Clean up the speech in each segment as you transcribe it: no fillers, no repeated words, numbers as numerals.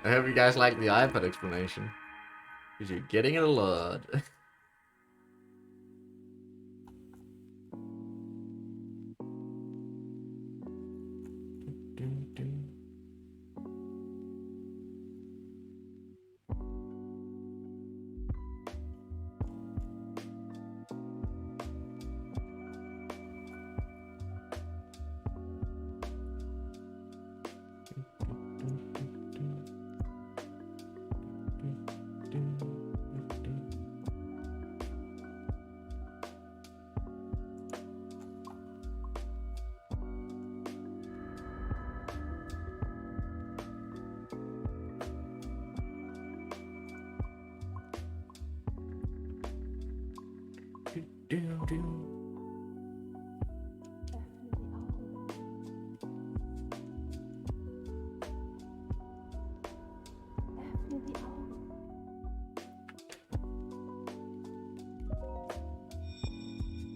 I hope you guys like the iPad explanation. Because you're getting it a lot.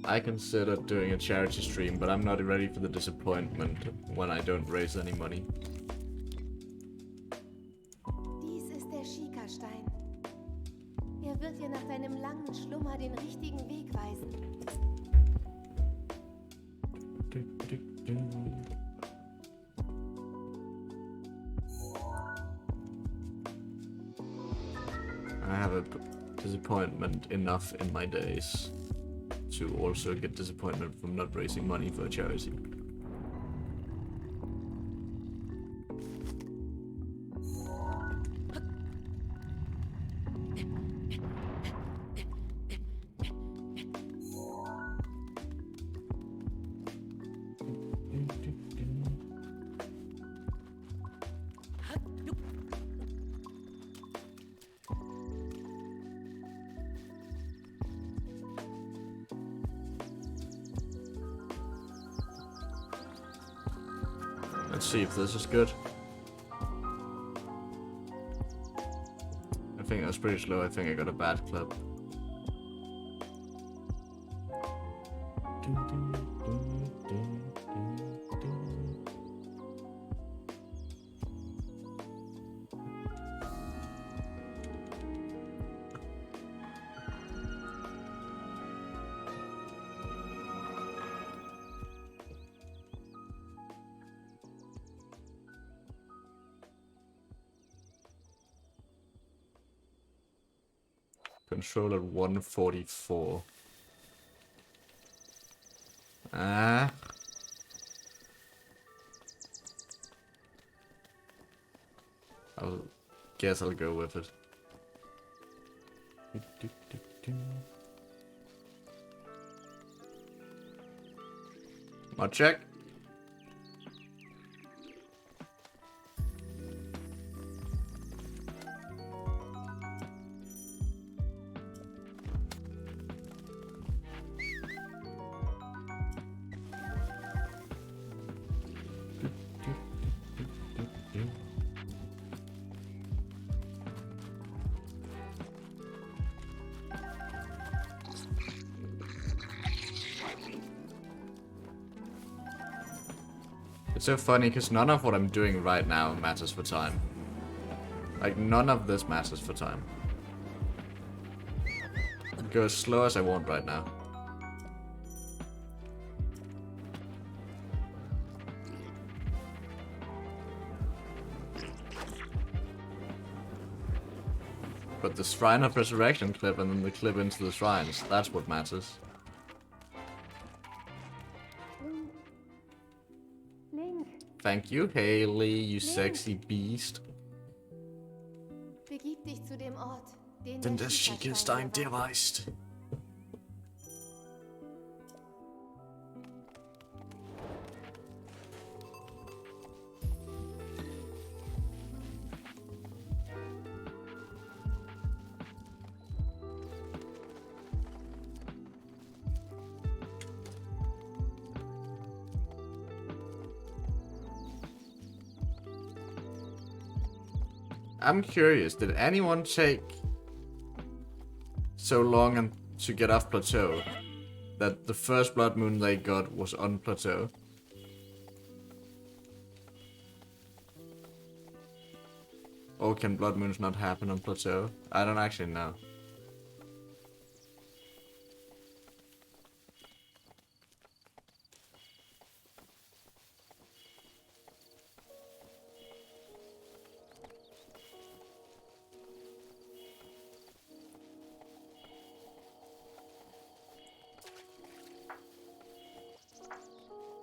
I consider doing a charity stream, but I'm not ready for the disappointment when I don't raise any money. Dies ist der Schikastein. Er wird dir nach deinem langen Schlummer den richtigen Weg weisen. I have a disappointment enough in my days to also get disappointment from not raising money for a charity. Let's see if this is good. I think that's pretty slow. I think I got a bad clip. Control at 144. Ah. Guess I'll go with it. Mod check. It's so funny because none of what I'm doing right now matters for time. Like, none of this matters for time. I go as slow as I want right now. But the Shrine of Resurrection clip and then the clip into the shrines, that's what matters. Thank you, Haley, you sexy beast. Begib dich zu dem Ort, den Denn der Schickelstein dir weist. I'm curious, did anyone take so long to get off plateau that the first blood moon they got was on plateau? Or can blood moons not happen on plateau? I don't actually know.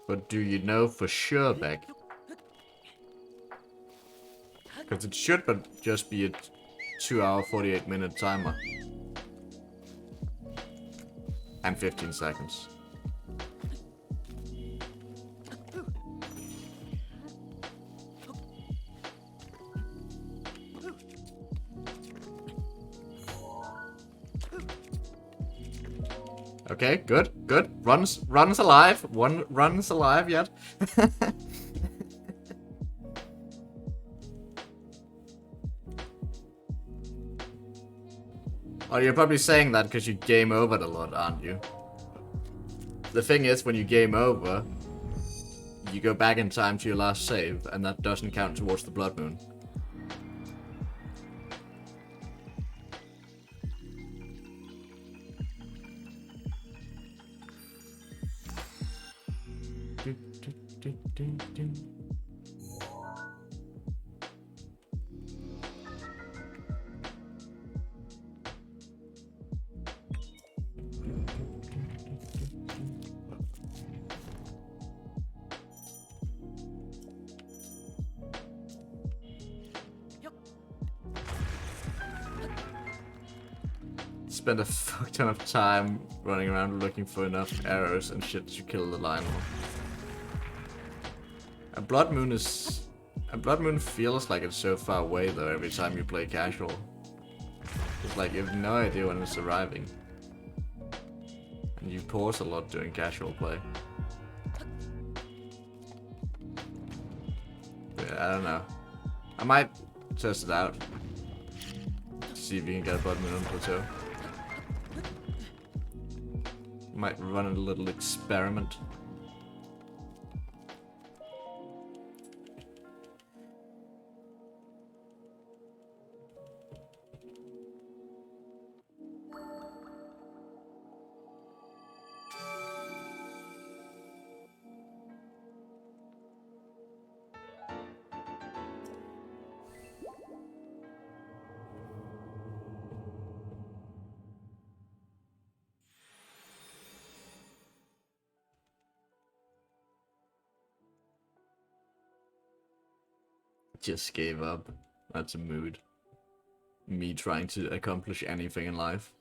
But do you know for sure, Beck? Because it should but just be a 2-hour, 48-minute timer. And 15 seconds. Okay, good, good. Runs alive. One runs alive yet. Oh, you're probably saying that because you game overed a lot, aren't you? The thing is, when you game over, you go back in time to your last save, and that doesn't count towards the blood moon. Spend a fuck ton of time running around looking for enough arrows and shit to kill the Lionel. A blood moon feels like it's so far away though every time you play casual. It's like you have no idea when it's arriving. And you pause a lot during casual play. Yeah, I don't know. I might test it out. See if you can get a blood moon on plateau. Might run a little experiment. Just gave up. That's a mood. Me trying to accomplish anything in life.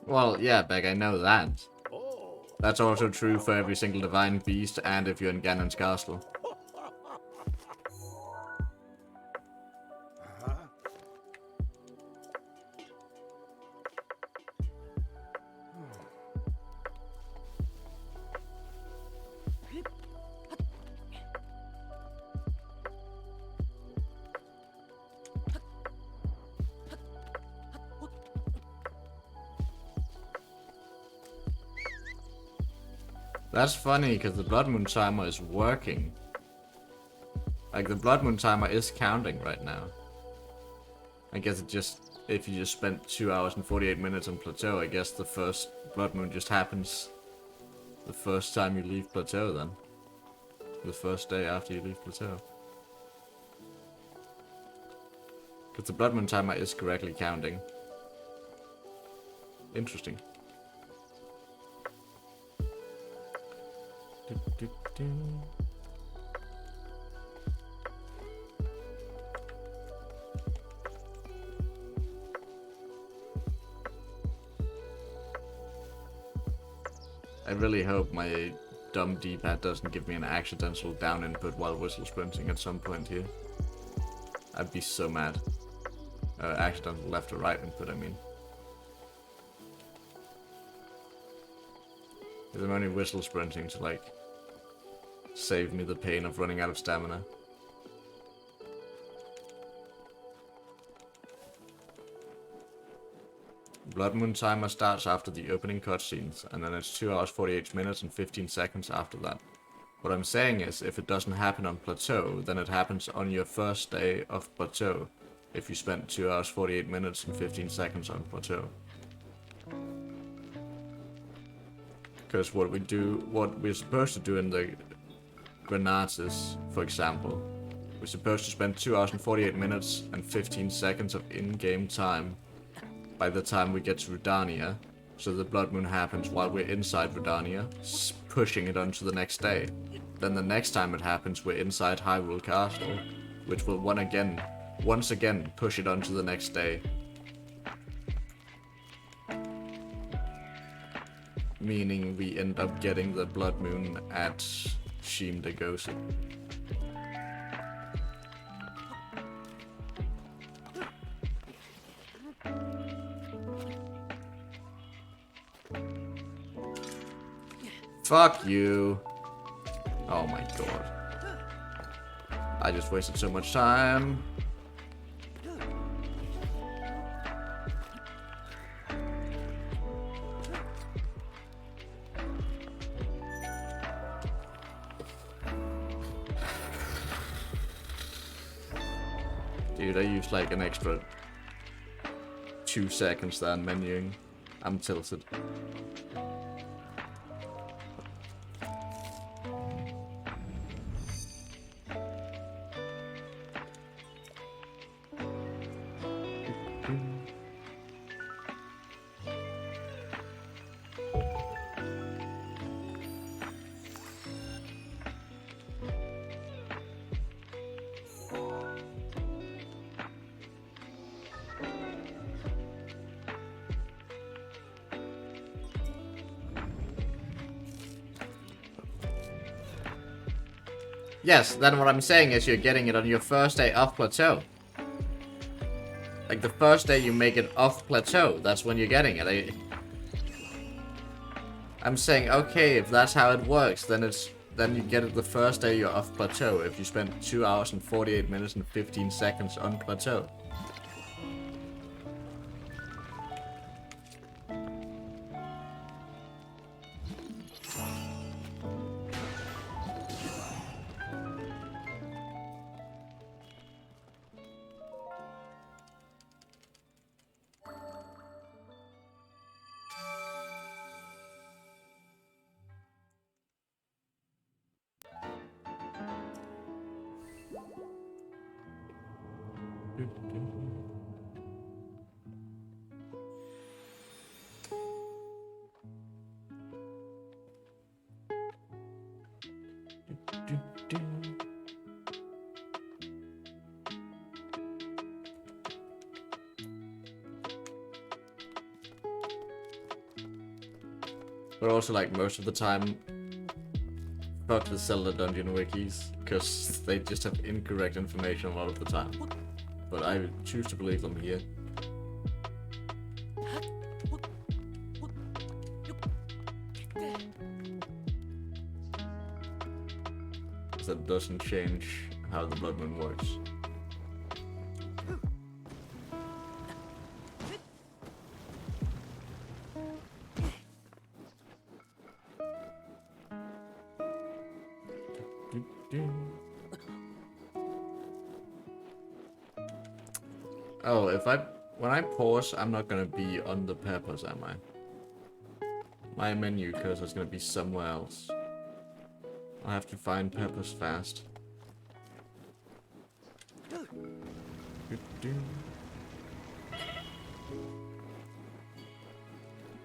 Well, yeah, Beck, I know that. That's also true for every single divine beast and if you're in Ganon's castle. That's funny, because the Blood Moon timer is working. Like, the Blood Moon timer is counting right now. I guess it just, if you just spent 2 hours and 48 minutes on Plateau, I guess the first Blood Moon just happens the first time you leave Plateau then. The first day after you leave Plateau. Because the Blood Moon timer is correctly counting. Interesting. I really hope my dumb D-pad doesn't give me an accidental down input while whistle sprinting at some point here. I'd be so mad. Accidental left or right input, I mean. Because I'm only whistle sprinting to like save me the pain of running out of stamina. Blood Moon timer starts after the opening cutscenes, and then it's 2 hours 48 minutes and 15 seconds after that. What I'm saying is, if it doesn't happen on Plateau, then it happens on your first day of Plateau, if you spent 2 hours 48 minutes and 15 seconds on Plateau. Because what we're supposed to do in the Granatas, for example, we're supposed to spend 2 hours and 48 minutes and 15 seconds of in-game time by the time we get to Redania, so the Blood Moon happens while we're inside Redania, pushing it onto the next day. Then the next time it happens, we're inside Hyrule Castle, which will once again push it onto the next day. Meaning we end up getting the Blood Moon at Shim de Gosu. Fuck you. Oh my god. I just wasted so much time. Dude, I used like an extra 2 seconds there on menuing. I'm tilted. Yes, then what I'm saying is you're getting it on your first day off Plateau. Like the first day you make it off Plateau, that's when you're getting it. I'm saying, okay, if that's how it works, then you get it the first day you're off Plateau, if you spend 2 hours and 48 minutes and 15 seconds on Plateau. But also, like, most of the time, fuck the Zelda Dungeon wikis, because they just have incorrect information a lot of the time. But I choose to believe them here. Because that doesn't change how the Blood Moon works. Oh, when I pause, I'm not gonna be on the peppers, am I? My menu cursor is gonna be somewhere else. I have to find peppers fast.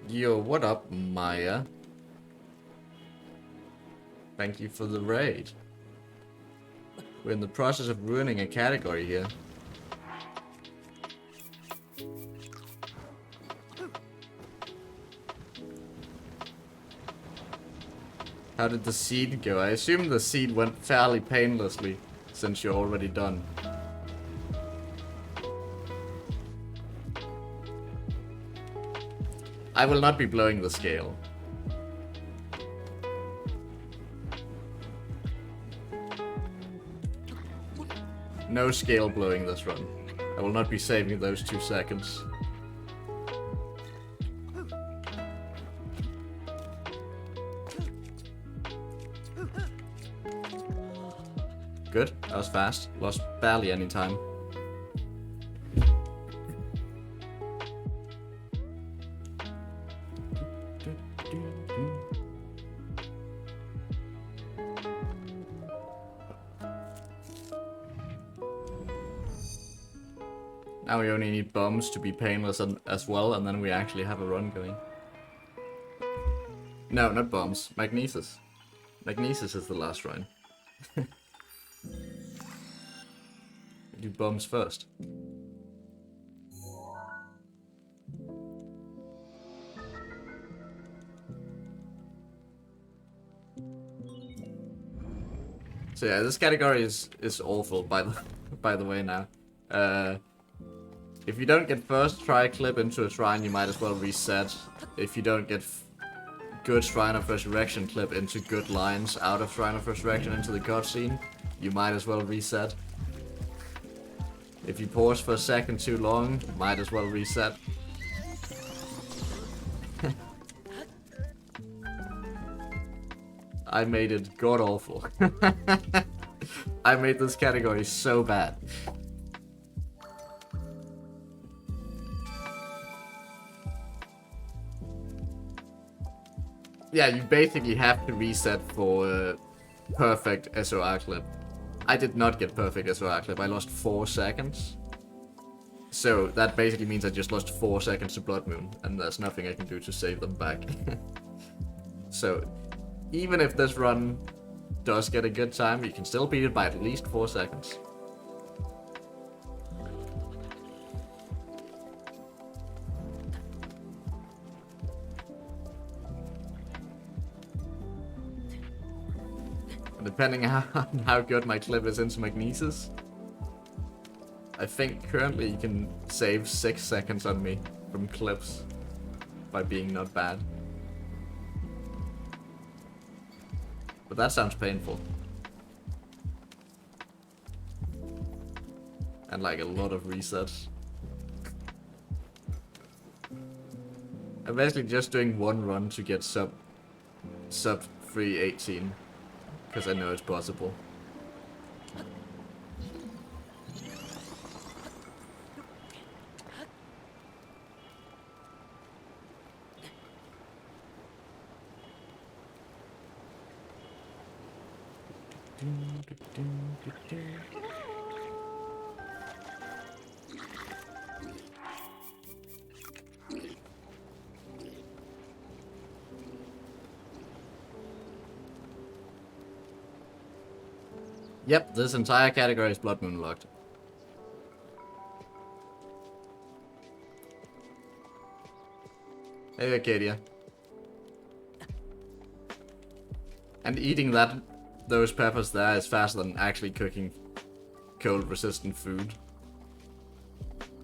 Yo, what up, Maya? Thank you for the raid. We're in the process of ruining a category here. How did the seed go? I assume the seed went fairly painlessly, since you're already done. I will not be blowing the scale. No scale blowing this run. I will not be saving those 2 seconds. Good, that was fast. Lost barely any time. Now we only need bombs to be painless as well, and then we actually have a run going. No, not bombs. Magnesis. Magnesis is the last run. Do bombs first. So yeah, this category is awful by the way now. If you don't get first try clip into a shrine, you might as well reset. If you don't get good Shrine of Resurrection clip into good lines out of Shrine of Resurrection into the cutscene, you might as well reset. If you pause for a second too long, might as well reset. I made it god awful. I made this category so bad. Yeah, you basically have to reset for perfect SOR clip. I did not get perfect SOR clip, I lost 4 seconds. So that basically means I just lost 4 seconds to Blood Moon, and there's nothing I can do to save them back. So, even if this run does get a good time, you can still beat it by at least 4 seconds. Depending on how good my clip is into Magnesis, I think currently you can save 6 seconds on me from clips by being not bad. But that sounds painful. And like a lot of resets. I'm basically just doing one run to get sub 318. Because I know it's possible. Yep, this entire category is Blood Moon locked. Hey, Arcadia. And eating those peppers there is faster than actually cooking cold resistant food.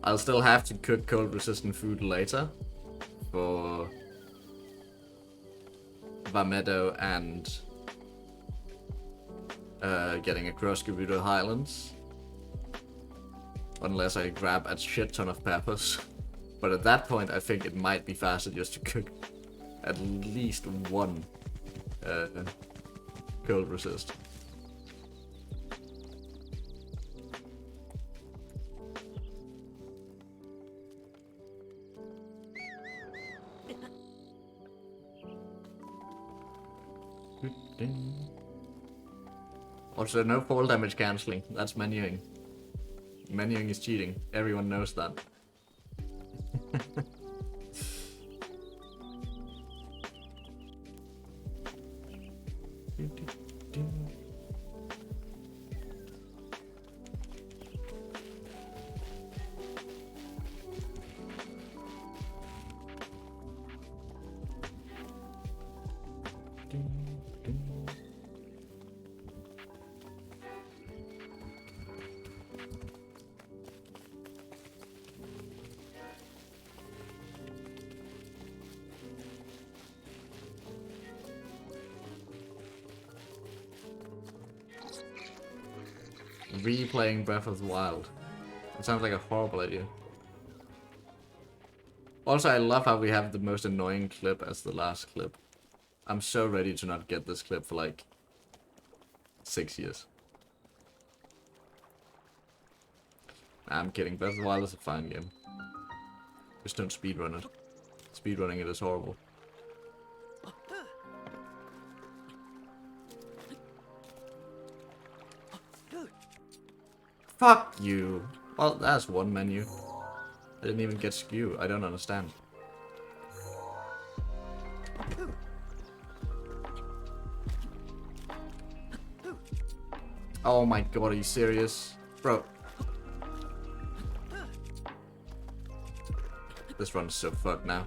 I'll still have to cook cold resistant food later for Vamedo and getting across Gerudo Highlands. Unless I grab a shit ton of peppers. But at that point I think it might be faster just to cook at least one cold resist. Also, no fall damage cancelling. That's menuing. Menuing is cheating. Everyone knows that. replaying Breath of the Wild. It sounds like a horrible idea. Also, I love how we have the most annoying clip as the last clip. I'm so ready to not get this clip for like 6 years. Nah, I'm kidding. Breath of the Wild is a fine game. Just don't speedrun it. Speedrunning it is horrible. Fuck you. Well, that's one menu. I didn't even get skew. I don't understand. Oh my god, are you serious? Bro. This run's so fucked now.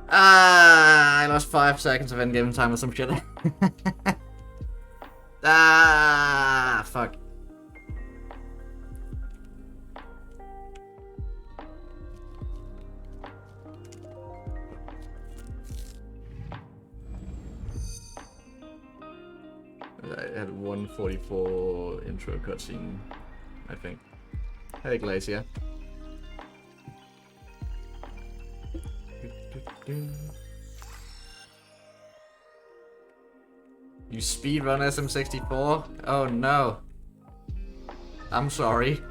Ah, I lost 5 seconds of endgame time or some shit. Ah, fuck. I had 144 intro cutscene, I think. Hey, Glacier. You speedrun SM64? Oh no. I'm sorry.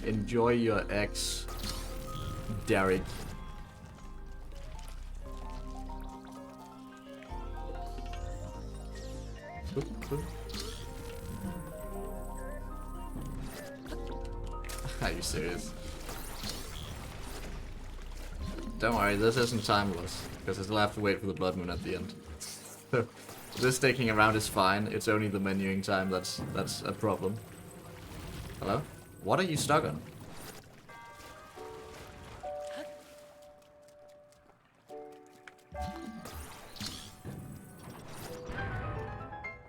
Enjoy your ex, Derek. Are you serious? Don't worry, this isn't timeless, because I still have to wait for the blood moon at the end. So, this sticking around is fine, it's only the menuing time that's a problem. Hello? What are you stuck on?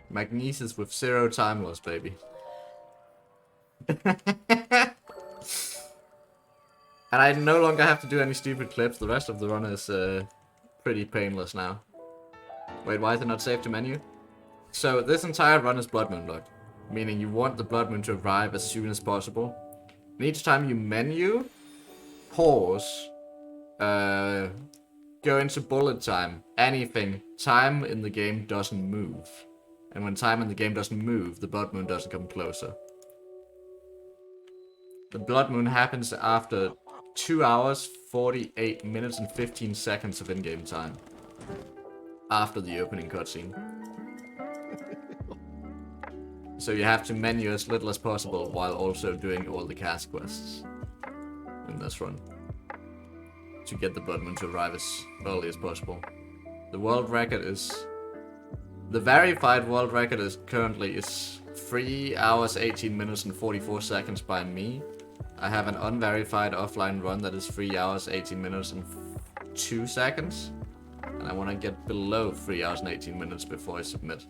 Magnesis with 0 time loss, baby. And I no longer have to do any stupid clips. The rest of the run is pretty painless now. Wait, why is it not saved to menu? So this entire run is blood moon locked, meaning you want the blood moon to arrive as soon as possible. And each time you menu, pause, go into bullet time, anything, time in the game doesn't move. And when time in the game doesn't move, the blood moon doesn't come closer. The blood moon happens after 2 hours, 48 minutes and 15 seconds of in-game time. After the opening cutscene. So you have to menu as little as possible while also doing all the Kass quests in this run. To get the blood moon to arrive as early as possible. The world record is... The verified world record is currently 3 hours, 18 minutes and 44 seconds by me. I have an unverified offline run that is 3 hours, 18 minutes and 2 seconds. And I want to get below 3 hours and 18 minutes before I submit.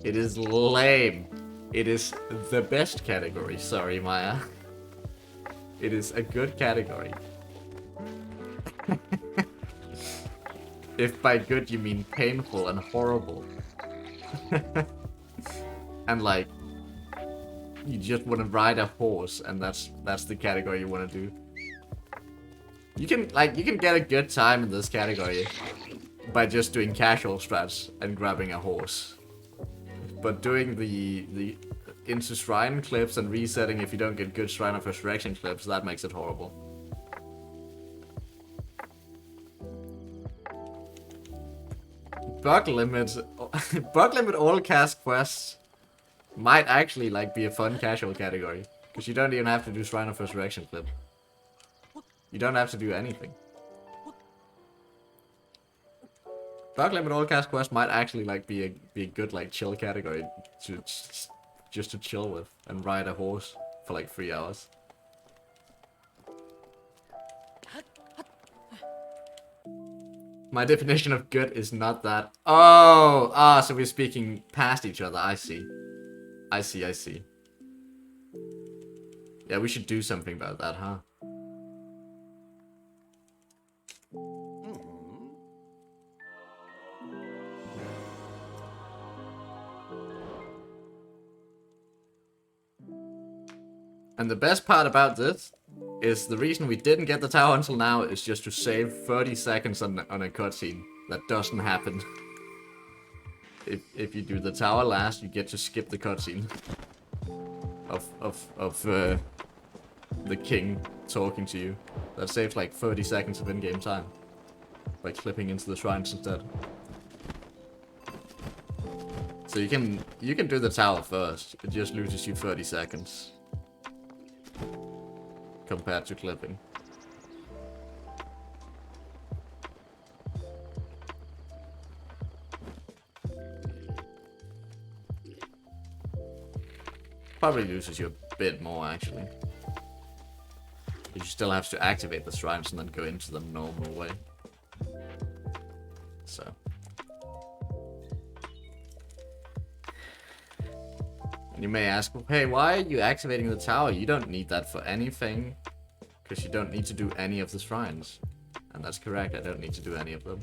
It is lame. It is the best category. Sorry, Maya. It is a good category. If by good you mean painful and horrible. And like, you just want to ride a horse, and that's the category you want to do. You can get a good time in this category by just doing casual strats and grabbing a horse. But doing the into shrine clips and resetting if you don't get good Shrine of Resurrection clips, that makes it horrible. Bug limit all Kass quests might actually like be a fun casual category, because you don't even have to do Shrine of Resurrection clip. You don't have to do anything. Bug limit all Kass Quests might actually like be a good like chill category to just to chill with and ride a horse for like 3 hours. My definition of good is not that. Oh, so we're speaking past each other. I see. I see. Yeah, we should do something about that, huh? And the best part about this is the reason we didn't get the tower until now is just to save 30 seconds on a cutscene. That doesn't happen. If you do the tower last, you get to skip the cutscene of the king talking to you. That saves like 30 seconds of in-game time by clipping into the shrines instead. So you can do the tower first. It just loses you 30 seconds compared to clipping. Probably loses you a bit more actually. You still have to activate the shrines and then go into them normal way. So. And you may ask, hey, why are you activating the tower? You don't need that for anything. Because you don't need to do any of the shrines. And that's correct, I don't need to do any of them.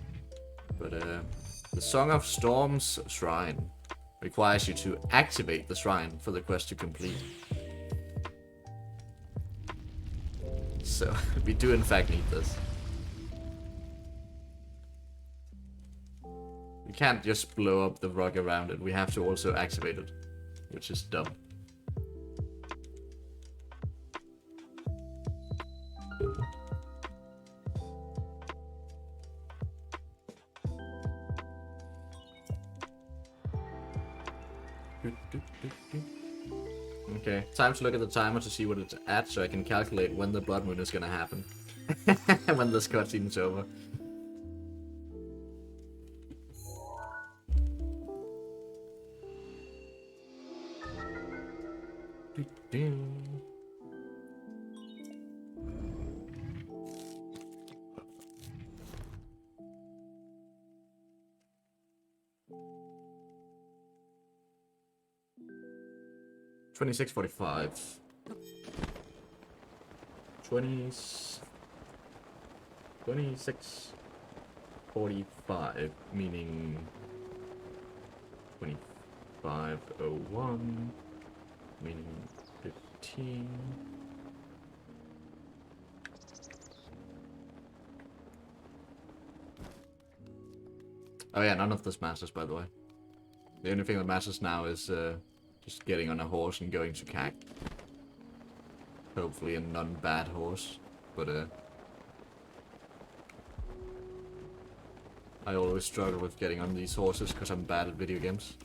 But the Song of Storms shrine requires you to activate the shrine for the quest to complete. So, we do in fact need this. We can't just blow up the rock around it, we have to also activate it. Which is dumb. Okay, time to look at the timer to see what it's at so I can calculate when the blood moon is gonna happen. When this cutscene is over. $26.45. 26.45, meaning 25:01, meaning 15. Oh yeah, none of this matters, by the way. The only thing that matters now is just getting on a horse and going to CAC. Hopefully a non-bad horse, but I always struggle with getting on these horses because I'm bad at video games.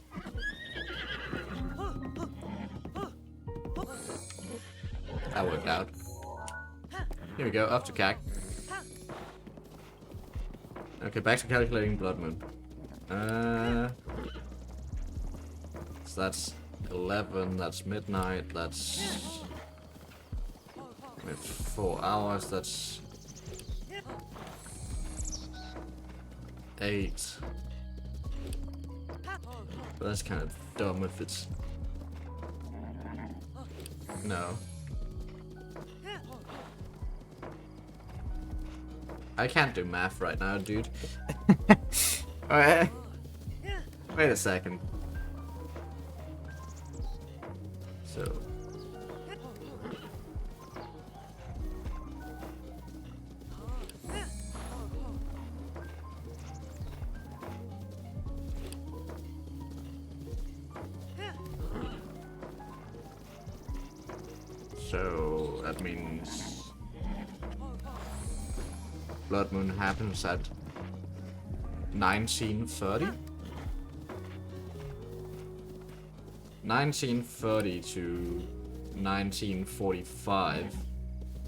That worked out. Here we go, up to CAC. Okay, back to calculating Blood Moon. So that's 11, that's midnight, that's... with 4 hours, that's... 8. But that's kind of dumb if it's... No. I can't do math right now, dude. Alright. Wait a second. So... So, that means... Blood Moon happens at 1930? 1930 to 1945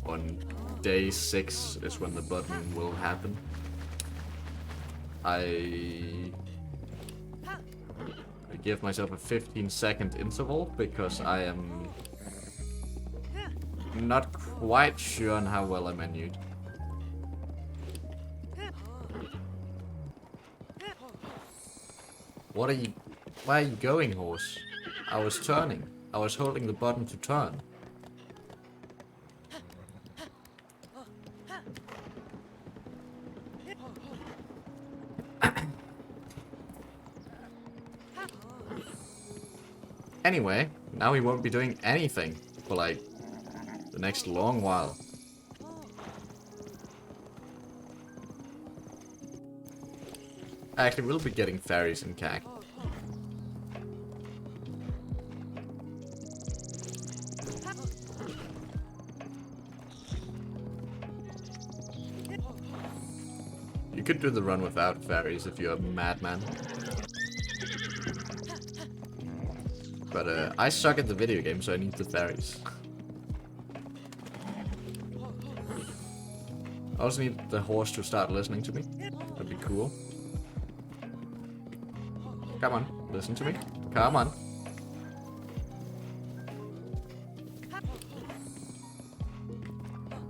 on day 6 is when the Blood Moon will happen. I give myself a 15-second interval because I am not quite sure on how well I menued. What are you... Where are you going, horse? I was turning. I was holding the button to turn. Anyway, now we won't be doing anything for like the next long while. Actually, we'll be getting ferries in CAC. You could do the run without ferries if you're a madman. But I suck at the video game, so I need the ferries. I also need the horse to start listening to me. That'd be cool. Come on, listen to me. Come on.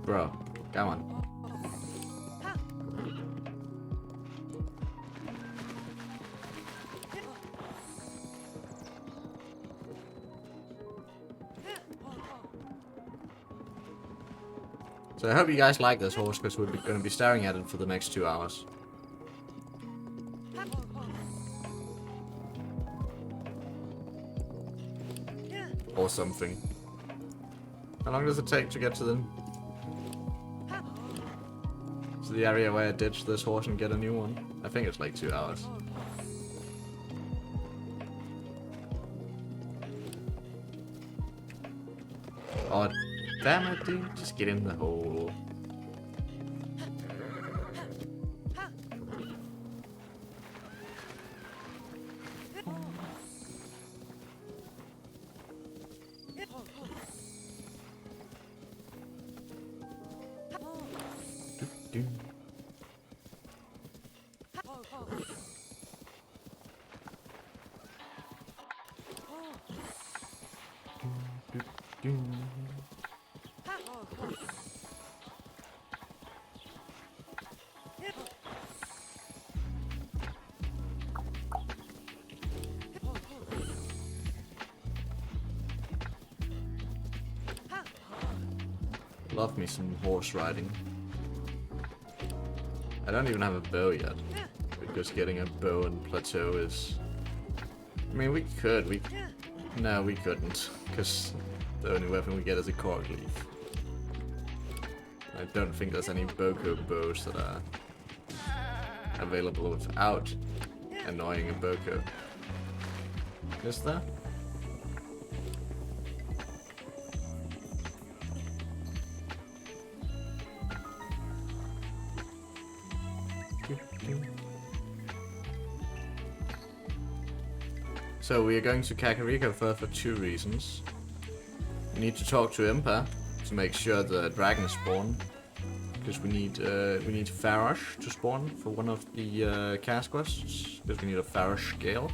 Bro, come on. So I hope you guys like this horse, because we're going to be staring at it for the next 2 hours. Or something. How long does it take to get to the area where I ditch this horse and get a new one? I think it's like 2 hours. Oh, damn it, dude. Just get in the hole. Love me some horse riding. I don't even have a bow yet, because getting a bow in plateau is... I mean, we could. No, we couldn't, because the only weapon we get is a cork leaf. I don't think there's any Boko bows that are available without annoying a Boko. Is there? So we are going to Kakariko for 2 reasons. We need to talk to Impa to make sure the dragons spawn, because we need Farash to spawn for one of the Kass Quests, because we need a Farash scale.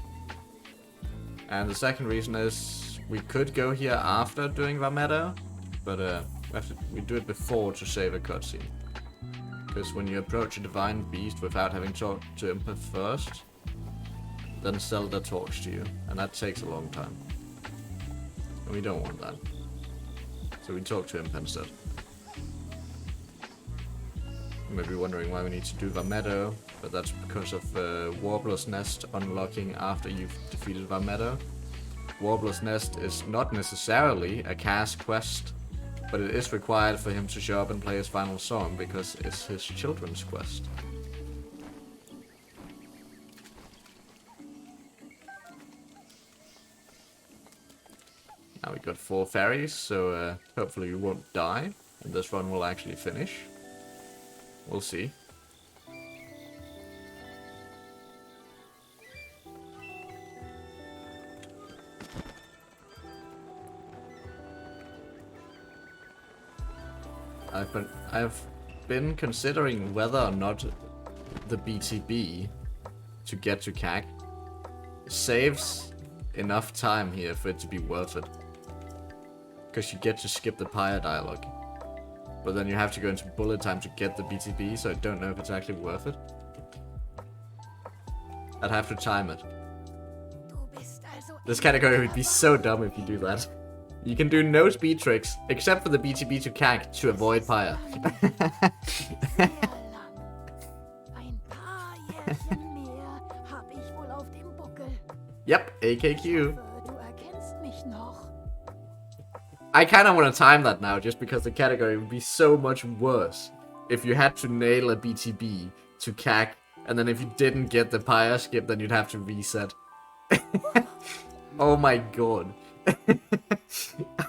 And the second reason is we could go here after doing Vamedo, but we do it before to save a cutscene. Because when you approach a divine beast without having talked to Impa first, then Zelda talks to you, and that takes a long time. And we don't want that. So we talk to Impa instead. You may be wondering why we need to do Vamedo, but that's because of Warbler's Nest unlocking after you've defeated Vamedo. Warbler's Nest is not necessarily a Kass quest, but it is required for him to show up and play his final song, because it's his children's quest. Now we got 4 fairies, so hopefully we won't die, and this run will actually finish. We'll see. I've been considering whether or not the BTB to get to CAC saves enough time here for it to be worth it. Because you get to skip the Pyre dialogue. But then you have to go into bullet time to get the BTB, so I don't know if it's actually worth it. I'd have to time it. This category would be so dumb if you do that. You can do no speed tricks, except for the BTB to CAC to avoid Pyre. Yep, AKQ. I kind of want to time that now, just because the category would be so much worse if you had to nail a BTB to CAC, and then if you didn't get the Pyre skip, then you'd have to reset. Oh my god.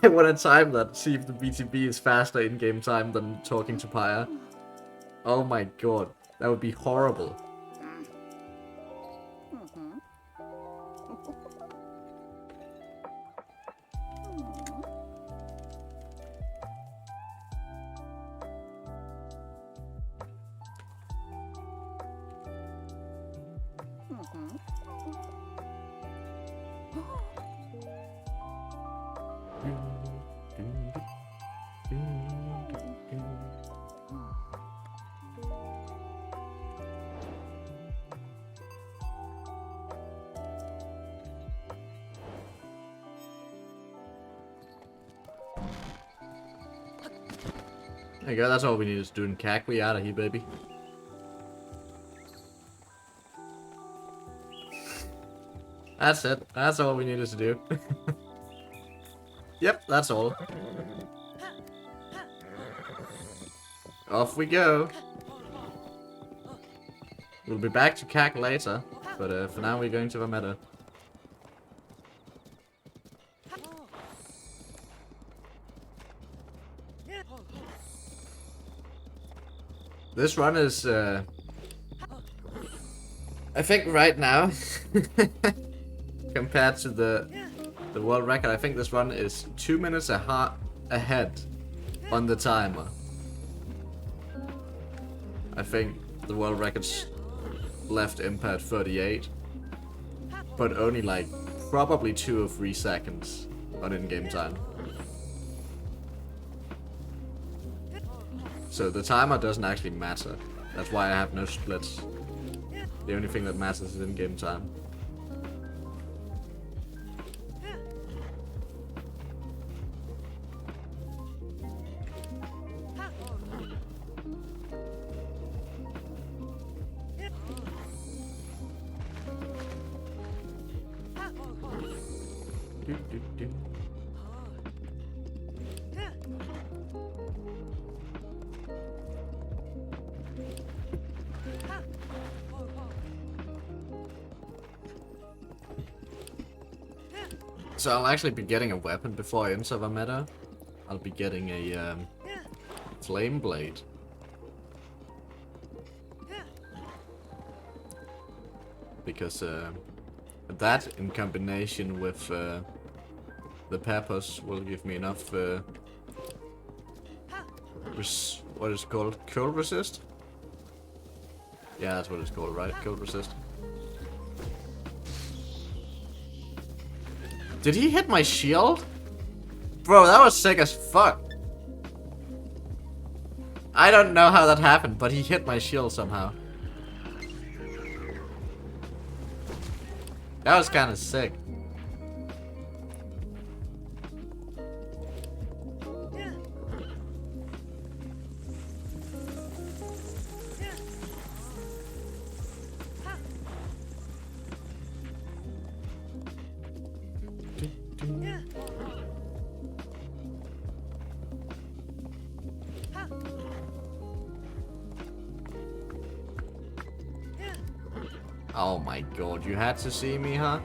I want to time that, see if the BTB is faster in game time than talking to Pyre. Oh my god, that would be horrible. There you go, that's all we need is doing CAC. We out of here, baby. That's it. That's all we needed to do. Yep, that's all. Off we go. We'll be back to CAC later, but for now we're going to the meta. This run is, I think right now, compared to the world record, I think this run is 2 minutes ahead on the timer. I think the world record's left imp at 38, but only like probably 2 or 3 seconds on in-game time. So the timer doesn't actually matter. That's why I have no splits. The only thing that matters is in-game time. So I'll actually be getting a weapon before I enter the meta. I'll be getting a flame blade. Because that in combination with the peppers will give me enough what is it called? Cold resist? Yeah, that's what it's called, right? Cold resist. Did he hit my shield? Bro, that was sick as fuck. I don't know how that happened, but he hit my shield somehow. That was kind of sick. Oh my god, you had to see me, huh?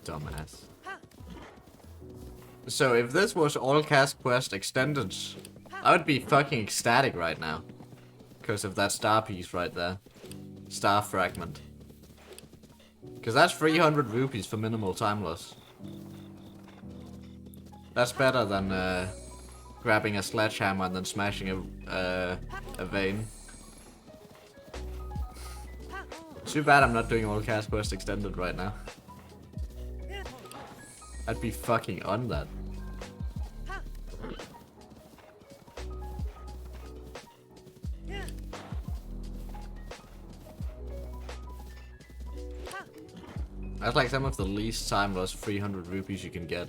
Dumbass. So if this was all Kass Quest extended, I would be fucking ecstatic right now. Because of that star piece right there. Star fragment. Because that's 300 rupees for minimal time loss. That's better than grabbing a sledgehammer and then smashing a vein. Too bad I'm not doing all Kass Quests extended right now. I'd be fucking on that. That's like some of the least time loss 300 rupees you can get.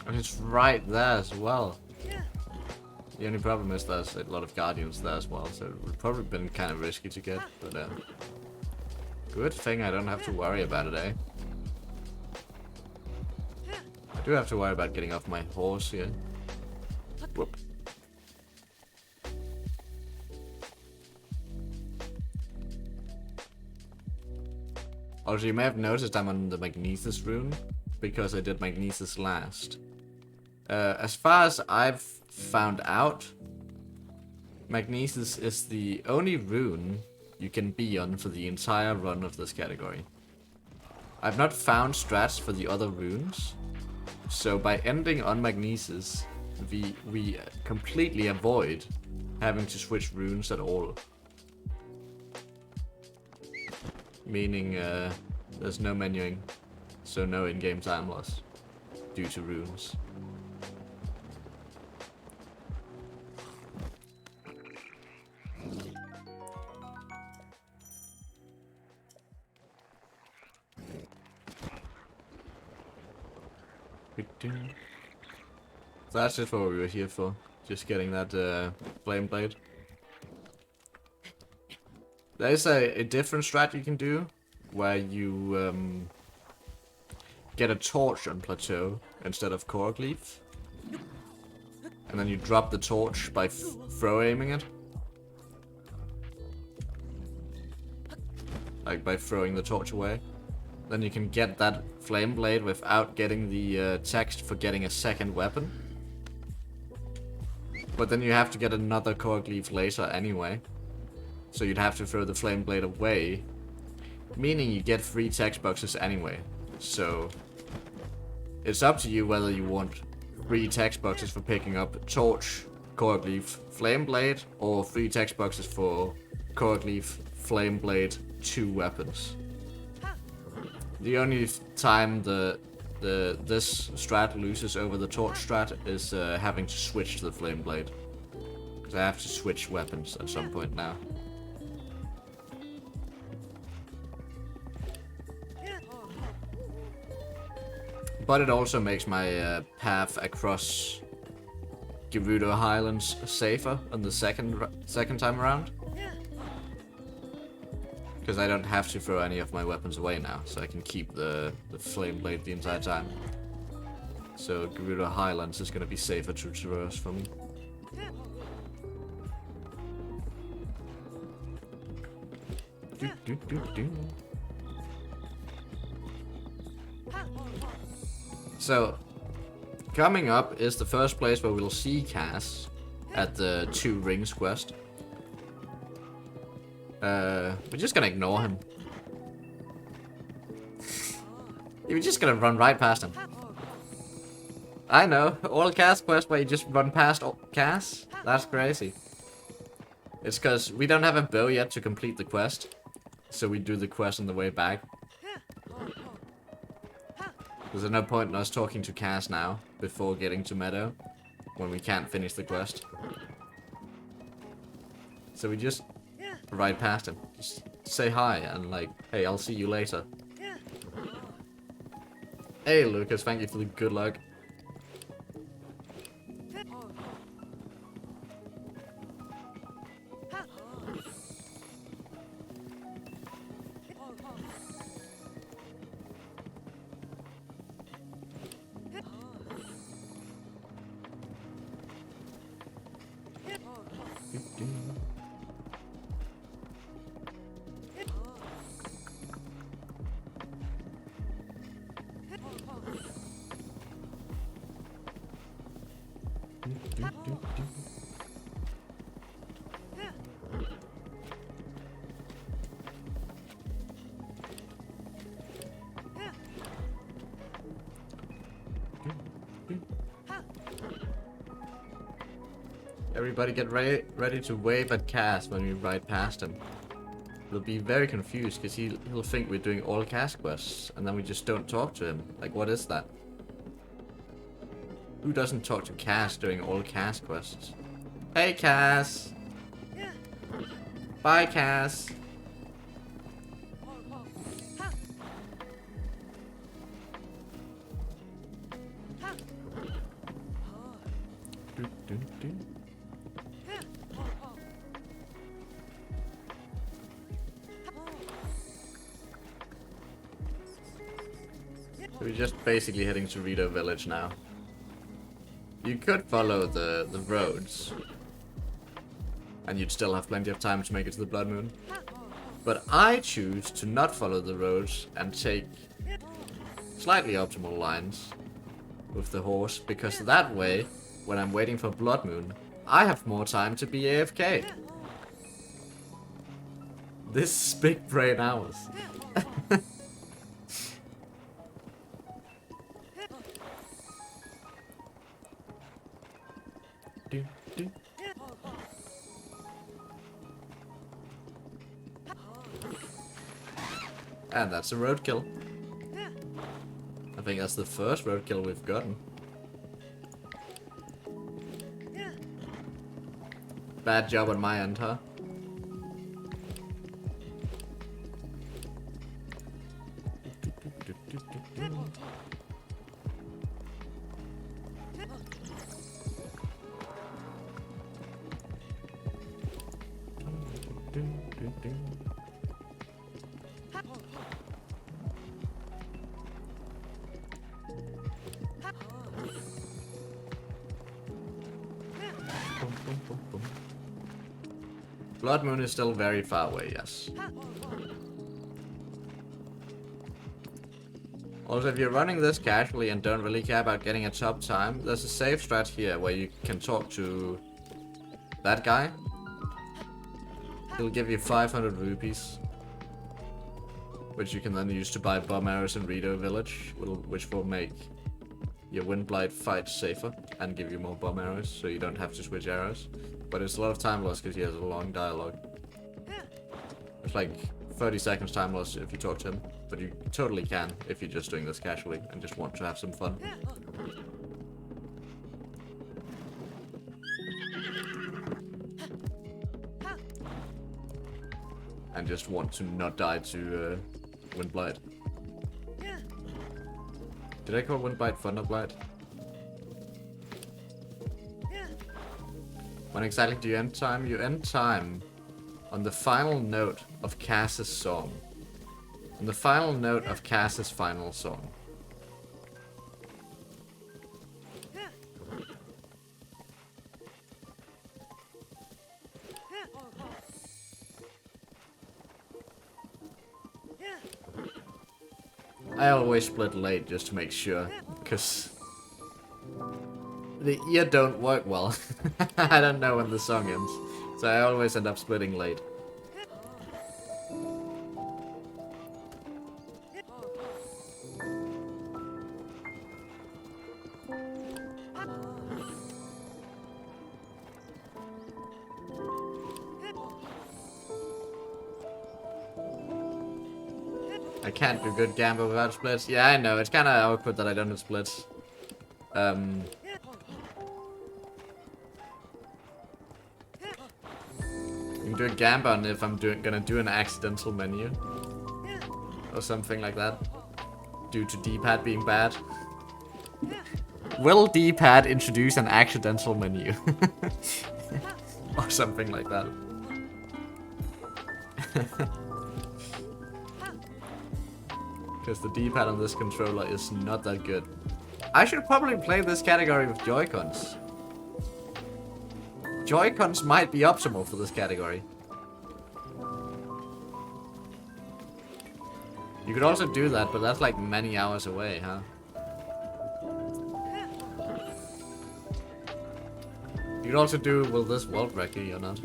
And it's right there as well. The only problem is there's a lot of guardians there as well, so it would probably been kind of risky to get, but good thing I don't have to worry about it, eh? I do have to worry about getting off my horse here. Whoop. Also, you may have noticed I'm on the Magnesis rune, because I did Magnesis last. As far as I've found out, Magnesis is the only rune you can be on for the entire run of this category. I've not found strats for the other runes, so by ending on Magnesis, we completely avoid having to switch runes at all. Meaning there's no menuing, so no in-game time loss due to runes. So that's just what we were here for, just getting that flame blade. There's a different strat you can do, where you get a torch on plateau instead of core leaf, and then you drop the torch by throw aiming it, like by throwing the torch away. Then you can get that flame blade without getting the text for getting a second weapon. But then you have to get another core leaf later anyway. So you'd have to throw the flame blade away, meaning you get 3 text boxes anyway. So it's up to you whether you want 3 text boxes for picking up torch, core leaf, flame blade, or 3 text boxes for core leaf, flame blade, 2 weapons. The only time this strat loses over the torch strat is having to switch to the flame blade. Because I have to switch weapons at some point now. But it also makes my path across Gerudo Highlands safer on the second time around. Because I don't have to throw any of my weapons away now, so I can keep the flame blade the entire time. So Gerudo Highlands is going to be safer to traverse for me. So, coming up is the first place where we'll see Kass at the 2 rings quest. We're just gonna ignore him. You're just gonna run right past him. I know, all Kass quests where you just run past Kass? That's crazy. It's because we don't have a bow yet to complete the quest, so we do the quest on the way back. There's no point in us talking to Kass now, before getting to Meadow, when we can't finish the quest. So we just ride past him. Just say hi and like, hey, I'll see you later. Hey Lucas, thank you for the good luck. Everybody get ready to wave at Kass when we ride past him. He'll be very confused because he'll think we're doing all Kass quests and then we just don't talk to him. Like, what is that? Who doesn't talk to Kass during all Kass quests? Hey, Kass! Bye, Kass! So we're just basically heading to Rito Village now. You could follow the roads, and you'd still have plenty of time to make it to the Blood Moon. But I choose to not follow the roads and take slightly optimal lines with the horse, because that way, when I'm waiting for Blood Moon, I have more time to be AFK. This is big brain hours. And that's a roadkill. I think that's the first roadkill we've gotten. Bad job on my end, huh? Blood Moon is still very far away, yes. Also, if you're running this casually and don't really care about getting a top time, there's a safe strat here where you can talk to that guy. He'll give you 500 rupees, which you can then use to buy bomb arrows in Rito Village, which will make your Windblight fight safer and give you more bomb arrows, so you don't have to switch arrows. But it's a lot of time loss because he has a long dialogue. It's like 30 seconds time loss if you talk to him, but you totally can if you're just doing this casually and just want to have some fun. And just want to not die to Windblight. Did I call Windblight Thunderblight? When exactly do you end time? You end time on the final note of Kass's song. On the final note of Kass's final song. I always split late just to make sure, because the ear don't work well. I don't know when the song ends, so I always end up splitting late. I can't do good gamble without splits. Yeah, I know, it's kind of awkward that I don't have splits. You can do a Gambon if I'm gonna do an accidental menu. Or something like that. Due to D-pad being bad. Will D-pad introduce an accidental menu? Or something like that. Because the D-pad on this controller is not that good. I should probably play this category with Joy-Cons. Joy-Cons might be optimal for this category. You could also do that, but that's like many hours away, huh? You could also do, will this world wreck you or not?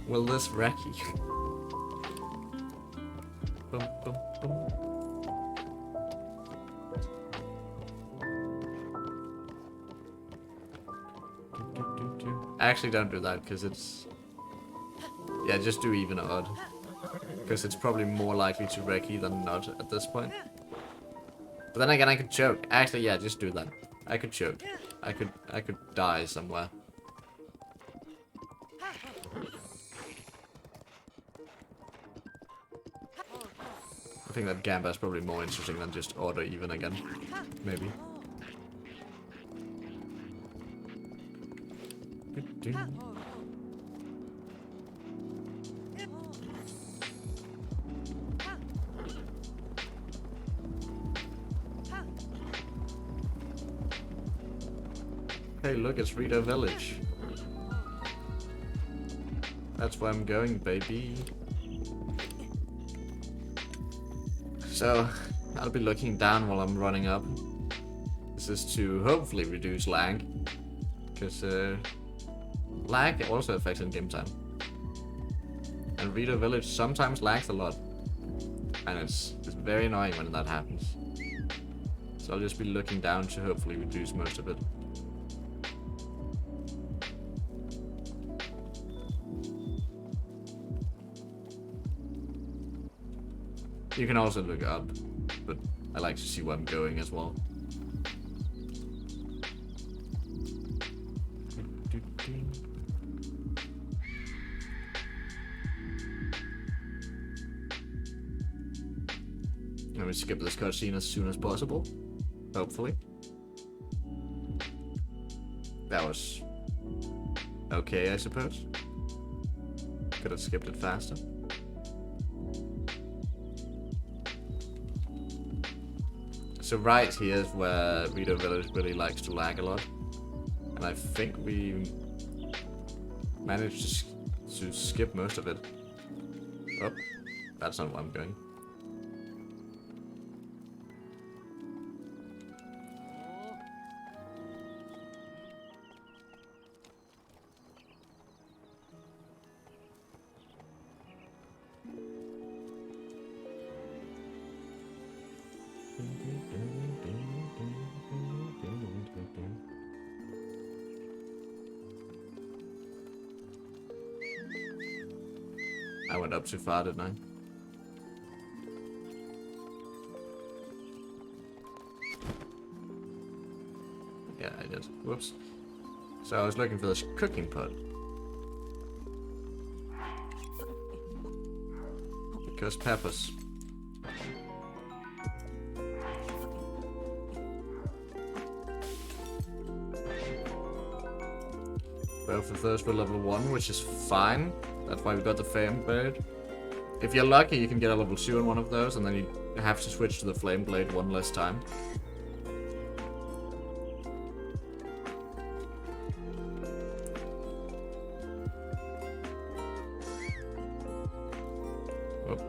Will this wreck you? Boom, boom, boom. Actually, don't do that, because it's... Yeah, just do even or odd. Because it's probably more likely to wreck you than not at this point. But then again, I could choke. Actually, yeah, just do that. I could choke. I could die somewhere. I think that Gamba is probably more interesting than just order even again. Maybe. Hey, look, it's Rito Village. That's where I'm going, baby. So, I'll be looking down while I'm running up. This is to hopefully reduce lag. Because lag also affects in-game time. And Rito Village sometimes lags a lot. And it's very annoying when that happens. So I'll just be looking down to hopefully reduce most of it. You can also look up, but I like to see where I'm going as well. Let me skip this cutscene as soon as possible. Hopefully. That was okay, I suppose. Could have skipped it faster. So right here is where Rito Village really likes to lag a lot. And I think we managed to skip most of it. Oh, that's not where I'm going. I went up too far, didn't I? Yeah, I did. Whoops. So I was looking for this cooking pot. Because peppers. Both of those were level 1, which is fine. That's why we got the Flame Blade. If you're lucky, you can get a level 2 on one of those, and then you have to switch to the Flame Blade one less time. Whoop.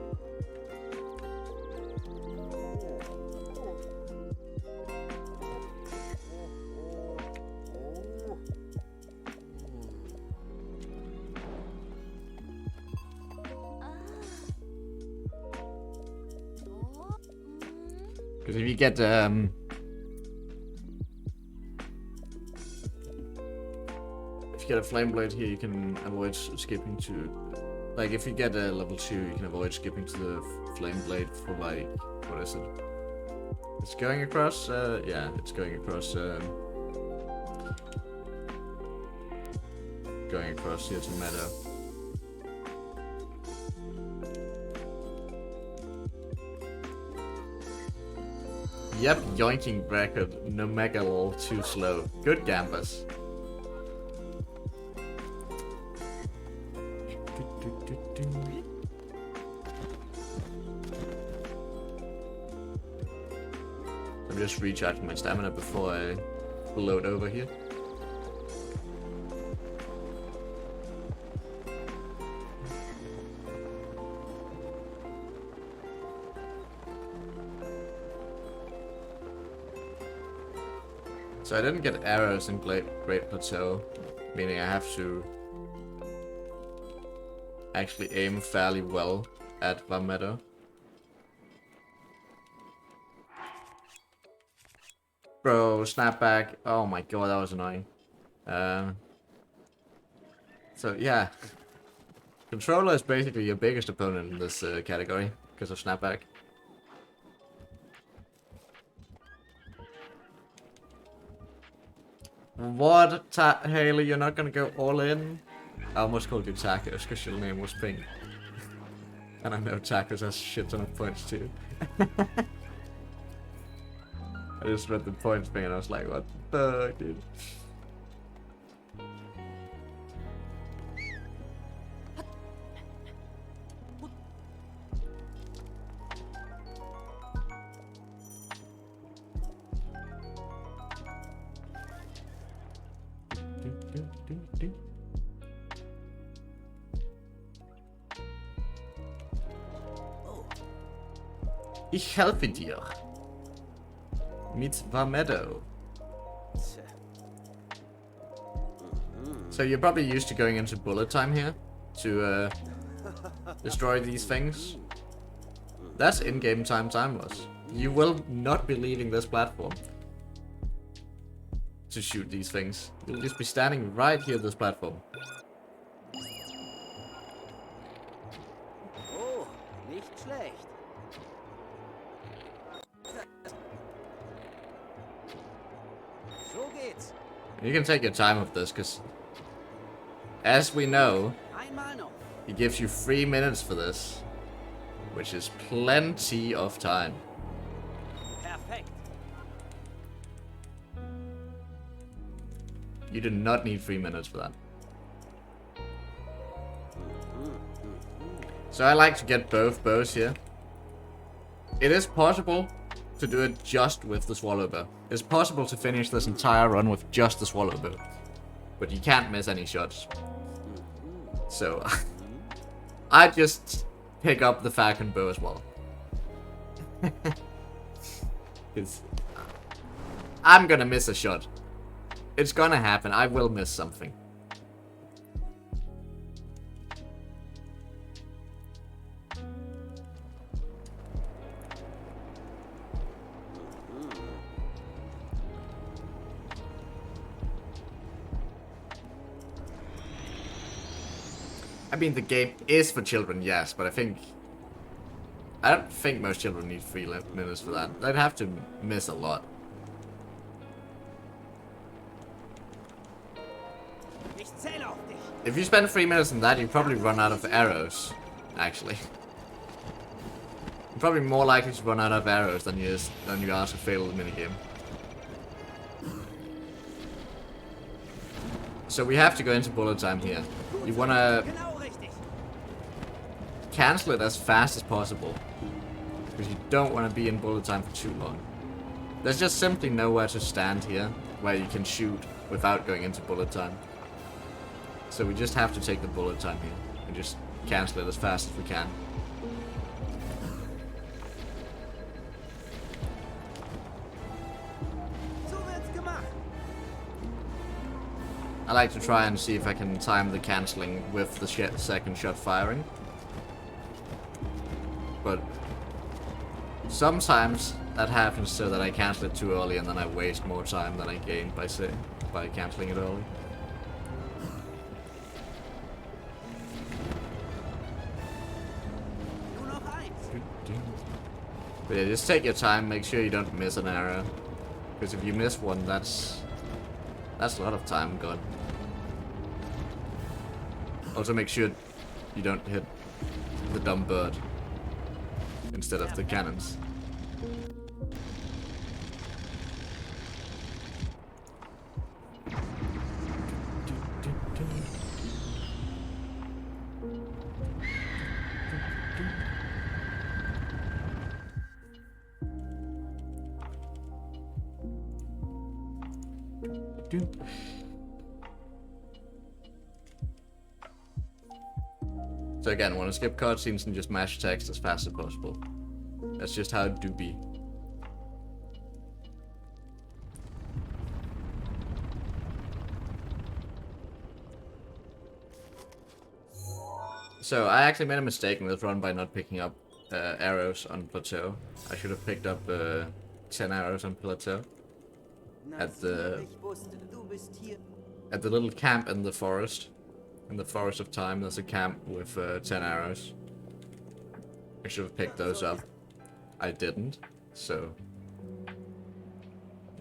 Because if you get a Flame Blade here, you can avoid skipping to... Like, if you get a level 2, you can avoid skipping to the Flame Blade for, like... What is it? It's going across, yeah, it's going across, going across here to Meadow. Yep, yoinking record. No mega lol, too slow. Good Gambas. I'm just recharging my stamina before I load over here. So I didn't get arrows in Great Plateau, meaning I have to actually aim fairly well at Varmeadow. Bro, snapback. Oh my god, that was annoying. So yeah. Controller is basically your biggest opponent in this category, because of snapback. What? Haley, you're not gonna go all in? I almost called you Tacos, because your name was Pink. And I know Tacos has shit ton of points too. I just read the points thing and I was like, what the fuck, dude? Ich helfe dir. Mit Varmeadow. So you're probably used to going into bullet time here to destroy these things. That's in-game time timeless. You will not be leaving this platform to shoot these things. You'll just be standing right here on this platform. Oh, nicht schlecht. So geht's. You can take your time with this, because as we know, Einmal noch. he gives you 3 minutes for this, which is plenty of time. Perfekt. You do not need 3 minutes for that. So I like to get both bows here. It is possible to do it just with the swallow bow. It's possible to finish this entire run with just the swallow bow. But you can't miss any shots. So I just pick up the falcon bow as well. Because I'm gonna miss a shot. It's gonna happen. I will miss something. I mean, the game is for children, yes, but I don't think most children need 3 minutes for that. They'd have to miss a lot. Ich zähle auf dich. If you spend 3 minutes on that, you probably run out of arrows, actually. You're probably more likely to run out of arrows than you are to fail the minigame. So we have to go into bullet time here. You wanna Genau richtig. cancel it as fast as possible, because you don't want to be in bullet time for too long. There's just simply nowhere to stand here where you can shoot without going into bullet time. So we just have to take the bullet time here and just cancel it as fast as we can. So wird's gemacht. I like to try and see if I can time the cancelling with the second shot firing. But sometimes that happens so that I cancel it too early and then I waste more time than I gain by cancelling it early. Nur noch eins. But yeah, just take your time, make sure you don't miss an arrow. Because if you miss one, that's a lot of time gone. Also make sure you don't hit the dumb bird instead of the cannons. So again, want to skip cutscenes and just mash text as fast as possible. That's just how it do be. So I actually made a mistake in this run by not picking up arrows on plateau. I should have picked up 10 arrows on plateau. At the little camp in the forest. In the forest of time, there's a camp with 10 arrows. I should have picked those up. I didn't, so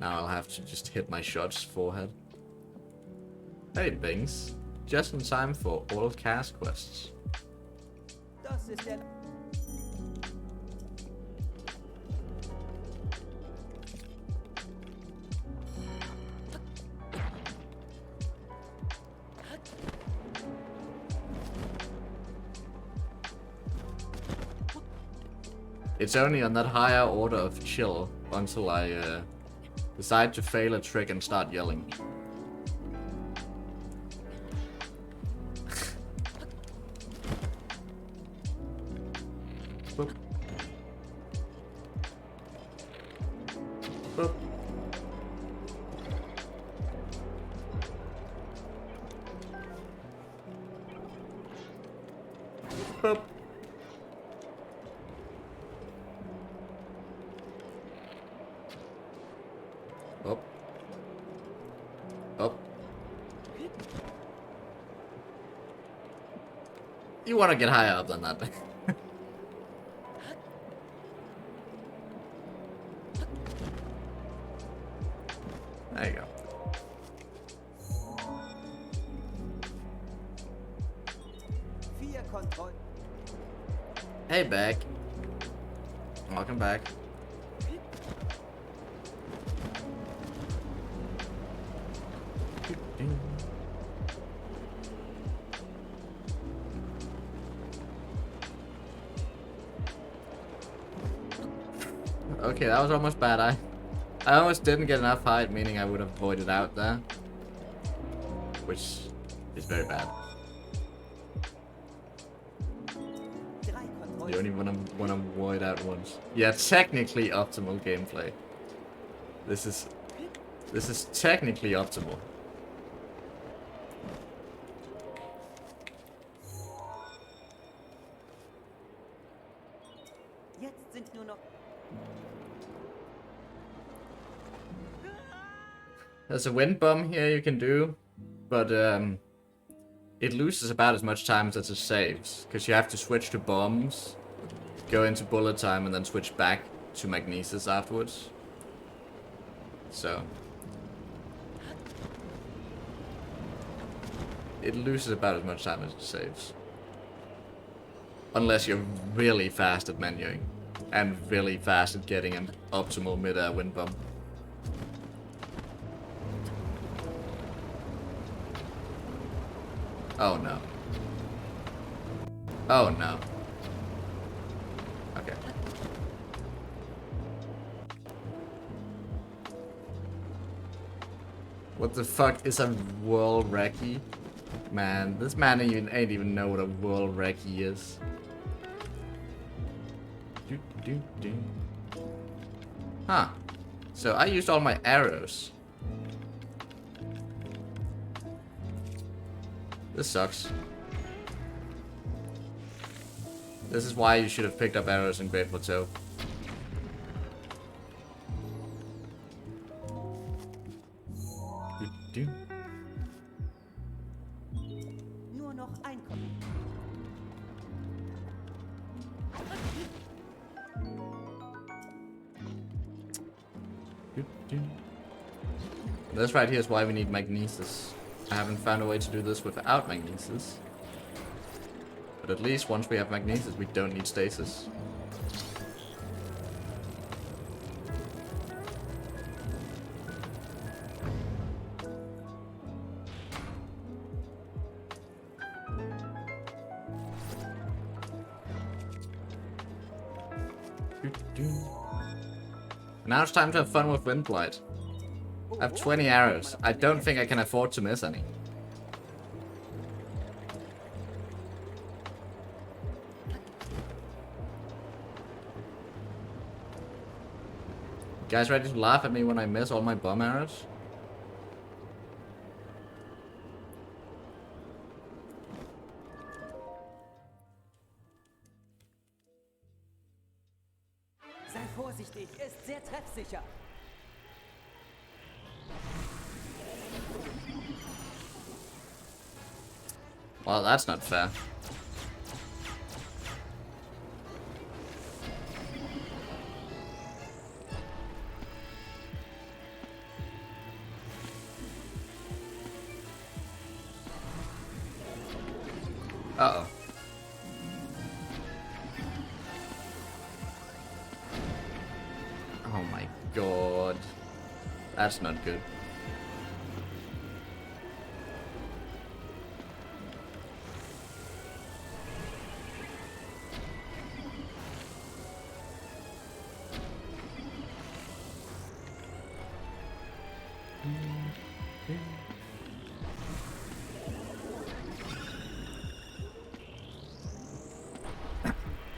now I'll have to just hit my shots forehead. Hey Bings, just in time for all Kass Quests. Das ist der... It's only on that higher order of chill until I decide to fail a trick and start yelling. Boop. Boop. Boop. Up. Up. You want to get higher up than that. There you go. Hey, back. Welcome back. Okay, that was almost bad. I almost didn't get enough height, meaning I would have voided out there. Which is very bad. You only want to void out once. Yeah, technically optimal gameplay. This is technically optimal. Jetzt sind nur noch... There's a wind bomb here you can do, but it loses about as much time as it saves, because you have to switch to bombs, go into bullet time, and then switch back to magnesis afterwards. So it loses about as much time as it saves. Unless you're really fast at menuing, and really fast at getting an optimal mid-air wind bomb. Oh no. Oh no. Okay. What the fuck is a whirl recce? Man, this man ain't even know what a whirl recce is. Huh. So I used all my arrows. This sucks. This is why you should have picked up arrows in Great Plateau. Nur noch ein Kopf. This right here is why we need magnesis. I haven't found a way to do this without magnesis. But at least once we have magnesis, we don't need stasis. Now it's time to have fun with Windblight. I have 20 arrows. I don't think I can afford to miss any. You guys ready to laugh at me when I miss all my bomb arrows? treffsicher. Well, that's not fair. Uh-oh. Oh my god. That's not good.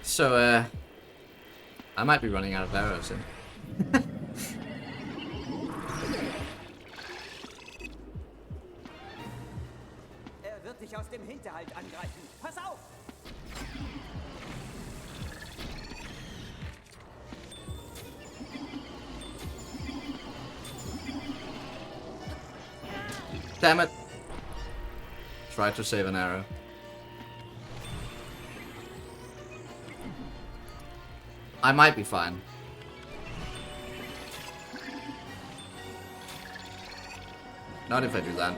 So, I might be running out of arrows soon. Wird dich aus dem Hinterhalt angreifen. Pass auf! Damn it! Try to save an arrow. I might be fine. Not if I do that.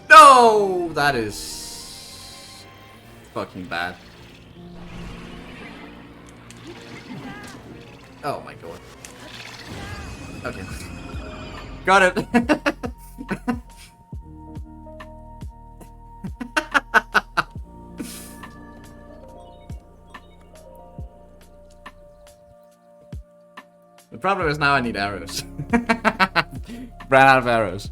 No! That is fucking bad. Oh my god. Okay. Got it! The problem is now I need arrows. Ran out of arrows.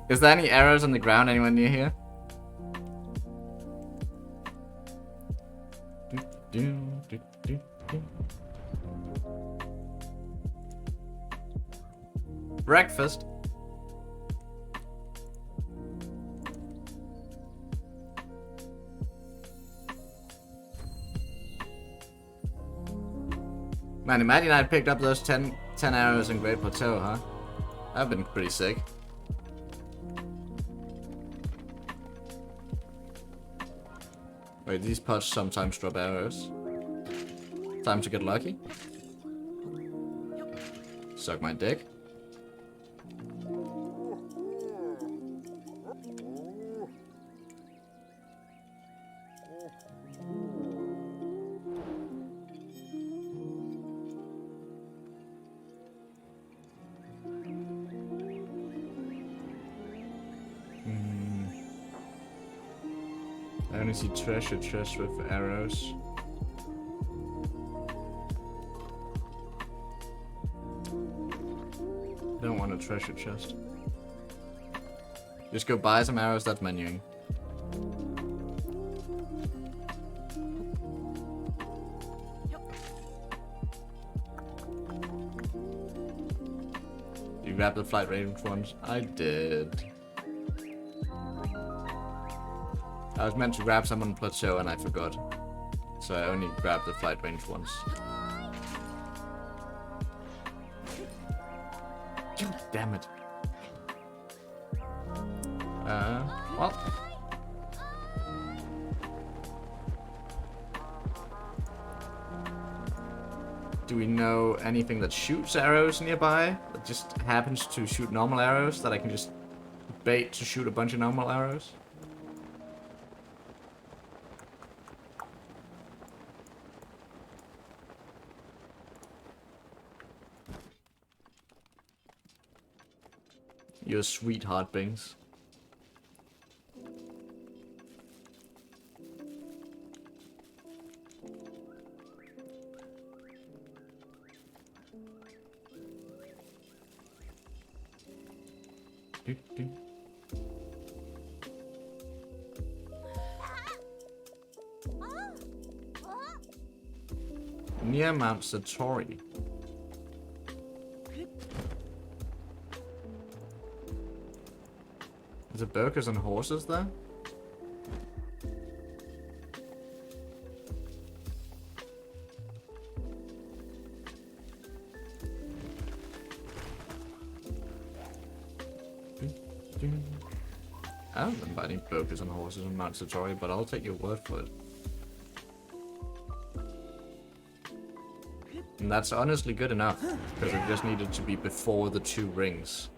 Is there any arrows on the ground anywhere near here? Breakfast. Man, imagine I picked up those 10 arrows in Great Plateau, huh? That'd been pretty sick. Wait, these pots sometimes drop arrows. Time to get lucky. Suck my dick. I only see treasure chests with arrows. Don't want a treasure chest. Just go buy some arrows, that's menuing. You grabbed the flight range ones? I did. I was meant to grab some on Plateau and I forgot. So I only grabbed the flight range ones. God damn it. Well. Do we know anything that shoots arrows nearby? That just happens to shoot normal arrows that I can just bait to shoot a bunch of normal arrows? You're a sweetheart, Bings. Near Mount Satori. Is it burgers and horses there? I don't remember any burgers and horses in Mount Satori, but I'll take your word for it. And that's honestly good enough, because it just needed to be before the 2 rings.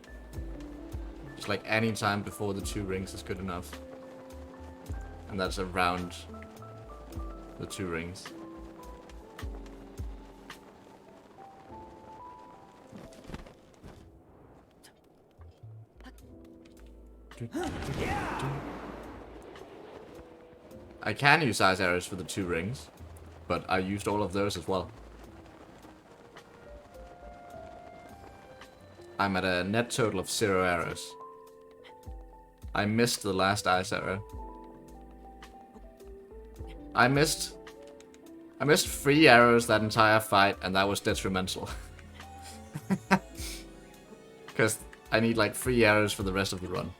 Just like any time before the 2 rings is good enough. And that's around the 2 rings. I can use ice arrows for the 2 rings, but I used all of those as well. I'm at a net total of 0 arrows. I missed the last ice arrow. I missed 3 arrows that entire fight, and that was detrimental. Because I need like 3 arrows for the rest of the run.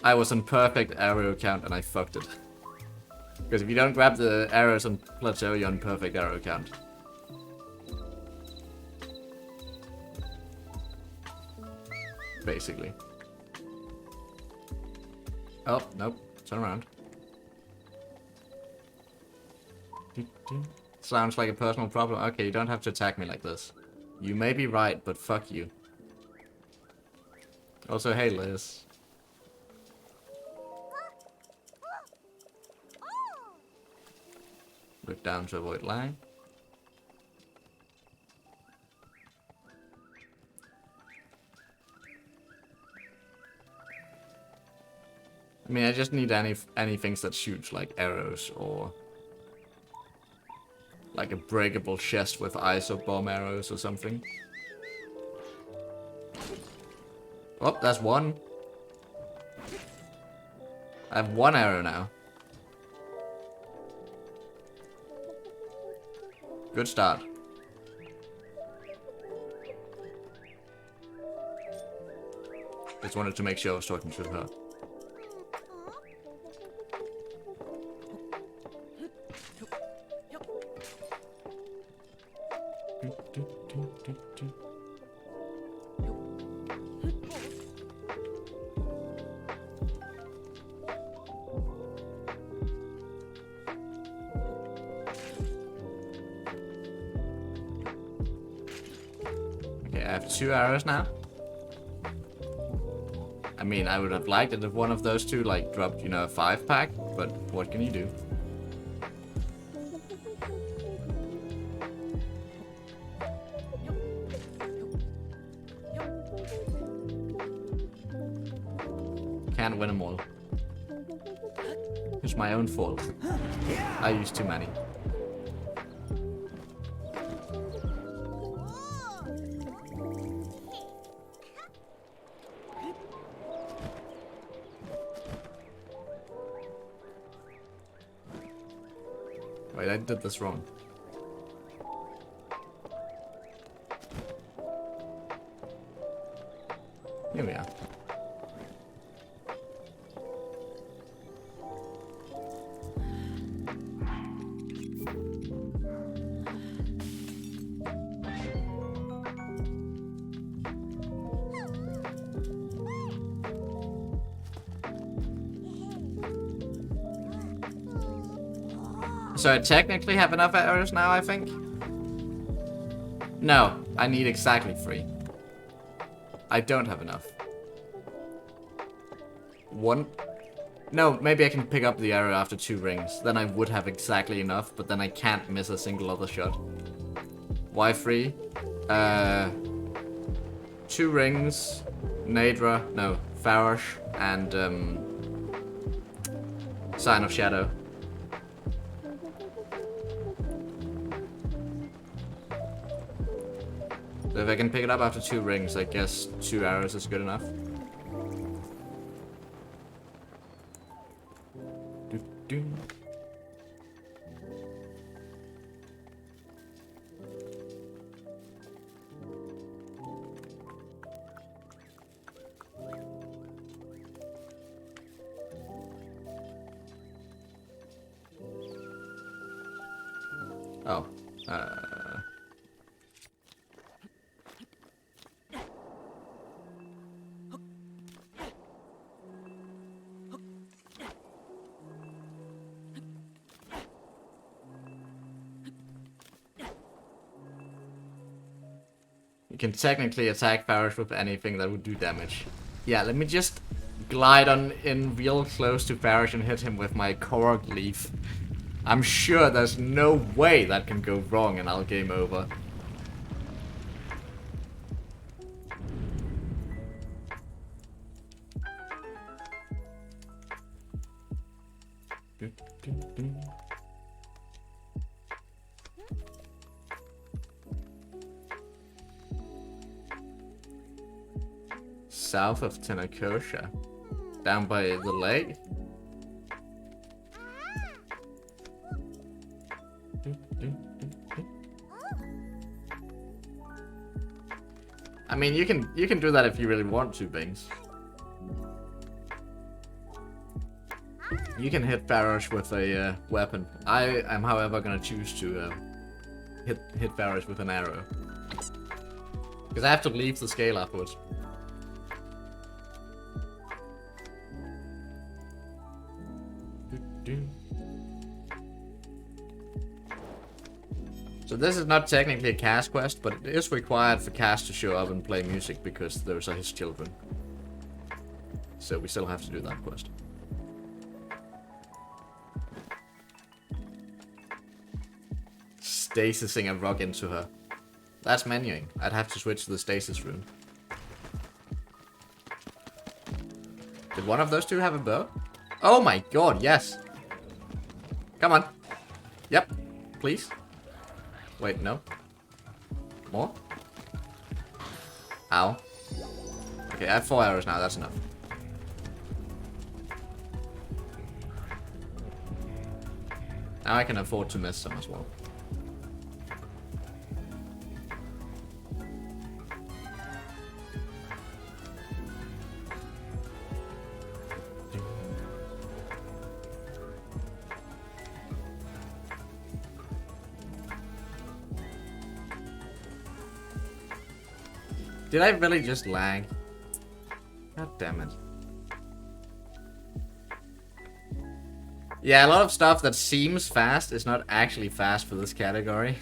I was on perfect arrow count and I fucked it. Because if you don't grab the arrows on plateau, you're on perfect arrow count. Basically. Oh, nope. Turn around. Sounds like a personal problem. Okay, you don't have to attack me like this. You may be right, but fuck you. Also, hey Liz. Look down to avoid lag. I mean, I just need any things that shoots, like arrows or like a breakable chest with ice or bomb arrows or something. Oh, that's 1. I have 1 arrow now. Good start. Just wanted to make sure I was talking to her. Okay, I have 2 arrows now. I mean, I would have liked it if one of those 2 like dropped, you know, a 5-pack, but what can you do? Can't win them all. It's my own fault. I used too many. Wait, I did this wrong. Here we are. So I technically have enough arrows now, I think? No, I need exactly 3. I don't have enough. 1? No, maybe I can pick up the arrow after 2 rings. Then I would have exactly enough, but then I can't miss a single other shot. Why 3? 2 rings, Nadra, no, Farosh, and Sign of Shadow. So if I can pick it up after 2 rings, I guess 2 arrows is good enough. Doo-doo. Oh. You can technically attack Farish with anything that would do damage. Yeah, let me just glide on in real close to Farish and hit him with my Korok Leaf. I'm sure there's no way that can go wrong and I'll game over. South of Tenakosha. Down by the lake. I mean, you can do that if you really want to, Bings. You can hit Farish with a weapon. I am, however, gonna choose to hit Farish with an arrow. Because I have to leave the scale afterwards. So this is not technically a Kass quest, but it is required for Kass to show up and play music because those are his children. So we still have to do that quest. Stasising a rock into her. That's menuing. I'd have to switch to the stasis rune. Did one of those two have a bow? Oh my god, yes! Come on. Yep. Please. Wait, no. More? Ow. Okay, I have 4 arrows now, that's enough. Now I can afford to miss some as well. Did I really just lag? God damn it. Yeah, a lot of stuff that seems fast is not actually fast for this category.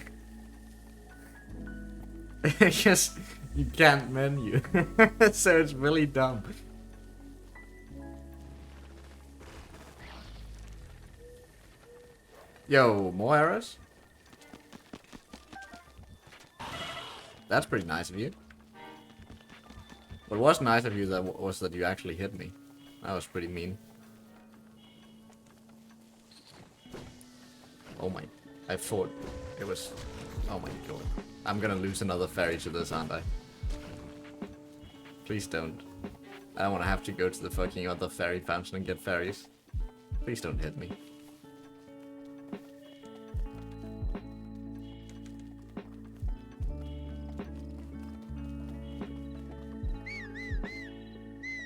Because you can't menu. So it's really dumb. Yo, more arrows? That's pretty nice of you. What was nice of you was that you actually hit me. That was pretty mean. Oh my... I thought it was... Oh my god. I'm gonna lose another ferry to this, aren't I? Please don't. I don't want to have to go to the fucking other ferry fountain and get ferries. Please don't hit me.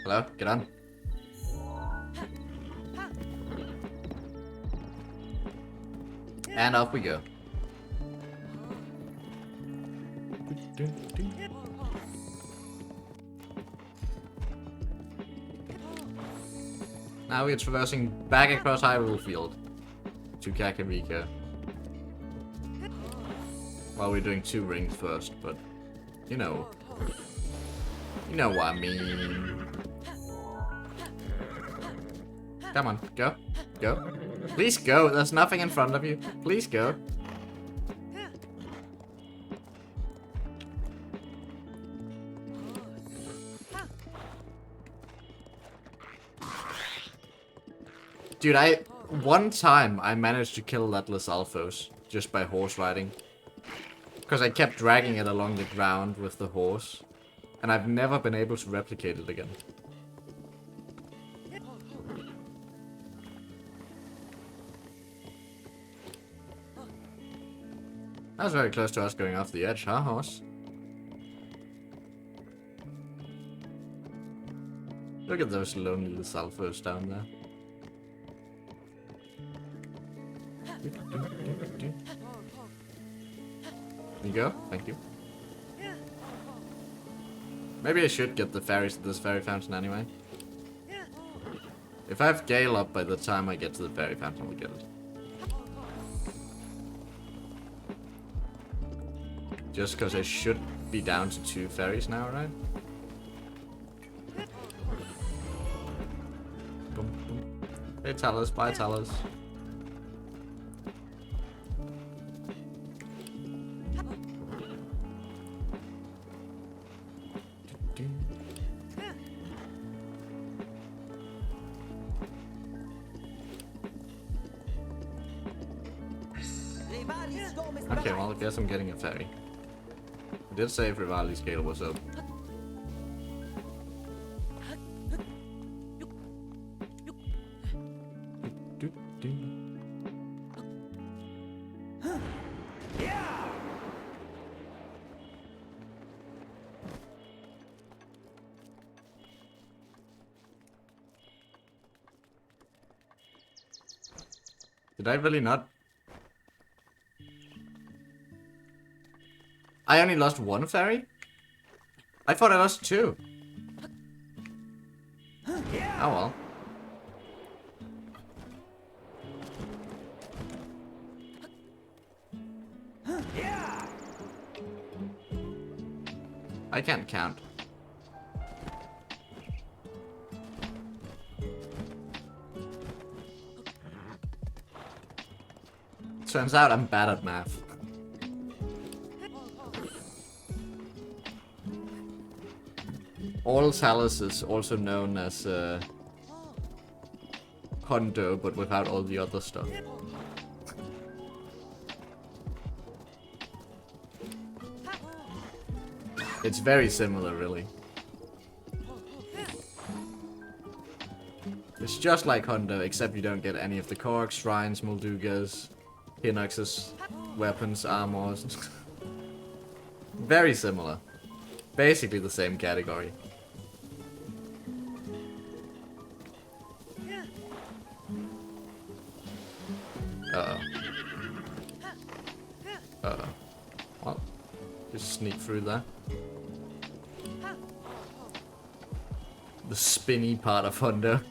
Hello? Get on. And off we go. Now we're traversing back across Hyrule Field to Kakariko. Well, we're doing 2 rings first, but you know what I mean. Come on, go. Go. Please go. There's nothing in front of you. Please go. Dude, one time I managed to kill that Lizalfos just by horse riding. Because I kept dragging it along the ground with the horse. And I've never been able to replicate it again. That was very close to us going off the edge, huh, horse? Look at those lonely Lizalfos down there. You go? Thank you. Maybe I should get the ferries to this ferry fountain anyway. If I have Gale up by the time I get to the ferry fountain, we'll get it. Just because I should be down to 2 ferries now, right? Boom, boom. Hey, Talos. Bye, Talos. Okay, well, I guess I'm getting a ferry. I did say if Rivali's Gale was up. Did I really not? I only lost 1 ferry? I thought I lost 2. Oh well. I can't count. Turns out I'm bad at math. All Talos is also known as Hondo, but without all the other stuff. It's very similar, really. It's just like Hondo, except you don't get any of the Korgs, Shrines, Moldugas, Hinox's weapons, armors. Very similar. Basically the same category. Uh-oh. Uh-oh. Well, just sneak through there. The spinny part of Hondo.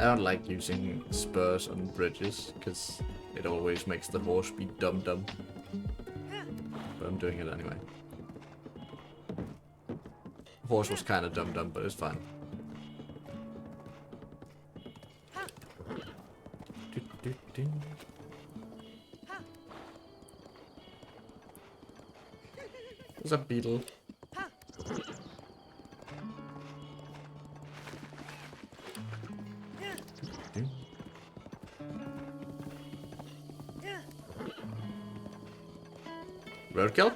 I don't like using spurs on bridges, because it always makes the horse be dumb. But I'm doing it anyway. The horse was kind of dumb, but it's fine. There's a beetle. Roadkill?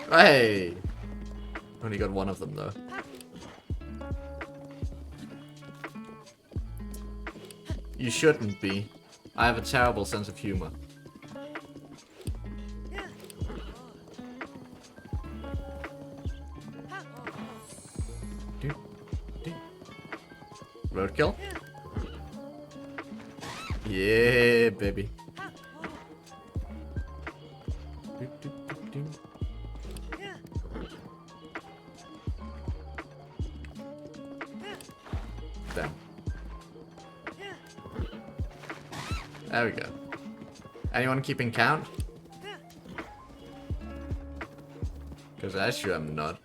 Hey! Only got 1 of them though. You shouldn't be. I have a terrible sense of humor. Roadkill? Yeah, baby. Damn. There we go. Anyone keeping count? Because I sure am not.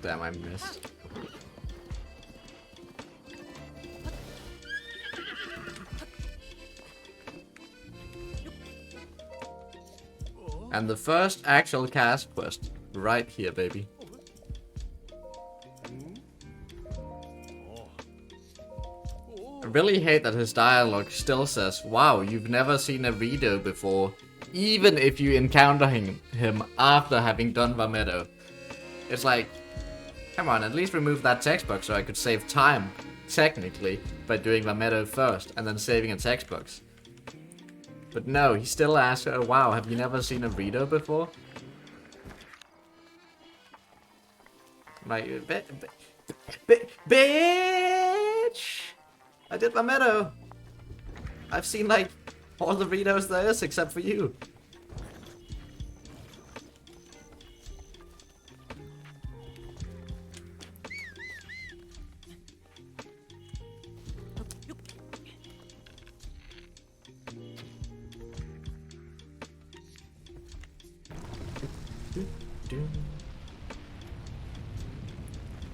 Damn, I missed. And the first actual Kass quest. Right here, baby. I really hate that his dialogue still says, wow, you've never seen a Rito before. Even if you encounter him after having done Vametto. It's like, come on, at least remove that text box so I could save time, technically, by doing Vametto first and then saving a text box. But no, he still asks, oh, wow, have you never seen a Rito before? Like, bitch! I did Vametto! I've seen, like, all the Ritos there is except for you.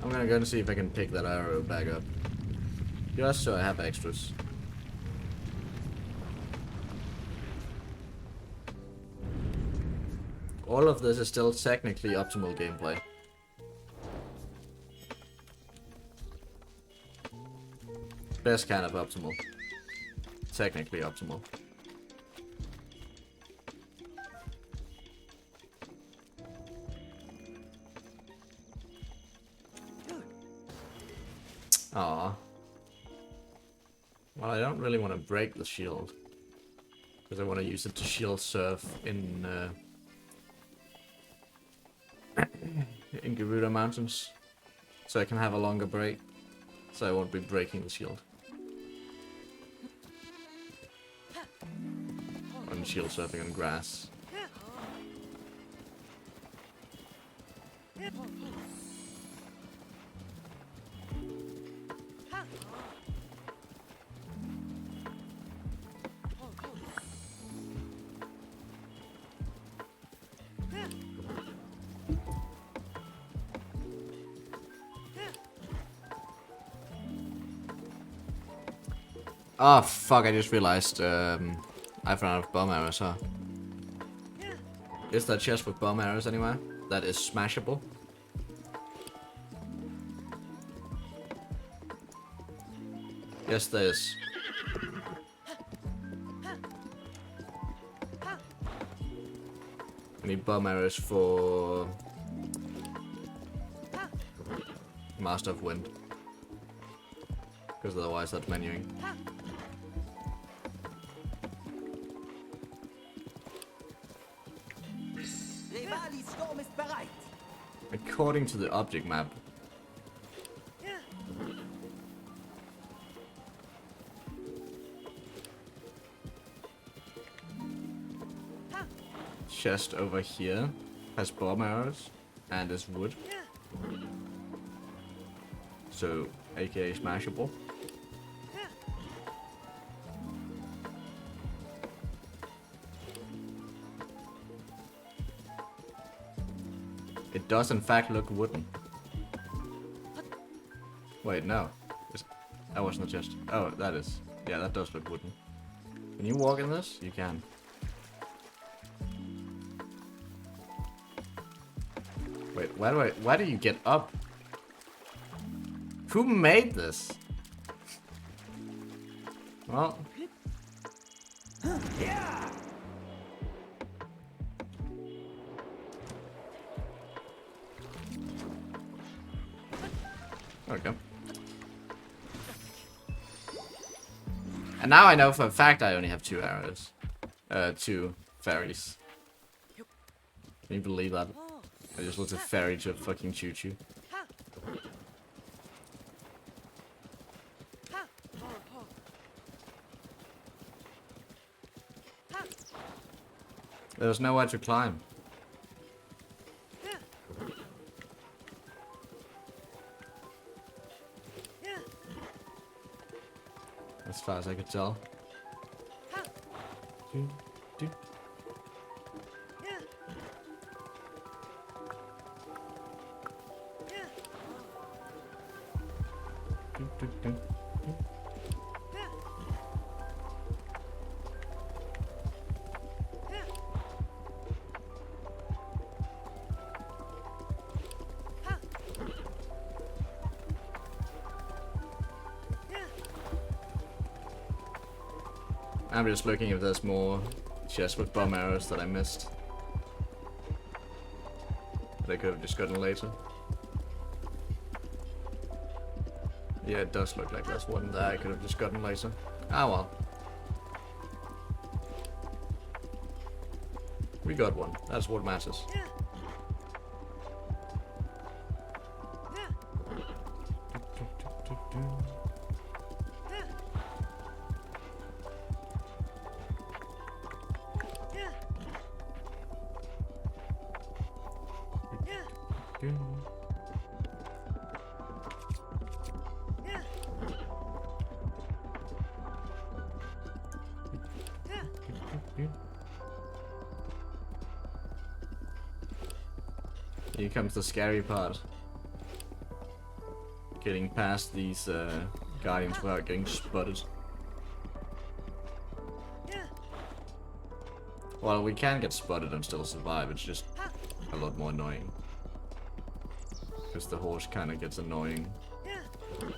I'm gonna go and see if I can pick that arrow back up. Just so I have extras. All of this is still technically optimal gameplay. Best kind of optimal. Technically optimal. Aww. Well, I don't really want to break the shield. Because I want to use it to shield surf in in Gerudo Mountains. So I can have a longer break. So I won't be breaking the shield. I'm shield surfing on grass. Oh fuck, I just realized I've run out of bomb arrows, huh? Is there a chest with bomb arrows anywhere? That is smashable? Yes, there is. I need bomb arrows for Master of Wind. Because otherwise that's menuing. According to the object map. Chest over here has bomb arrows and is wood. So, aka smashable. It does in fact look wooden. Wait, no. That wasn't the chest. Oh, that is. Yeah, that does look wooden. Can you walk in this? You can. Wait, why do you get up? Who made this? Well. Okay. And now I know for a fact I only have 2 arrows. 2 fairies. Can you believe that? I just looked at fairy to fucking choo-choo. There's nowhere to climb. As far as I could tell. I'm just looking if there's more chests with bomb arrows that I missed. That I could have just gotten later. Yeah, it does look like there's one that I could have just gotten later. Ah well. We got one. That's what matters. Here comes the scary part. Getting past these guardians without getting spotted. Well, we can get spotted and still survive, it's just a lot more annoying. Because the horse kind of gets annoying. There's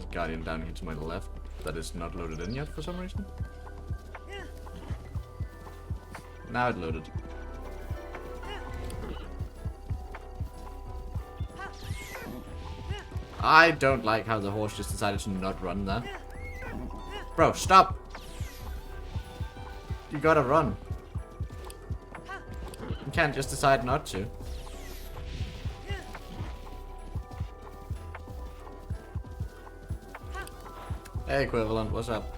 a guardian down here to my left that is not loaded in yet for some reason. Now it loaded. I don't like how the horse just decided to not run there. Bro, stop! You gotta run. You can't just decide not to. Hey, Equivalent, what's up?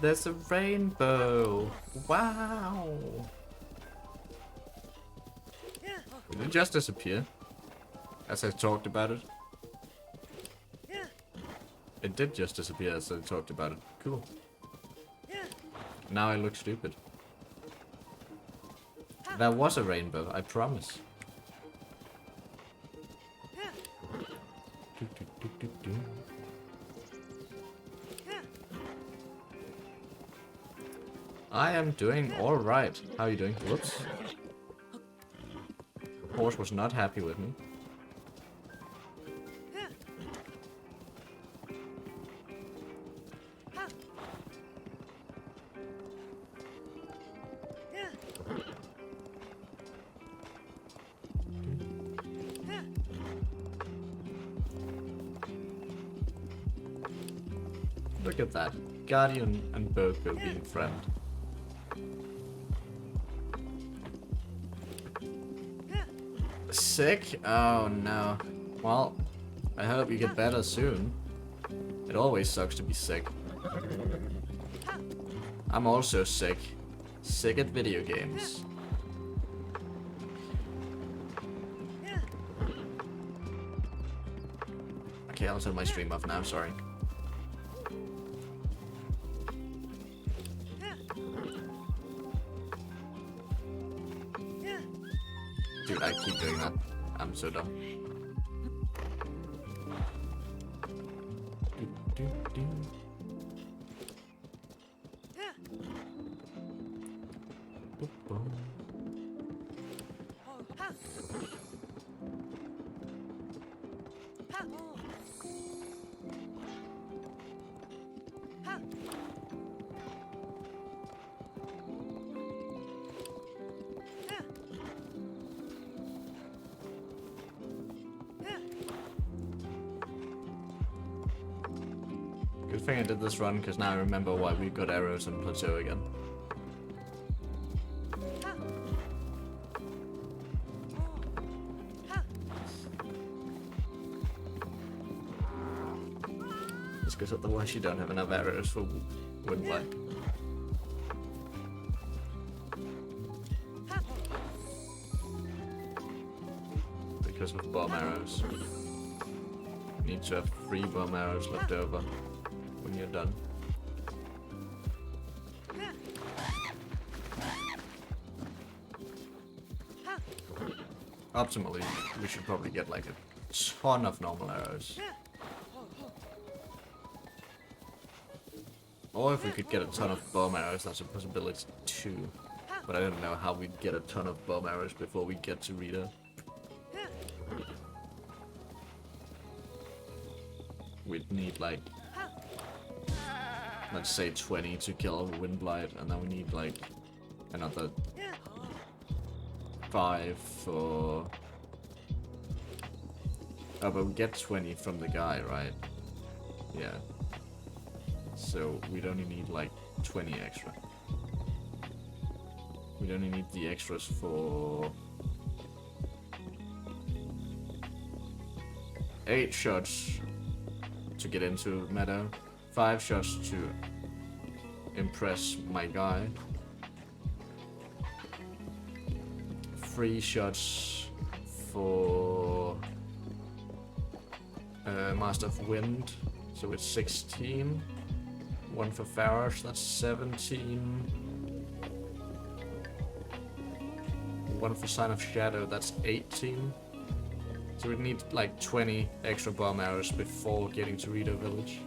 There's a rainbow. Wow. Did it just disappear? As I talked about it? It did just disappear as I talked about it. Cool. Now I look stupid. There was a rainbow, I promise. I am doing alright. How are you doing? Whoops. Horse was not happy with me. Look at that. Guardian and Boko being friend. Sick? Oh no. Well, I hope you get better soon. It always sucks to be sick. I'm also sick. Sick at video games. Okay, I'll turn my stream off now, sorry. Dude, I keep doing that. I'm so dumb. Good thing I did this run, because now I remember why we got arrows on plateau again. It's because otherwise you don't have enough arrows for Windblight. Because of bomb arrows. You need to have 3 bomb arrows left over when you're done. Optimally, we should probably get like a ton of normal arrows. Or if we could get a ton of bomb arrows, that's a possibility too. But I don't know how we'd get a ton of bomb arrows before we get to Rita. We'd need like, let's say 20 to kill Windblight, and then we need like another 5 for... Oh, but we get 20 from the guy, right? Yeah. So we'd only need like 20 extra. We'd only need the extras for 8 shots to get into meadow, 5 shots to impress my guy, 3 shots for Master of Wind, so it's 16. 1 for Farash, that's 17. 1 for Sign of Shadow, that's 18. So we need like 20 extra bomb arrows before getting to Rito Village.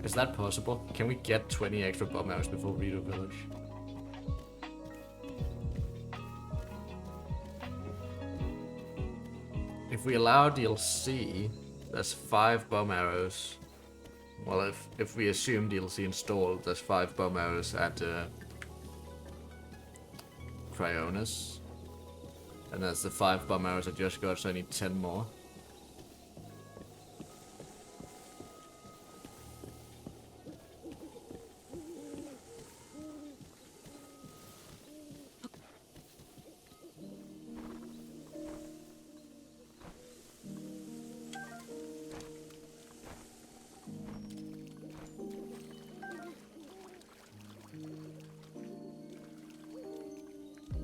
Is that possible? Can we get 20 extra bomb arrows before Rito Village? If we allow DLC, there's 5 bomb arrows. Well, if we assume DLC installed, there's 5 bomb arrows at Cryonis. And that's the 5 bomb arrows I just got, so I need 10 more.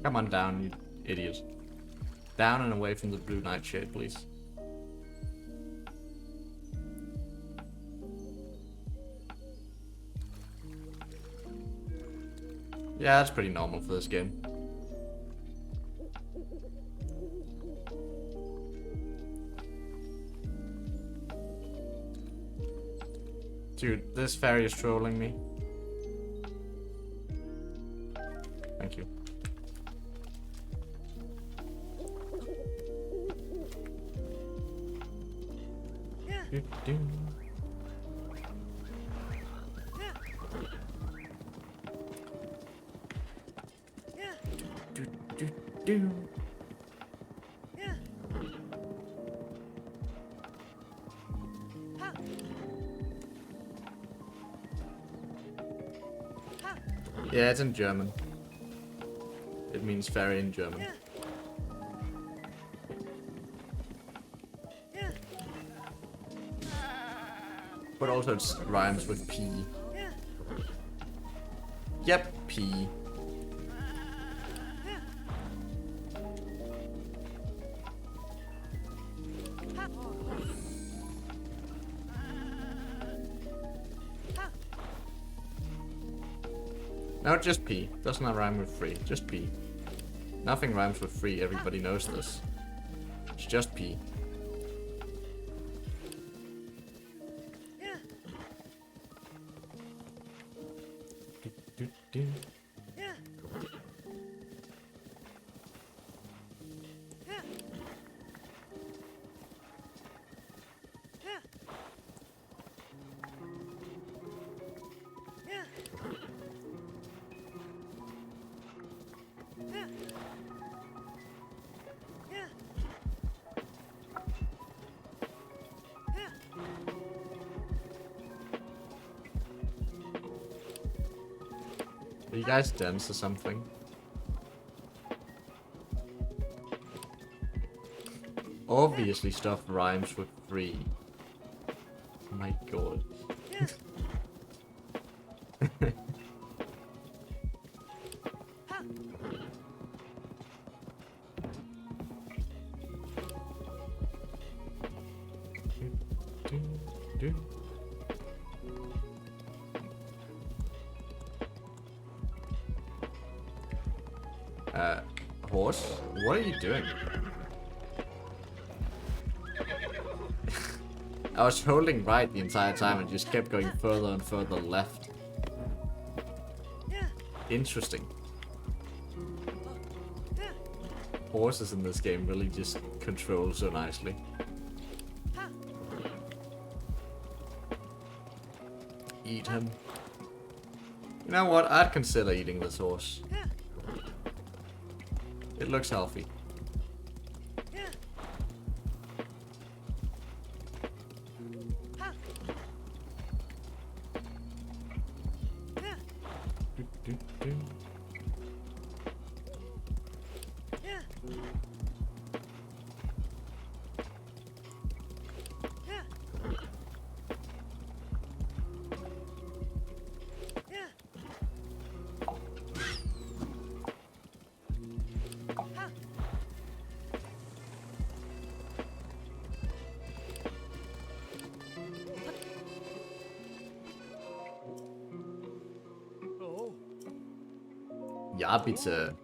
Come on down, you idiot. Down and away from the blue nightshade, please. Yeah, that's pretty normal for this game. Dude, this fairy is trolling me. Thank you. Do, do. Do, do, do. Yeah, it's in German. It means fairy in German. But also it rhymes with P. Yep, P. No, just P. Does not rhyme with free. Just P. Nothing rhymes with free. Everybody knows this. It's just P. Do. Are you guys dense or something? Obviously stuff rhymes with free. My god. Horse? What are you doing? I was holding right the entire time and just kept going further and further left. Interesting. Horses in this game really just control so nicely. Eat him. You know what? I'd consider eating this horse. It looks healthy. Ja, bitte.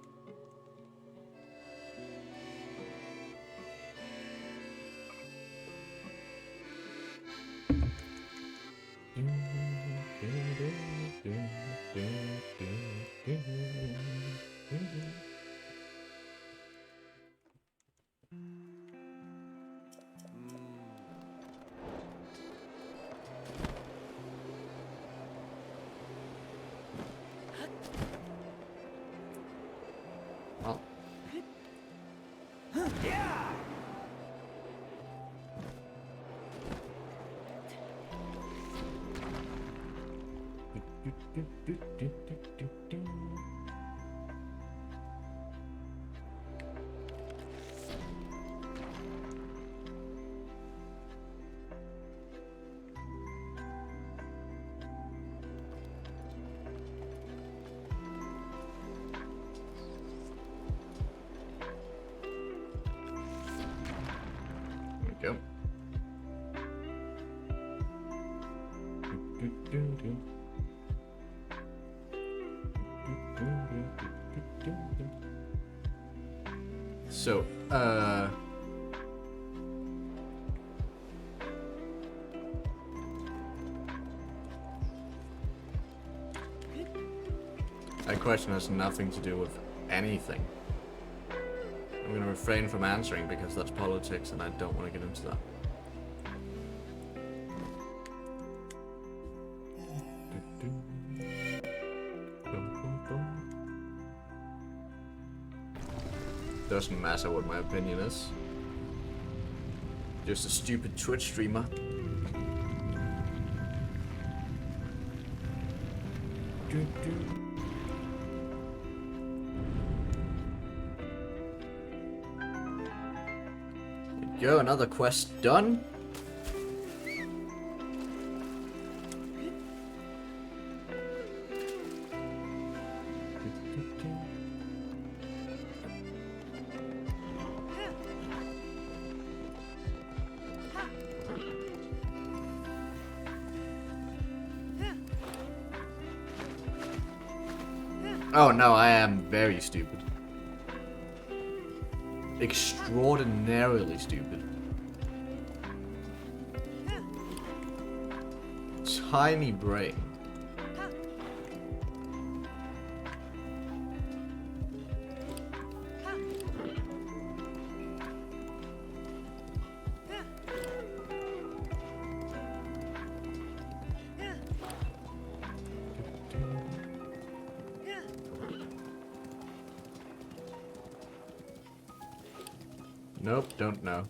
Well. Go. So, that question has nothing to do with anything. I'm going to refrain from answering because that's politics and I don't want to get into that. Doesn't matter what my opinion is. Just a stupid Twitch streamer. Go, another quest done. Oh no, I am very stupid. Extraordinarily stupid. Tiny brain. Nope, don't know.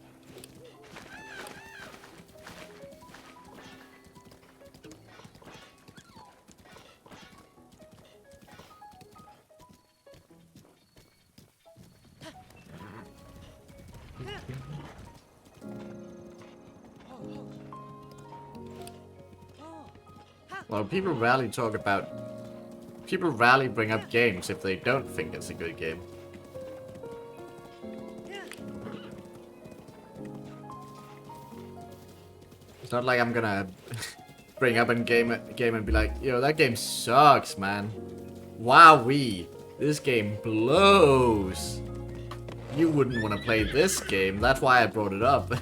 Well, people rarely talk about... People rarely bring up games if they don't think it's a good game. It's not like I'm gonna bring up a game and be like, yo, that game sucks, man. Wowee. This game blows. You wouldn't want to play this game. That's why I brought it up.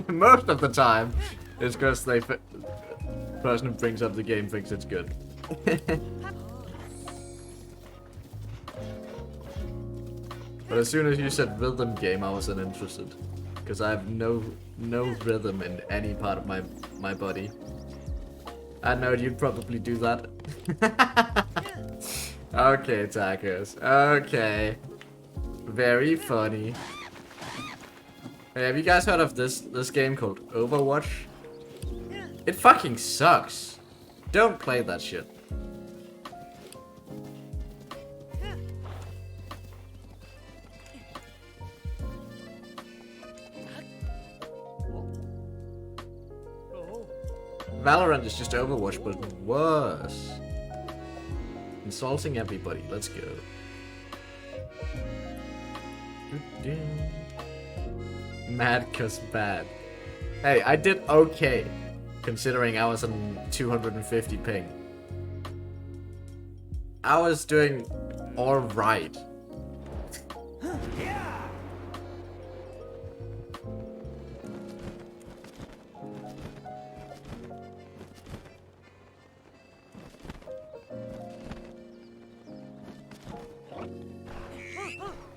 Most of the time, it's because the person who brings up the game thinks it's good. But as soon as you said rhythm game, I wasn't interested. Because I have no rhythm in any part of my body. I know you'd probably do that. Okay, tacos. Okay. Very funny. Hey, have you guys heard of this game called Overwatch? It fucking sucks. Don't play that shit. Valorant is just Overwatch, but worse. Insulting everybody. Let's go. Mad cause bad. Hey, I did okay, considering I was on 250 ping. I was doing alright.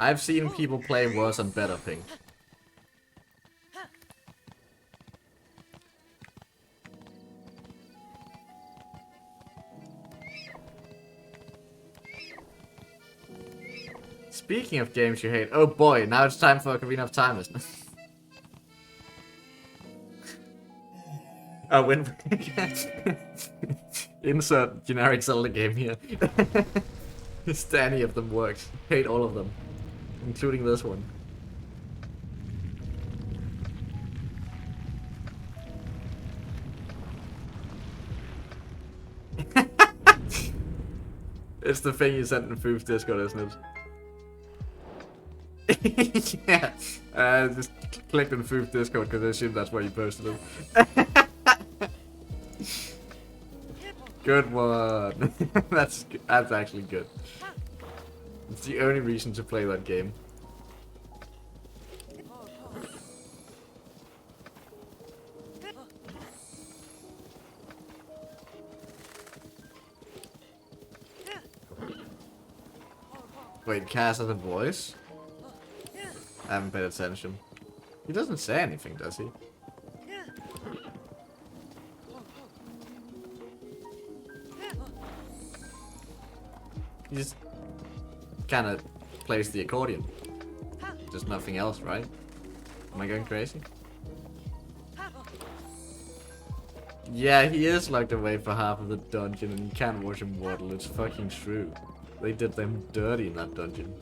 I've seen people play worse and better ping. Speaking of games you hate, oh boy, now it's time for Ocarina of Time, isn't it? Oh, win. Insert generic Zelda game here. Just any of them works. Hate all of them. Including this one. It's the thing you sent in Foof's Discord, isn't it? Yeah. Just clicked on Foof's Discord because I assumed that's where you posted it. Good one. That's actually good. It's the only reason to play that game. Wait, Kass has a voice? I haven't paid attention. He doesn't say anything, does he? He just kind of plays the accordion. Just nothing else, right? Am I going crazy? Yeah, he is locked away for half of the dungeon and you can't watch him waddle. It's fucking true. They did them dirty in that dungeon.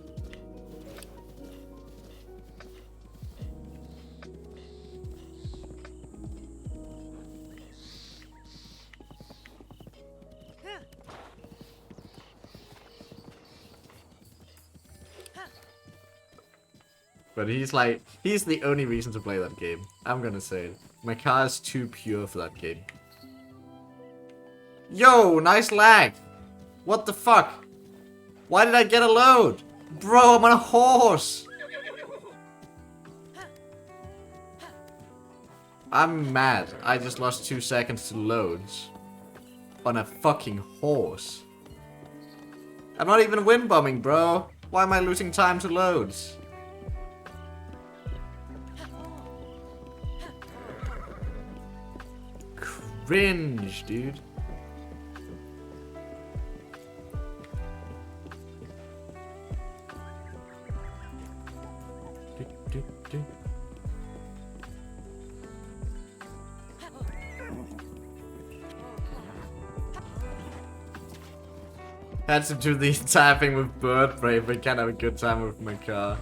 But he's like, he's the only reason to play that game. I'm gonna say it. My car is too pure for that game. Yo, nice lag. What the fuck? Why did I get a load? Bro, I'm on a horse. I'm mad. I just lost 2 seconds to loads. On a fucking horse. I'm not even wind bombing, bro. Why am I losing time to loads? Cringe, dude. Had to do the entire thing with bird brain, but can't have a good time with my car.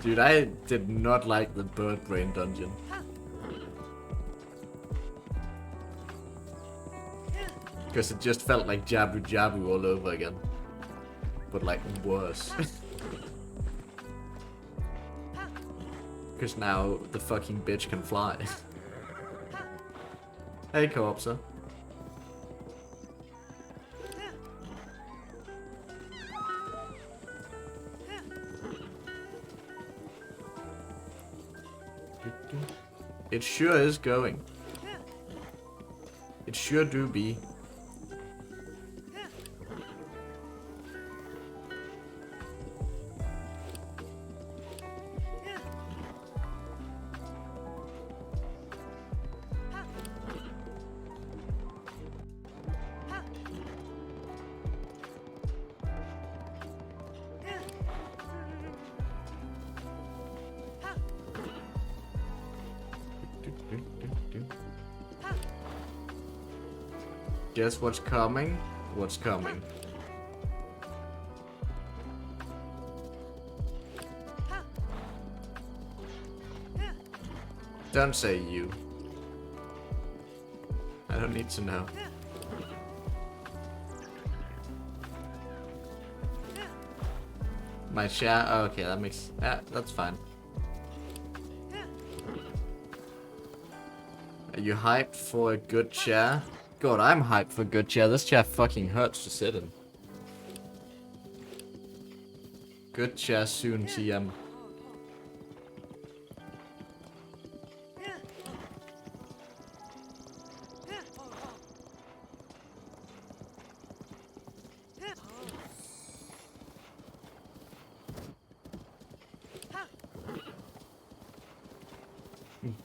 Dude, I did not like the bird brain dungeon. Because it just felt like Jabu Jabu all over again. But like worse. Because now the fucking bitch can fly. Hey, Corpser. It sure is going. It sure do be. Guess what's coming? What's coming? Don't say you. I don't need to know. My chat? Oh, okay, that makes... Yeah, that's fine. Are you hyped for a good chair? God, I'm hyped for a good chair. This chair fucking hurts to sit in. Good chair soon, TM.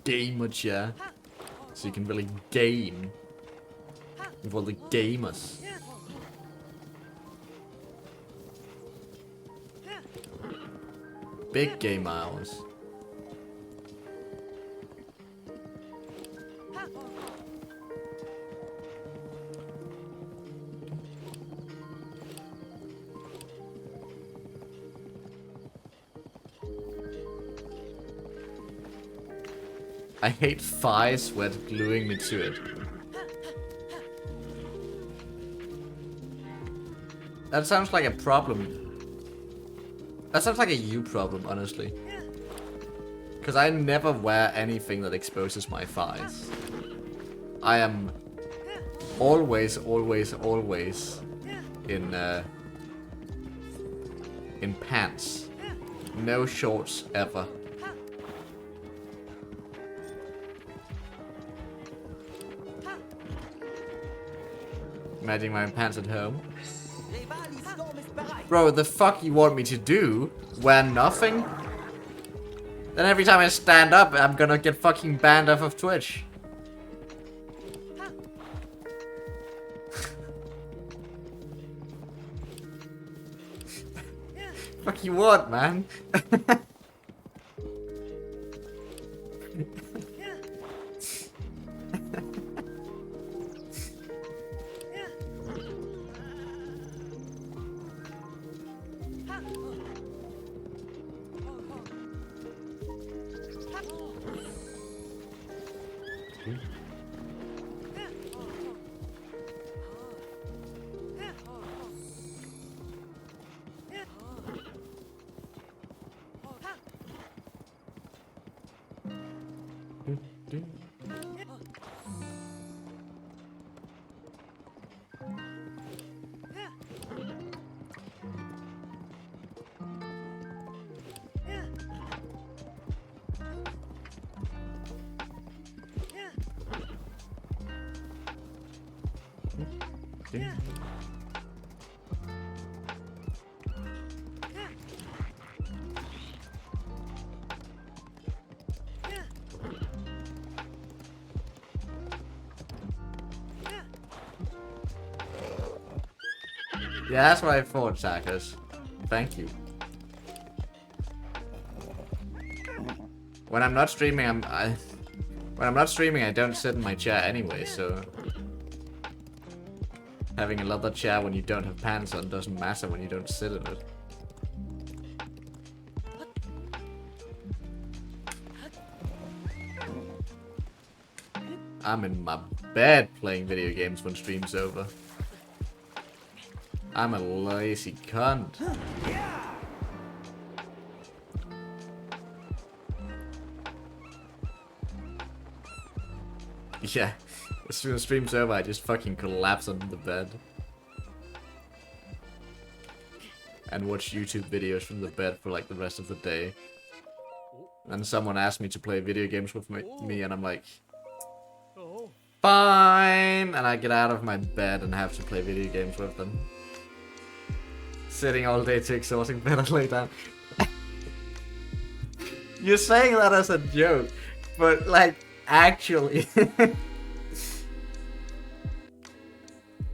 Gamer chair. So you can really game with all the gamers. Big game hours. I hate thigh sweat gluing me to it. That sounds like a problem. That sounds like a you problem, honestly. Because I never wear anything that exposes my thighs. I am always in pants. No shorts ever. Imagine wearing pants at home. Bro, the fuck you want me to do? Wear nothing? Then every time I stand up, I'm gonna get fucking banned off of Twitch. Fuck you want, man? Yeah, that's what I thought, Sackers. Thank you. When I'm not streaming, when I'm not streaming, I don't sit in my chair anyway, so... Having a leather chair when you don't have pants on doesn't matter when you don't sit in it. I'm in my bed playing video games when stream's over. I'm a lazy cunt. Yeah, as soon as stream's over, I just fucking collapse under the bed. And watch YouTube videos from the bed for like the rest of the day. And someone asked me to play video games with me and I'm like, fine! And I get out of my bed and have to play video games with them. Sitting all day too exhausting, better lay down. You're saying that as a joke, but like, actually...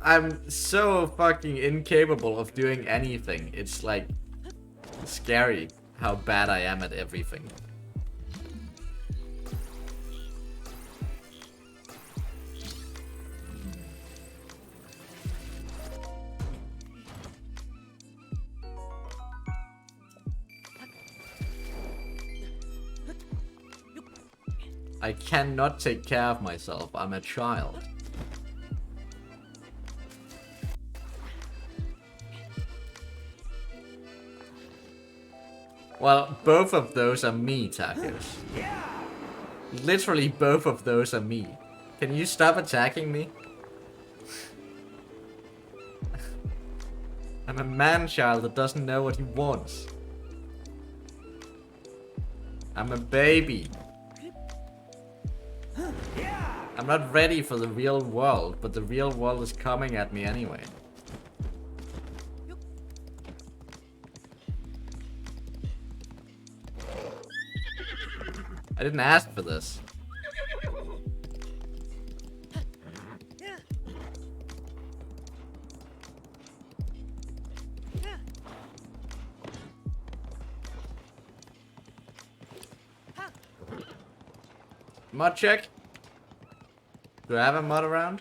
I'm so fucking incapable of doing anything. It's like scary how bad I am at everything. I cannot take care of myself. I'm a child. Well, both of those are me, Tacos. Literally both of those are me. Can you stop attacking me? I'm a man-child that doesn't know what he wants. I'm a baby. I'm not ready for the real world, but the real world is coming at me anyway. I didn't ask for this. Mod check? Do I have a mod around?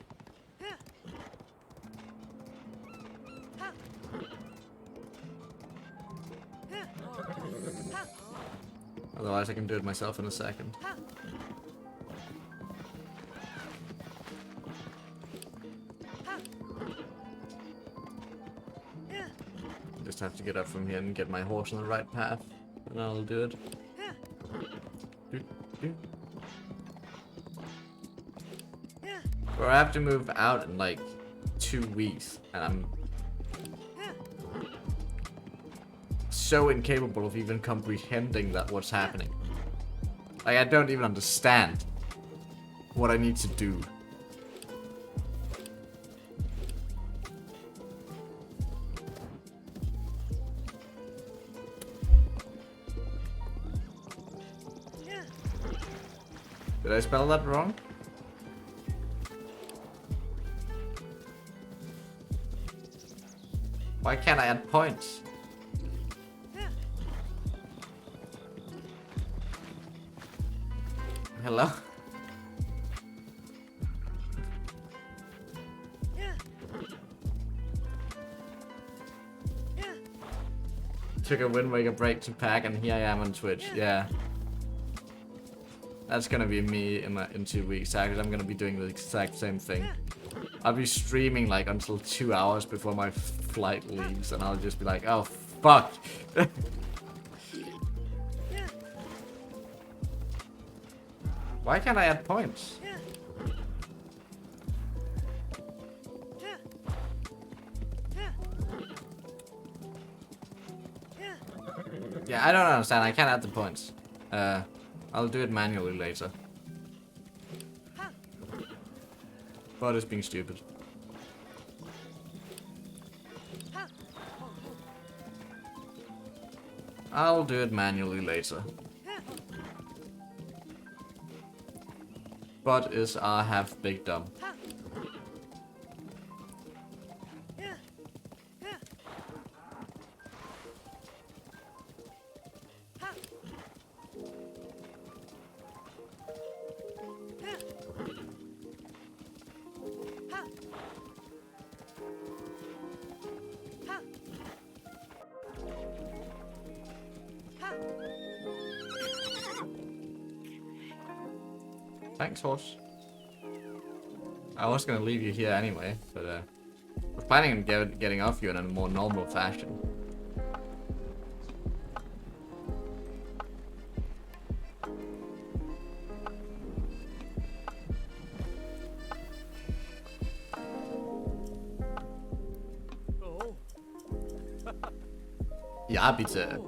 Otherwise I can do it myself in a second. Just have to get up from here and get my horse on the right path, and I'll do it. Or I have to move out in like 2 weeks, and I'm so incapable of even comprehending that what's happening. Like, I don't even understand what I need to do. Did I spell that wrong? Why can't I add points? Hello? Took a Wind Waker break to pack and here I am on Twitch, yeah. That's gonna be me in 2 weeks, actually. I'm gonna be doing the exact same thing. I'll be streaming like until 2 hours before my flight leaves, and I'll just be like, oh fuck. Why can't I add points? Yeah, I don't understand. I can't add the points. I'll do it manually later. But it's being stupid. I'll do it manually later. But is I half big dumb. Thanks, horse. I was gonna leave you here anyway, but I was planning on getting off you in a more normal fashion. Ja, bitte.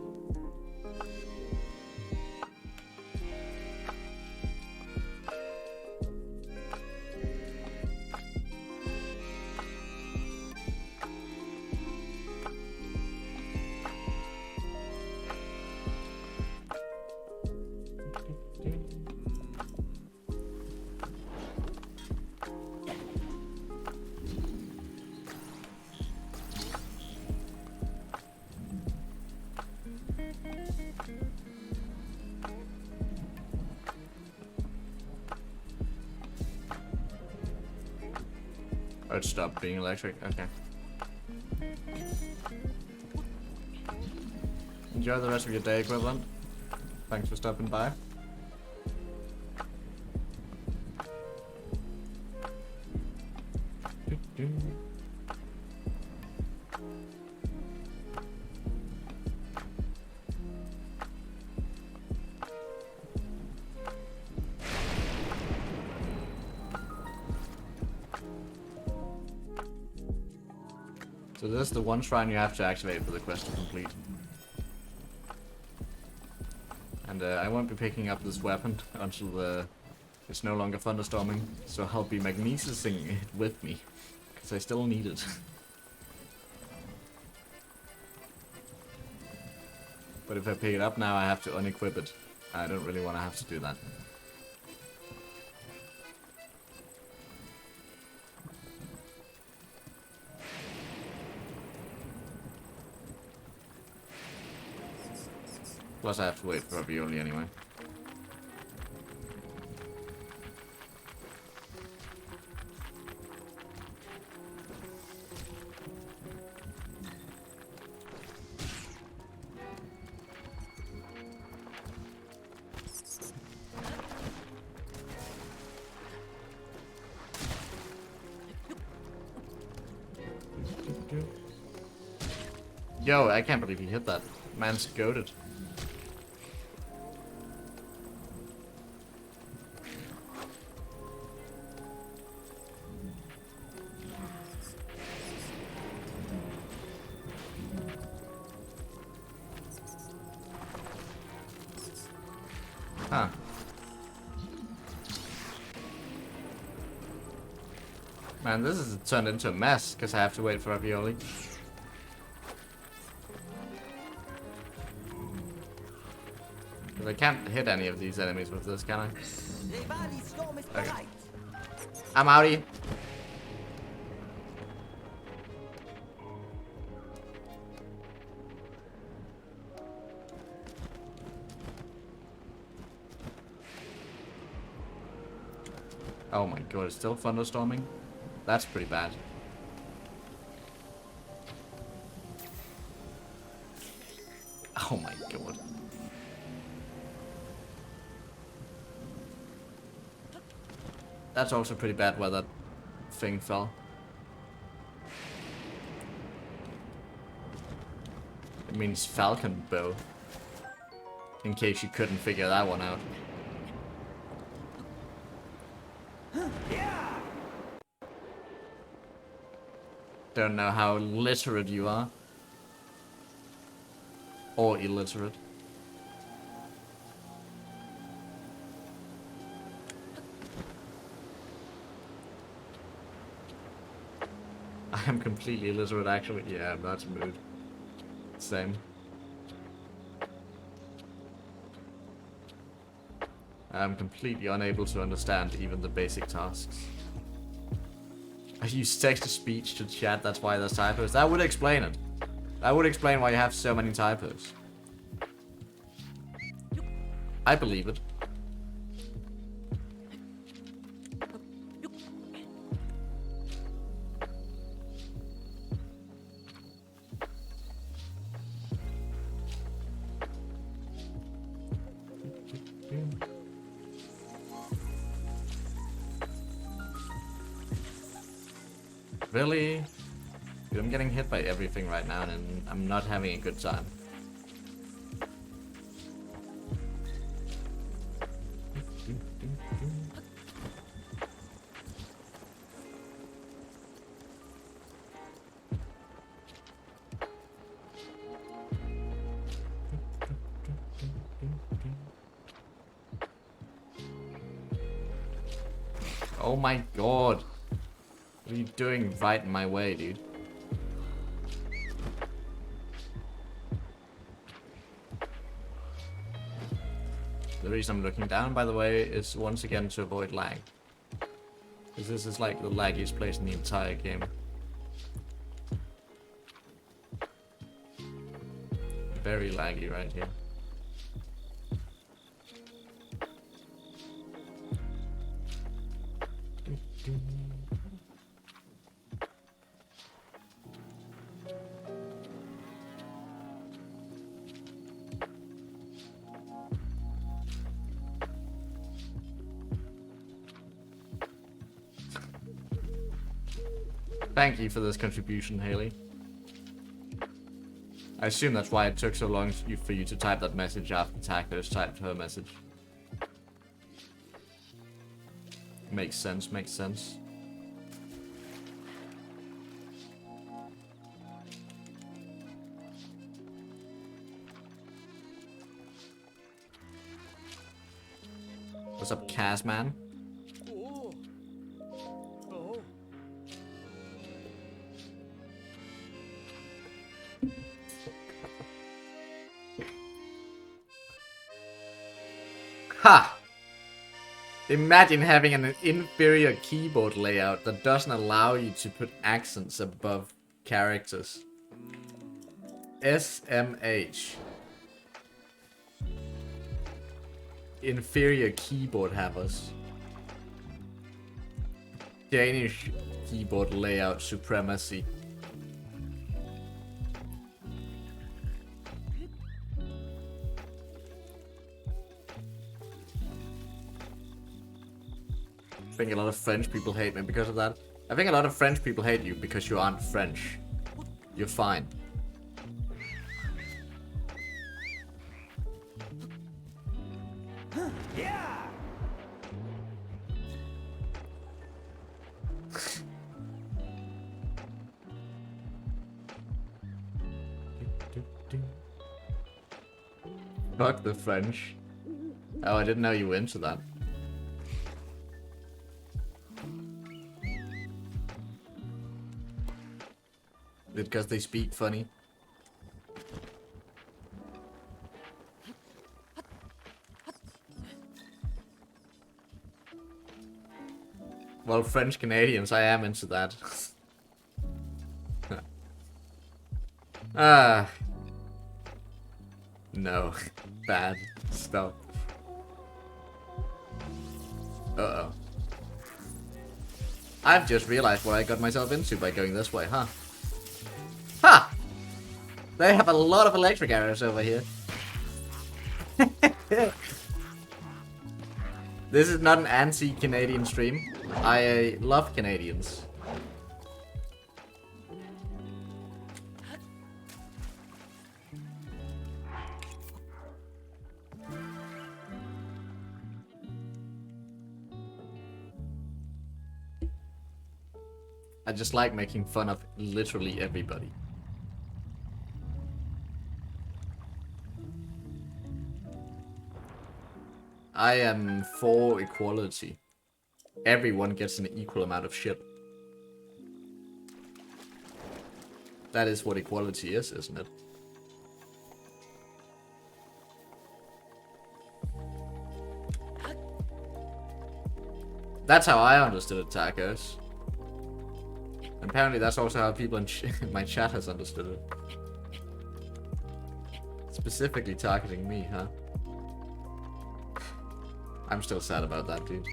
Oh, it stopped being electric. Okay. Enjoy the rest of your day, equivalent. Thanks for stopping by. So this is the one shrine you have to activate for the quest to complete. And I won't be picking up this weapon until it's no longer thunderstorming, so I'll be magnesising it with me, because I still need it. But if I pick it up now, I have to unequip it. I don't really want to have to do that. Plus I have to wait for Ravioli anyway. Yo, I can't believe he hit that. Man's goated. Huh. Man, this is turned into a mess because I have to wait for Ravioli. I can't hit any of these enemies with this, can I? Okay. I'm outie. Oh my god, it's still thunderstorming? That's pretty bad. Oh my god. That's also pretty bad where that thing fell. It means falcon bow. In case you couldn't figure that one out. Don't know how literate you are. Or illiterate. I am completely illiterate actually. Yeah, that's mood. Same. I'm completely unable to understand even the basic tasks. I use text-to-speech to chat, that's why there's typos. That would explain it. That would explain why you have so many typos. I believe it. Really? Dude, I'm getting hit by everything right now and I'm not having a good time. Oh my god. What are you doing right in my way, dude? The reason I'm looking down, by the way, is once again to avoid lag. Because this is like the laggiest place in the entire game. Very laggy right here. Thank you for this contribution, Haley. I assume that's why it took so long for you to type that message after Tacos typed her message. Makes sense, makes sense. What's up, Kass, man? Ha! Imagine having an inferior keyboard layout that doesn't allow you to put accents above characters. SMH. Inferior keyboard havers. Danish keyboard layout supremacy. I think a lot of French people hate me because of that. I think a lot of French people hate you because you aren't French. You're fine. Yeah! Fuck the French. Oh, I didn't know you were into that. Because they speak funny. Well, French Canadians, I am into that. Ah. No. Bad. Stop. Uh-oh. I've just realized what I got myself into by going this way, huh? Ha! They have a lot of electric arrows over here. This is not an anti-Canadian stream. I love Canadians. I just like making fun of literally everybody. I am for equality. Everyone gets an equal amount of shit. That is what equality is, isn't it? That's how I understood it, Tacos. Apparently that's also how people in my chat has understood it. Specifically targeting me, huh? I'm still sad about that, dude.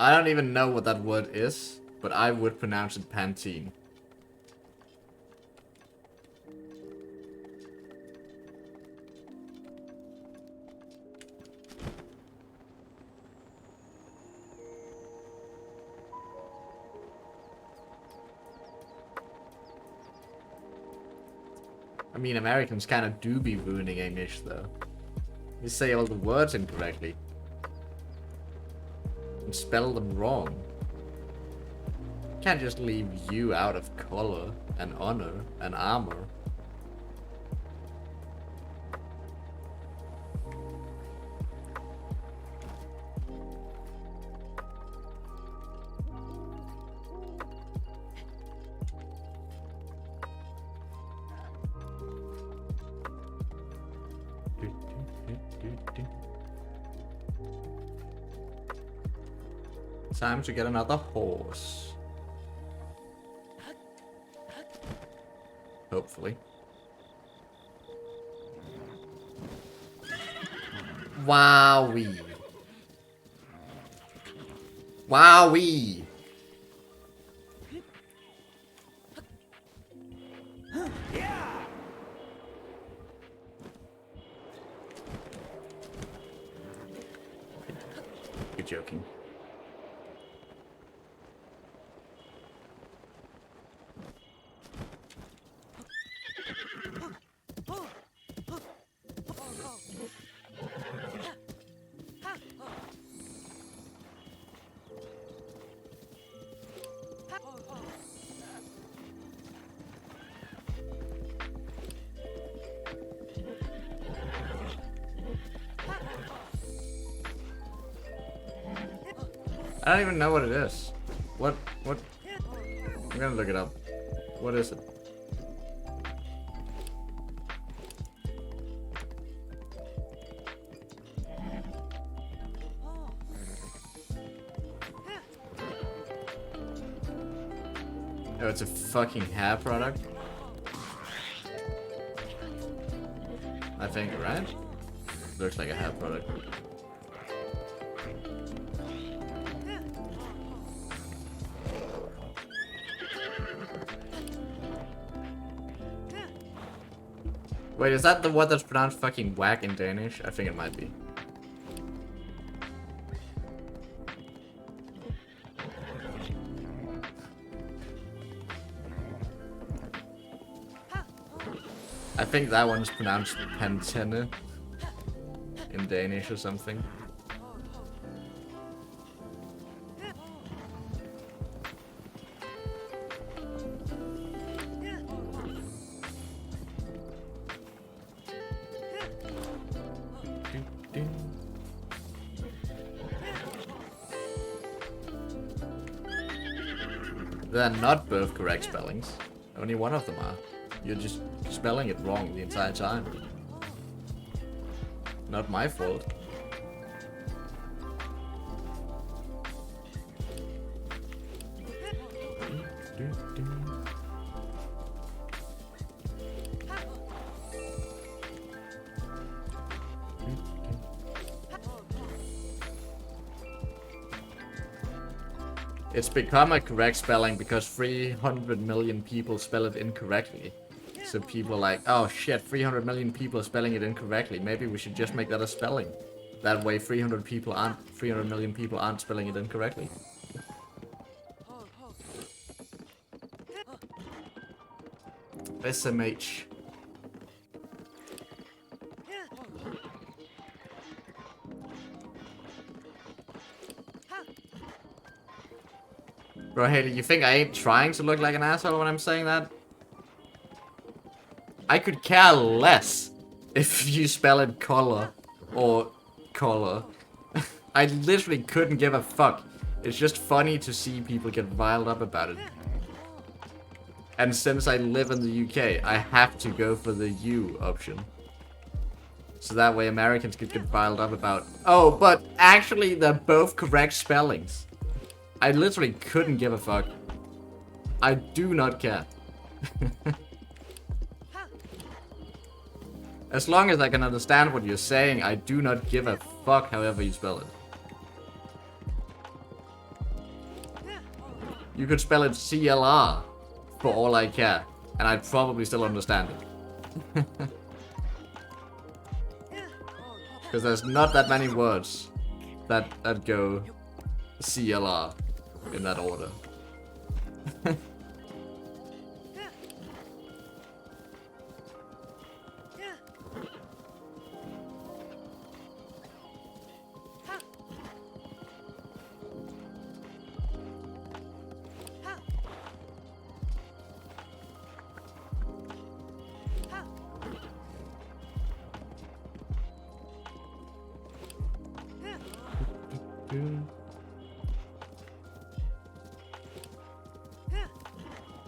I don't even know what that word is, but I would pronounce it Pantene. I mean, Americans kind of do be ruining English, though. They say all the words incorrectly. And spell them wrong. Can't just leave you out of color and honor and armor. Time to get another horse. Hopefully. Wowee. Wowee. You're joking. I don't even know what it is. What? I'm gonna look it up. What is it? Oh, it's a fucking hair product? I think, right? Looks like a hair product. Wait, is that the one that's pronounced fucking whack in Danish? I think it might be. I think that one's pronounced Pantene in Danish or something. They're not both correct spellings. Only one of them are. You're just spelling it wrong the entire time. Not my fault. It's become a correct spelling because 300 million people spell it incorrectly. So people are like, oh shit, 300 million people are spelling it incorrectly. Maybe we should just make that a spelling. That way 300 million people aren't spelling it incorrectly. SMH. Bro, hey, do you think I ain't trying to look like an asshole when I'm saying that? I could care less if you spell it color or color. I literally couldn't give a fuck. It's just funny to see people get riled up about it. And since I live in the UK, I have to go for the U option. So that way Americans could get riled up about, oh, but actually they're both correct spellings. I literally couldn't give a fuck. I do not care. As long as I can understand what you're saying, I do not give a fuck however you spell it. You could spell it CLR for all I care, and I'd probably still understand it. Because there's not that many words that go CLR in that order.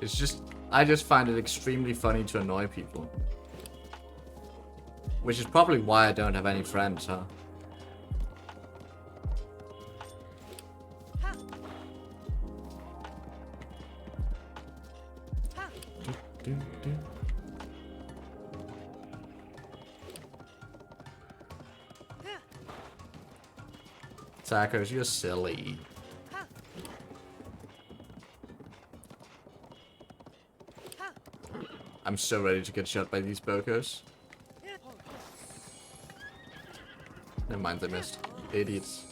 It's just, I just find it extremely funny to annoy people. Which is probably why I don't have any friends, huh? Tacos, you're silly. I'm so ready to get shot by these bokos. Never mind, they missed. Idiots.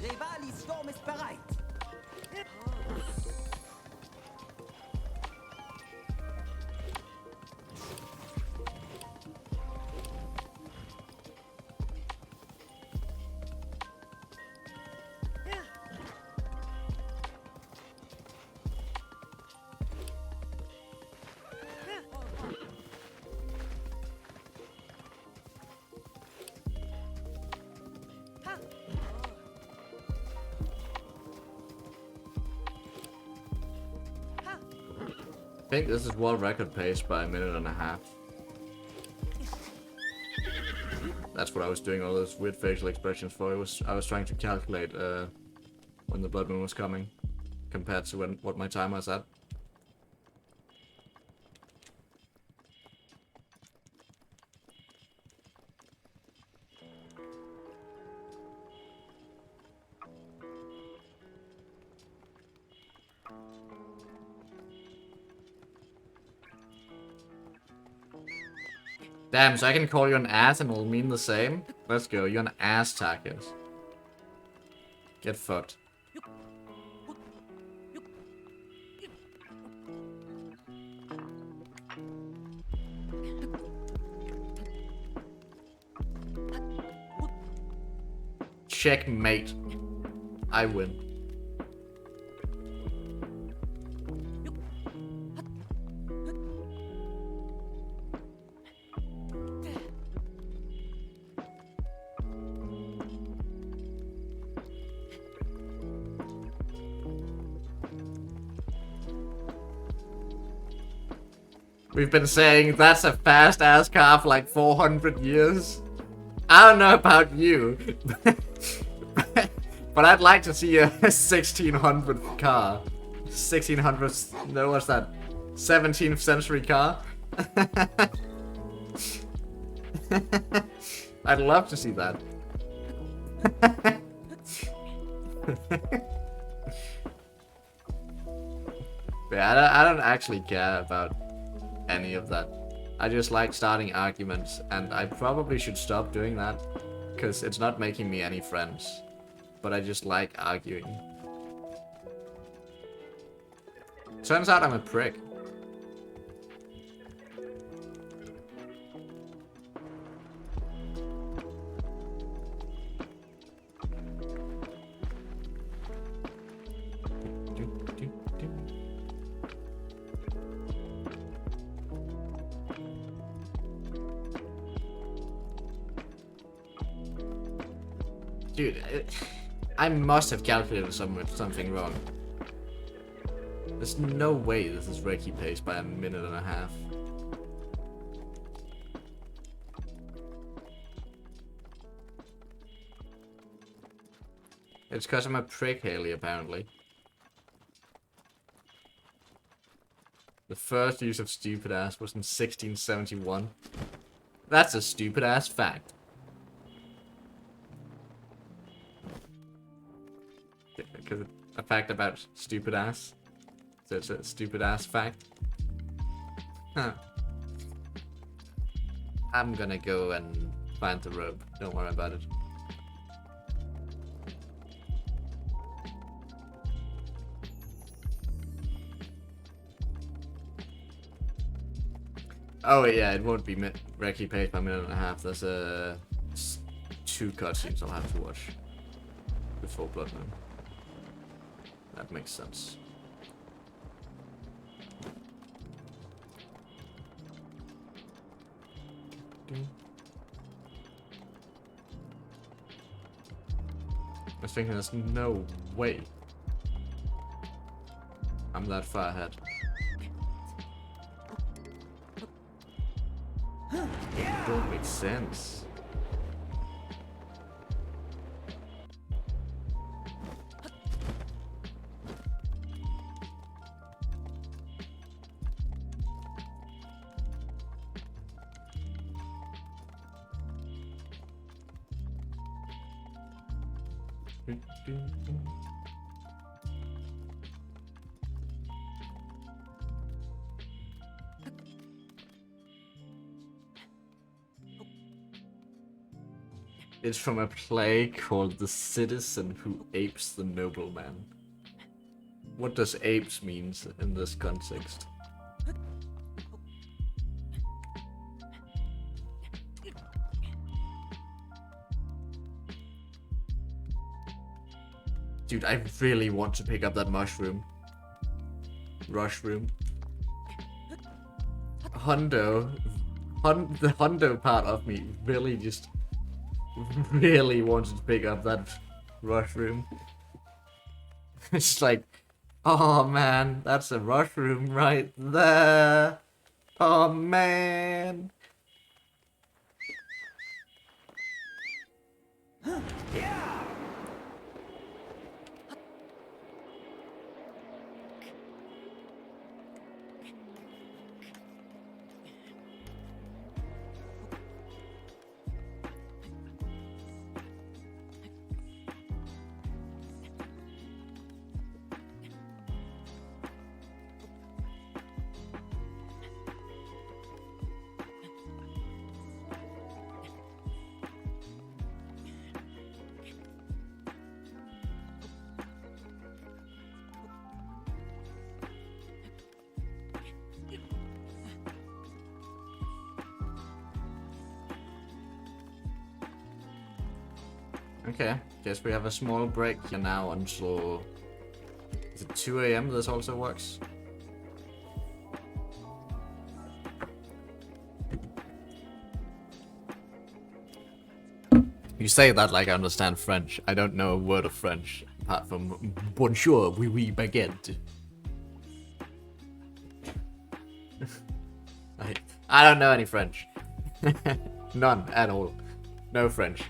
Rivalis Sturm ist bereit. I think this is world record pace by 1.5 minutes. That's what I was doing all those weird facial expressions for. I was trying to calculate when the blood moon was coming compared to what my timer was at. Damn, so I can call you an ass and it'll mean the same? Let's go, you're an ass, Takis. Get fucked. Checkmate. I win. We've been saying that's a fast-ass car for like 400 years. I don't know about you, but I'd like to see a 1600 car. 1600, no, what's that? 17th century car? I'd love to see that. Yeah, I don't actually care about any of that. I just like starting arguments, and I probably should stop doing that, because it's not making me any friends. But I just like arguing. Turns out I'm a prick. Dude, I must have calculated something wrong. There's no way this is Reiki paced by a minute and a half. It's because I'm a prick, Haley, apparently. The first use of stupid ass was in 1671. That's a stupid ass fact. Because a fact about stupid ass. So it's a stupid ass fact. Huh. I'm gonna go and find the rope. Don't worry about it. Oh yeah, it won't be Reiki paced by a minute and a half. There's two cutscenes I'll have to watch before Blood Moon. That makes sense. I was thinking there's no way I'm that far ahead. Don't make sense. It's from a play called The Citizen Who Apes the Nobleman. What does apes means in this context? Dude, I really want to pick up that mushroom. Rushroom. The hundo part of me really just really wanted to pick up that rushroom. It's like, oh man, that's a rushroom right there. Oh man. Okay, guess we have a small break here now until... Is it 2 AM this also works? You say that like I understand French. I don't know a word of French, apart from bonjour, oui oui, baguette. I don't know any French. None at all. No French.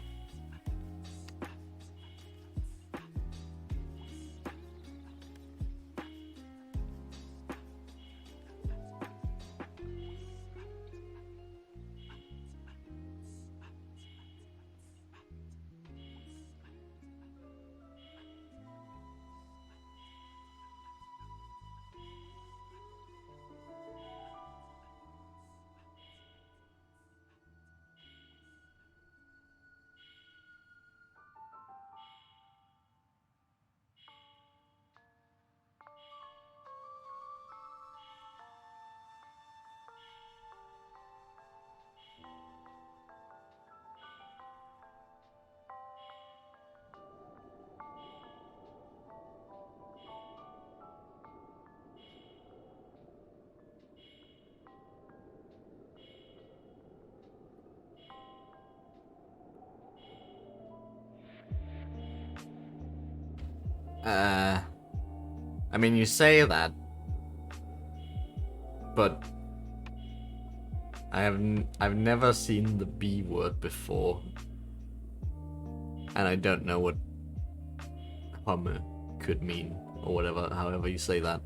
I mean, you say that, but I've never seen the B word before, and I don't know what Humme could mean, or whatever, however you say that.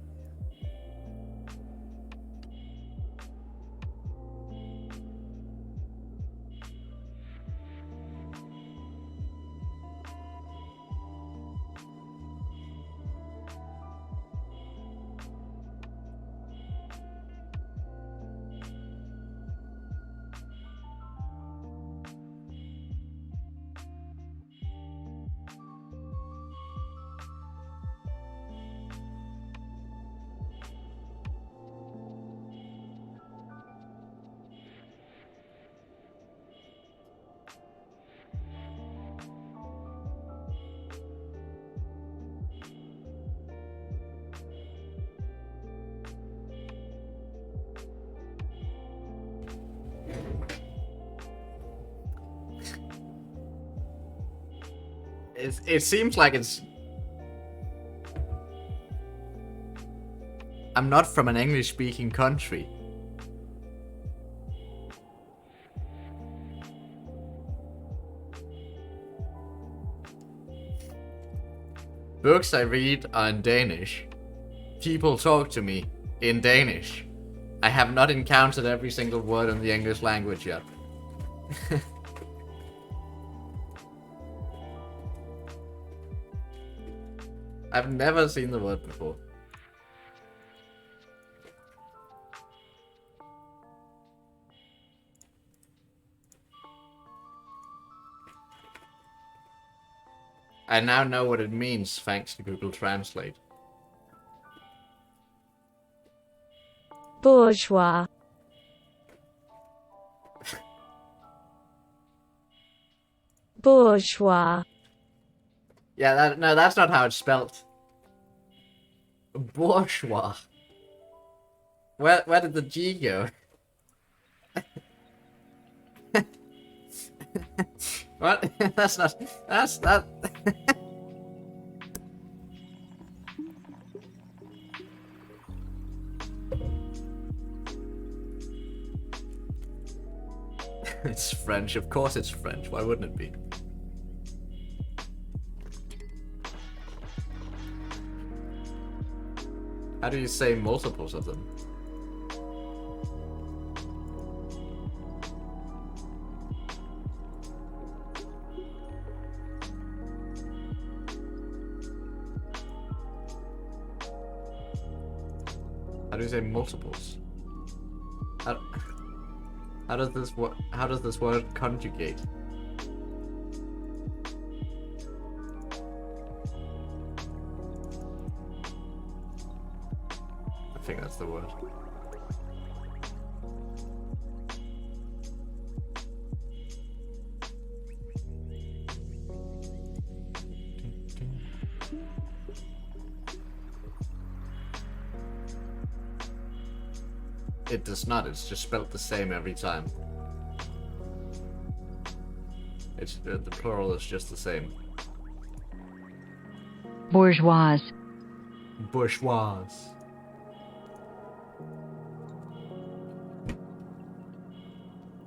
It seems like it's... I'm not from an English-speaking country. Books I read are in Danish. People talk to me in Danish. I have not encountered every single word in the English language yet. I've never seen the word before. I now know what it means thanks to Google Translate. Bourgeois. Bourgeois. Yeah, no, that's not how it's spelled. Bourgeois. Where did the G go? What? That's not... That's... That... It's French. Of course it's French. Why wouldn't it be? How do you say multiples of them? How do you say multiples? How does this word conjugate? I think that's the word. It does not, it's just spelled the same every time. It's the plural is just the same. Bourgeois. Bourgeois.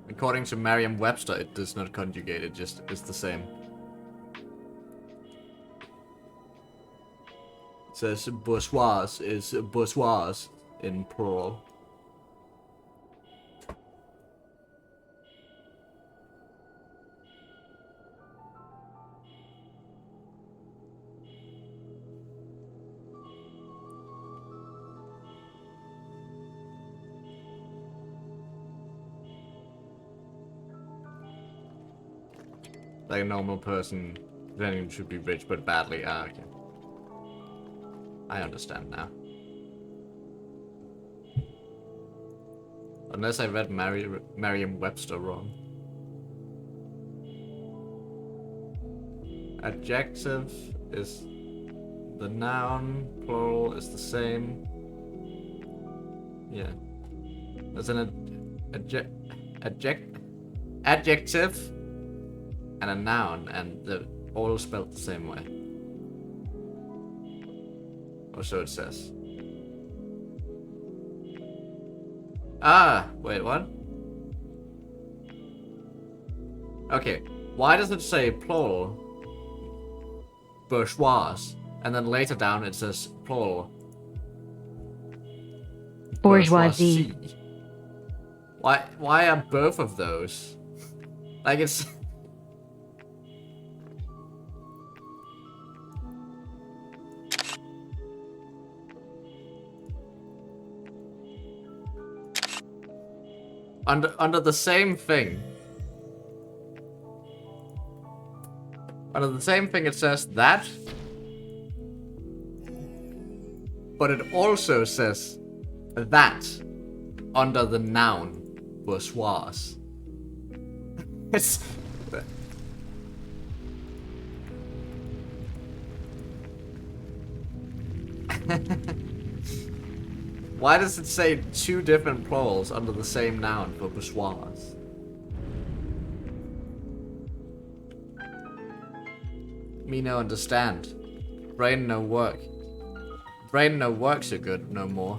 According to Merriam-Webster, it does not conjugate, it just is the same. It says bourgeois is bourgeois in plural. Like a normal person, then should be rich but badly. Ah, okay. I understand now. Unless I read Merriam-Webster wrong. Adjective is the noun, plural is the same. Yeah. There's an adjective and a noun, and they're all spelled the same way. Or so it says. Ah, wait, what? Okay, why does it say plural bourgeois, and then later down it says plural Bourgeoisie. Why are both of those? Like it's under the same thing. Under the same thing it says that, but it also says that under the noun bourgeois. It's why does it say two different plurals under the same noun for bourgeois? Me no understand. Brain no work. Brain no work so good no more.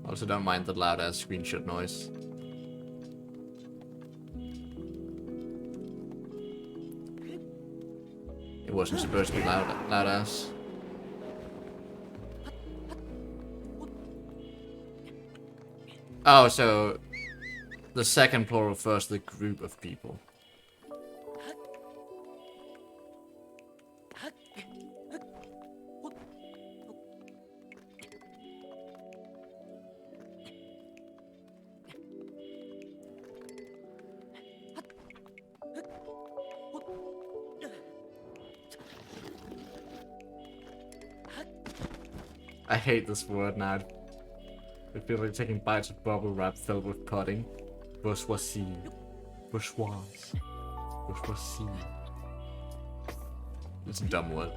Also don't mind the loud ass screenshot noise. It wasn't supposed to be loud ass. Oh, so the second plural refers to the group of people. I hate this word now. I feel like taking bites of bubble wrap filled with pudding. Bourgeoisie. Bourgeois. Bourgeoisie. It's a dumb word.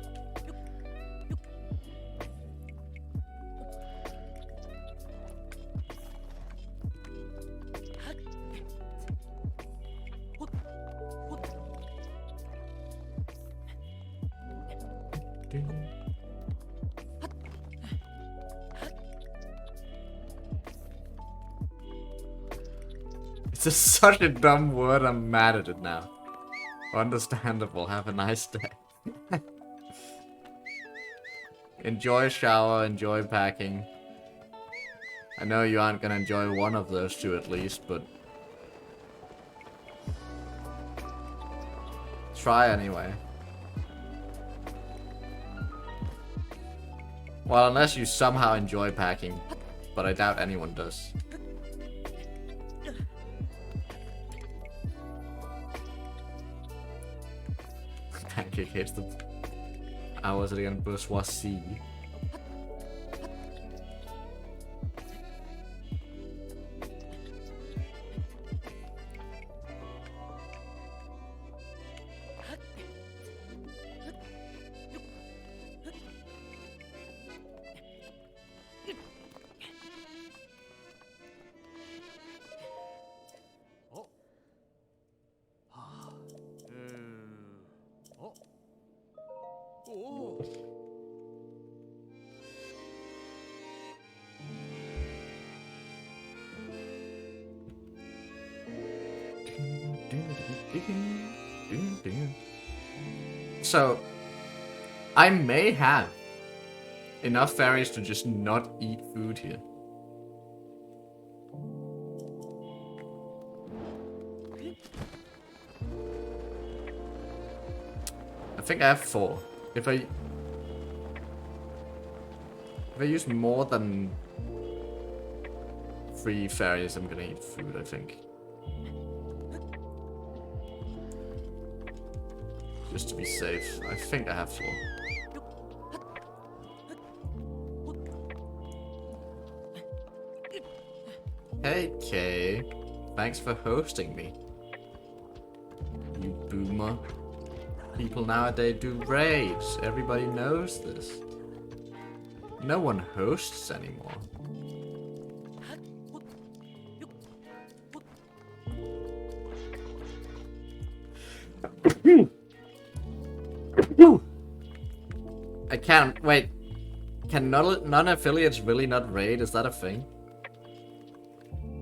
It's just such a dumb word, I'm mad at it now. Understandable, have a nice day. Enjoy shower, enjoy packing. I know you aren't gonna enjoy one of those two at least, but... try anyway. Well, unless you somehow enjoy packing, but I doubt anyone does. Pancake hates the hours again, bourgeoisie. So, I may have enough fairies to just not eat food here. I think I have 4. If I use more than 3 fairies, I'm gonna eat food, I think. Just to be safe. I think I have 4. Hey, Kay. Thanks for hosting me. You boomer. People nowadays do raids. Everybody knows this. No one hosts anymore. I can't wait. Can non-affiliates really not raid? Is that a thing?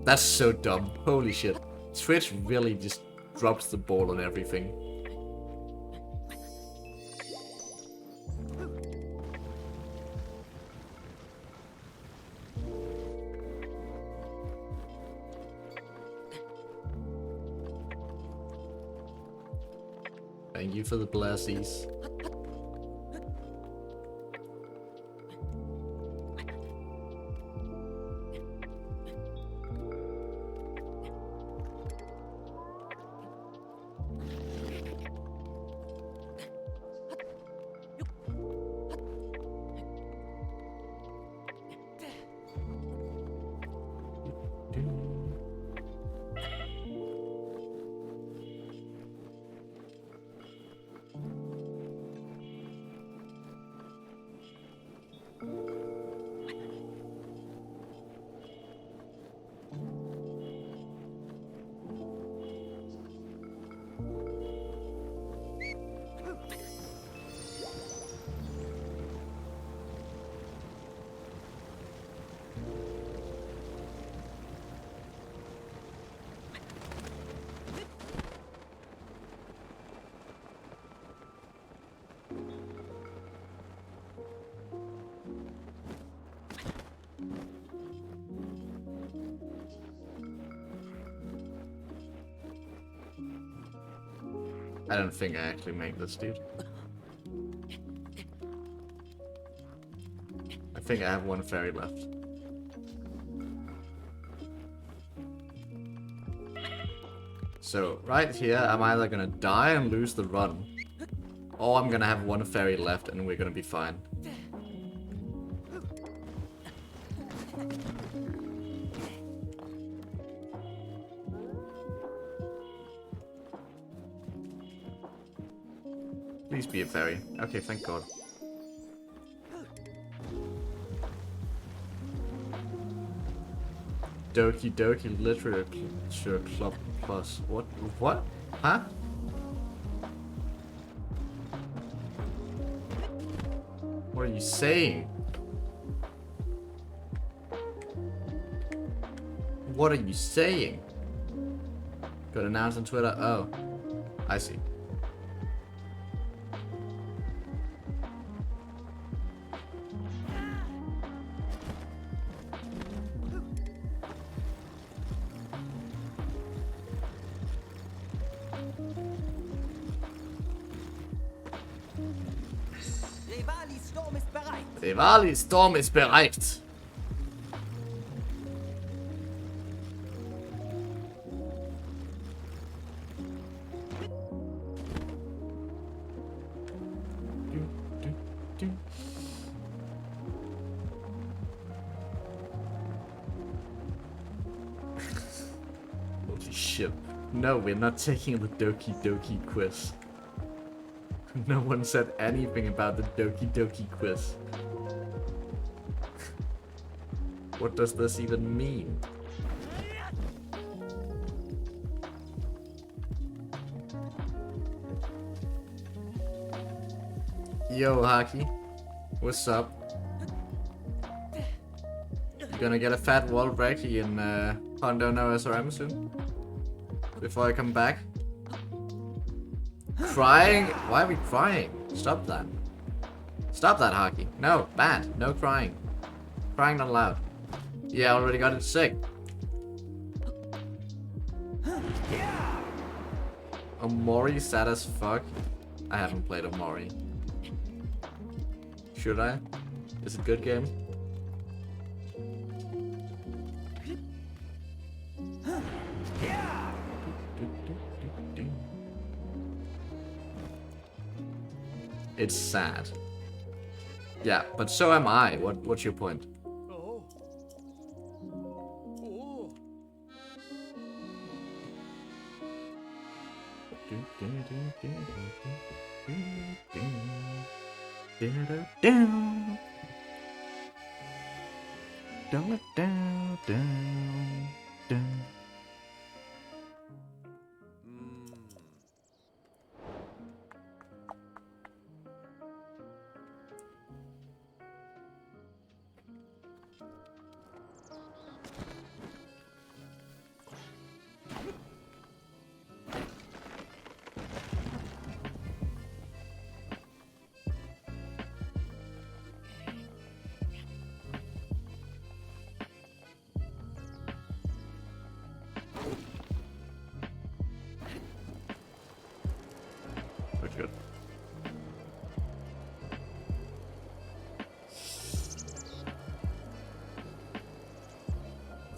That's so dumb. Holy shit. Twitch really just drops the ball on everything. Thank you for the blessies. I don't think I actually make this, dude. I think I have one fairy left. So, right here, I'm either gonna die and lose the run, or I'm gonna have one fairy left and we're gonna be fine. Please be a fairy. Okay, thank God. Doki Doki Literature Club Plus. What? What? Huh? What are you saying? What are you saying? Got announced on Twitter? Oh. I see. Rivalis Sturm ist bereit. Holy shit. No, we're not taking the Doki Doki quiz. No one said anything about the Doki Doki quiz. What does this even mean? Yo, Haki. What's up? You gonna get a fat wall brekkie in Hondo no SRM soon? Before I come back? Crying? Why are we crying? Stop that. Stop that, Haki. No, bad. No crying. Crying not allowed. Yeah, I already got it sick. Omori sad as fuck. I haven't played Omori. Should I? Is it a good game? It's sad. Yeah, but so am I. What's your point?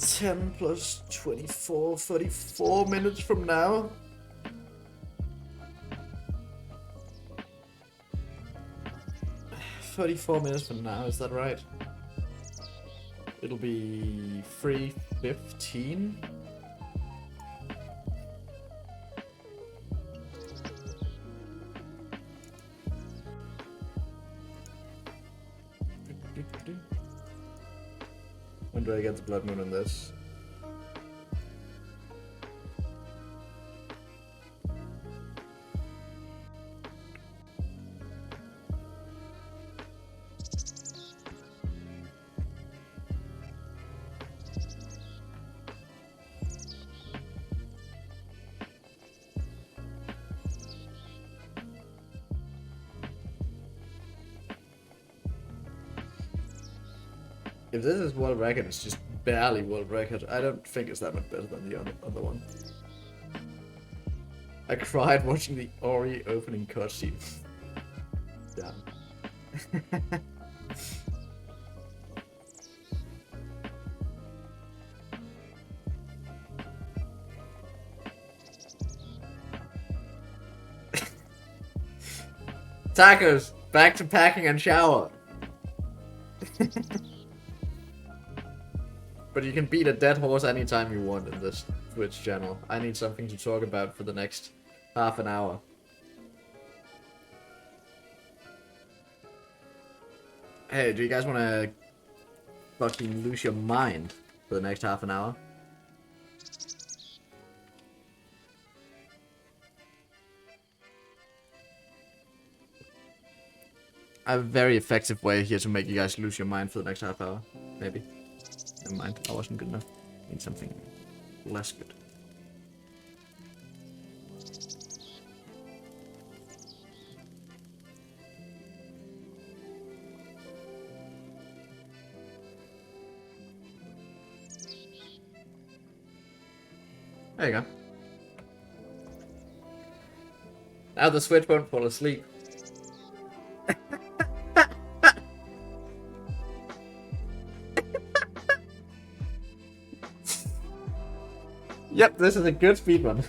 10 plus 24, 34 minutes from now. $34 from now, is that right? It'll be 3:15. When do I get the blood moon on this? If this is world record, it's just barely world record. I don't think it's that much better than the other one. I cried watching the Ori opening cutscene. Damn. Tacos, back to packing and shower. But you can beat a dead horse anytime you want in this Twitch channel. I need something to talk about for the next half an hour. Hey, do you guys want to fucking lose your mind for the next half an hour? I have a very effective way here to make you guys lose your mind for the next half hour. Maybe. Never mind, I wasn't good enough. Need something less good. There you go. Now the Switch won't fall asleep. Yep, this is a good speedrun.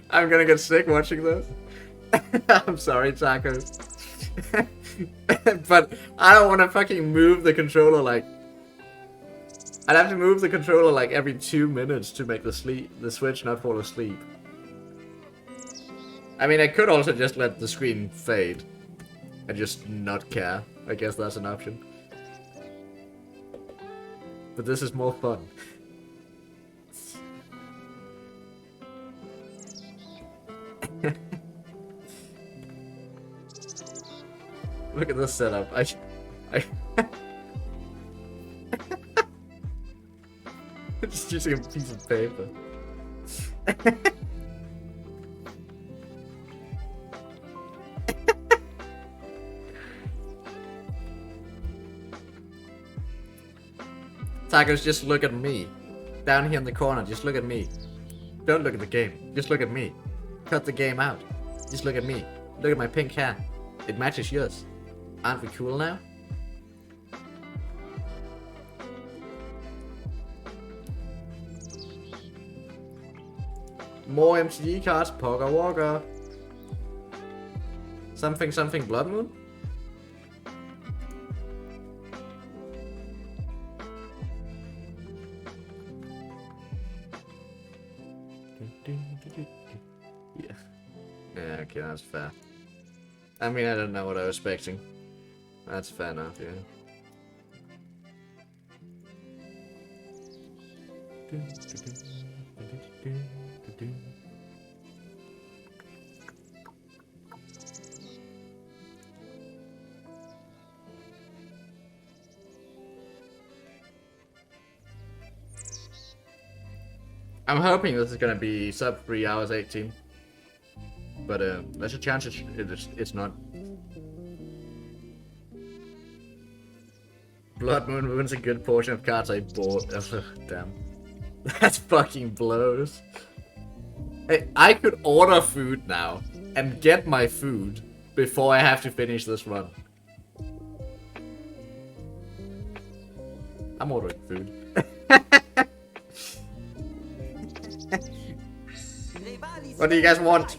I'm gonna get sick watching this. I'm sorry, tacos. But I don't want to fucking move the controller like... I'd have to move the controller like every 2 minutes to make the Switch not fall asleep. I mean, I could also just let the screen fade. And just not care. I guess that's an option. But this is more fun. Look at this setup. I just using a piece of paper. Tacos, just look at me. Down here in the corner, just look at me. Don't look at the game. Just look at me. Cut the game out. Just look at me. Look at my pink hair. It matches yours. Aren't we cool now? More MTG cards, Poga Walker. Something something Blood Moon? Yeah, okay, that's fair. I mean, I don't know what I was expecting. That's fair enough, yeah. I'm hoping this is gonna be sub 3 hours 18. But there's a chance it's not. Blood Moon ruins a good portion of cards I bought. Ugh, damn. That fucking blows. Hey, I could order food now. and get my food before I have to finish this run. I'm ordering food. What do you guys want?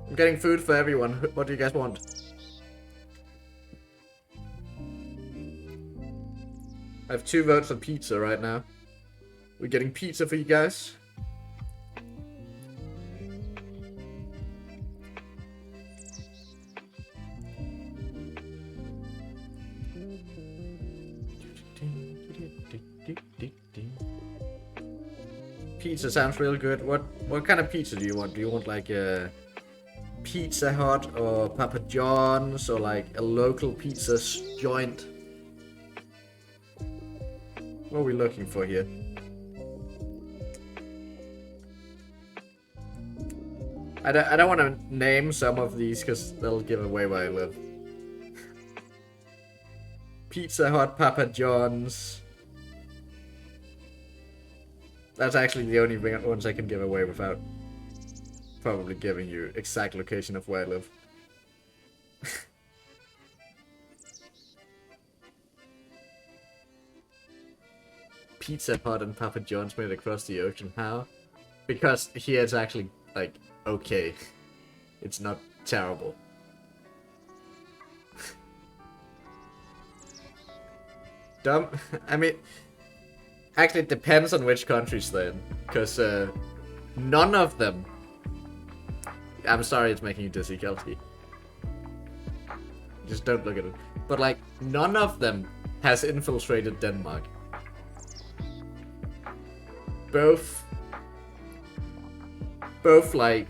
I'm getting food for everyone. What do you guys want? I have 2 votes for pizza right now. We're getting pizza for you guys. Pizza sounds real good. What kind of pizza do you want? Do you want like a Pizza Hut or Papa John's or like a local pizza joint? What are we looking for here? I don't want to name some of these because they'll give away where I live. Pizza Hut, Papa John's. That's actually the only ones I can give away without probably giving you exact location of where I live. Pizza Hut and Papa John's made across the ocean. How? Because here it's actually, like, okay. It's not terrible. Dumb? I mean, actually it depends on which countries they're in. Because none of them... I'm sorry it's making you dizzy, Kelsey. Just don't look at it. But like, none of them has infiltrated Denmark. Both like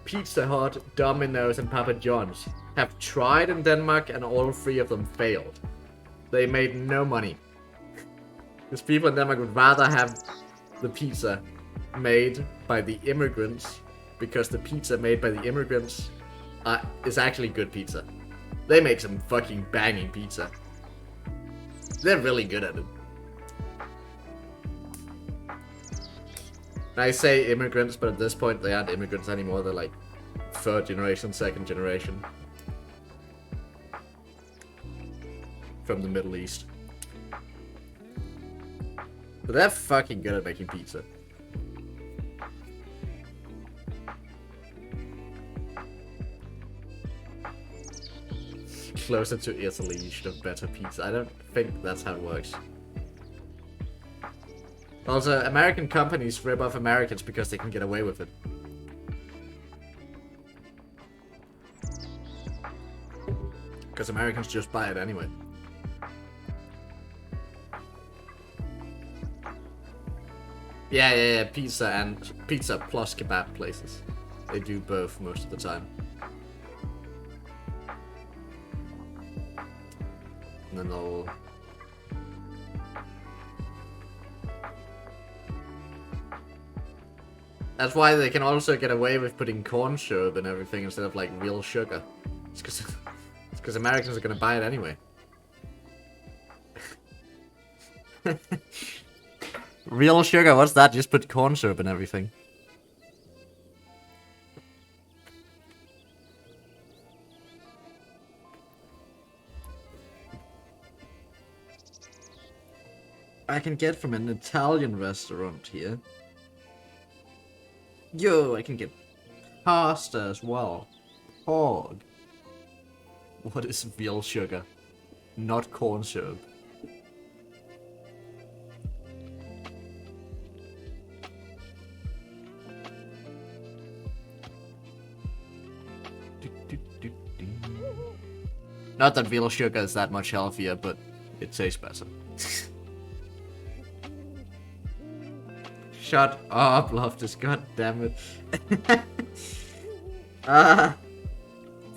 Pizza Hut, Domino's, and Papa John's have tried in Denmark and all 3 of them failed. They made no money. Because people in Denmark would rather have the pizza made by the immigrants, because the pizza made by the immigrants is actually good pizza. They make some fucking banging pizza. They're really good at it. I say immigrants, but at this point they aren't immigrants anymore. They're like 3rd generation, 2nd generation. From the Middle East. But they're fucking good at making pizza. Closer to Italy, you should have better pizza. I don't think that's how it works. Also, American companies rip off Americans because they can get away with it. Because Americans just buy it anyway. Yeah, pizza and pizza plus kebab places. They do both most of the time. And then they'll... That's why they can also get away with putting corn syrup and everything instead of like real sugar. It's because Americans are gonna buy it anyway. Real sugar, what's that? Just put corn syrup and everything. I can get from an Italian restaurant here. Yo, I can get pasta as well. Hog. What is real sugar? Not corn syrup. Not that real sugar is that much healthier, but it tastes better. Shut up, Loftus, god damn it. Ah,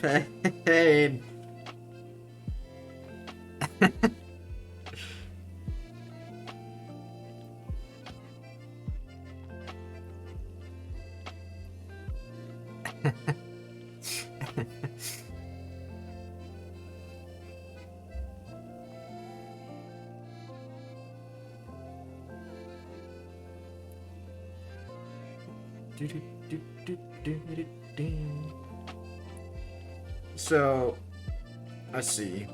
pain. So, let's see.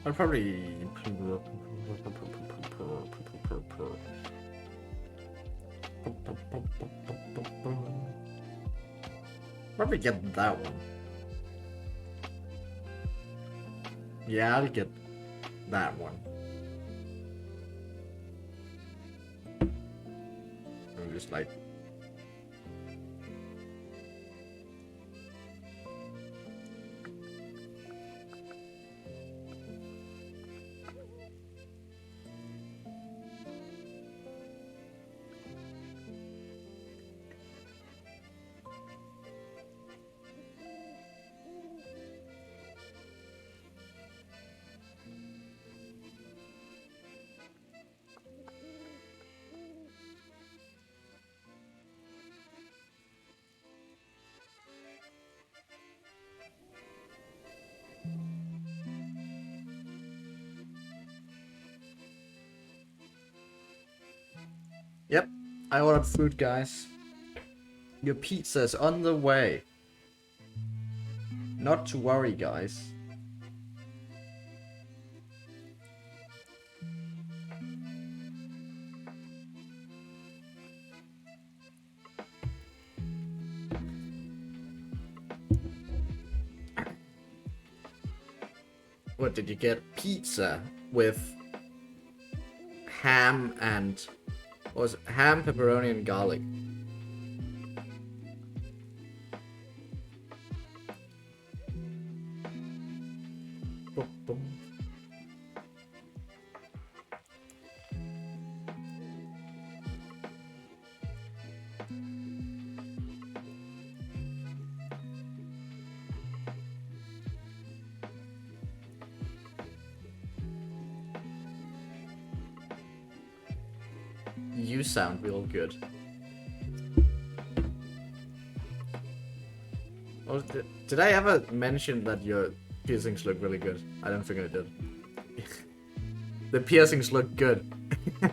I'll probably get that one. Yeah, I'll get that one. I'm just like. Yep, I ordered food, guys. Your pizza's on the way. Not to worry, guys. What did you get? Pizza with ham and what was it? Ham, pepperoni, and garlic. Boom, boom. You sound real good. Oh, did I ever mention that your piercings look really good? I don't think I did. The piercings look good. I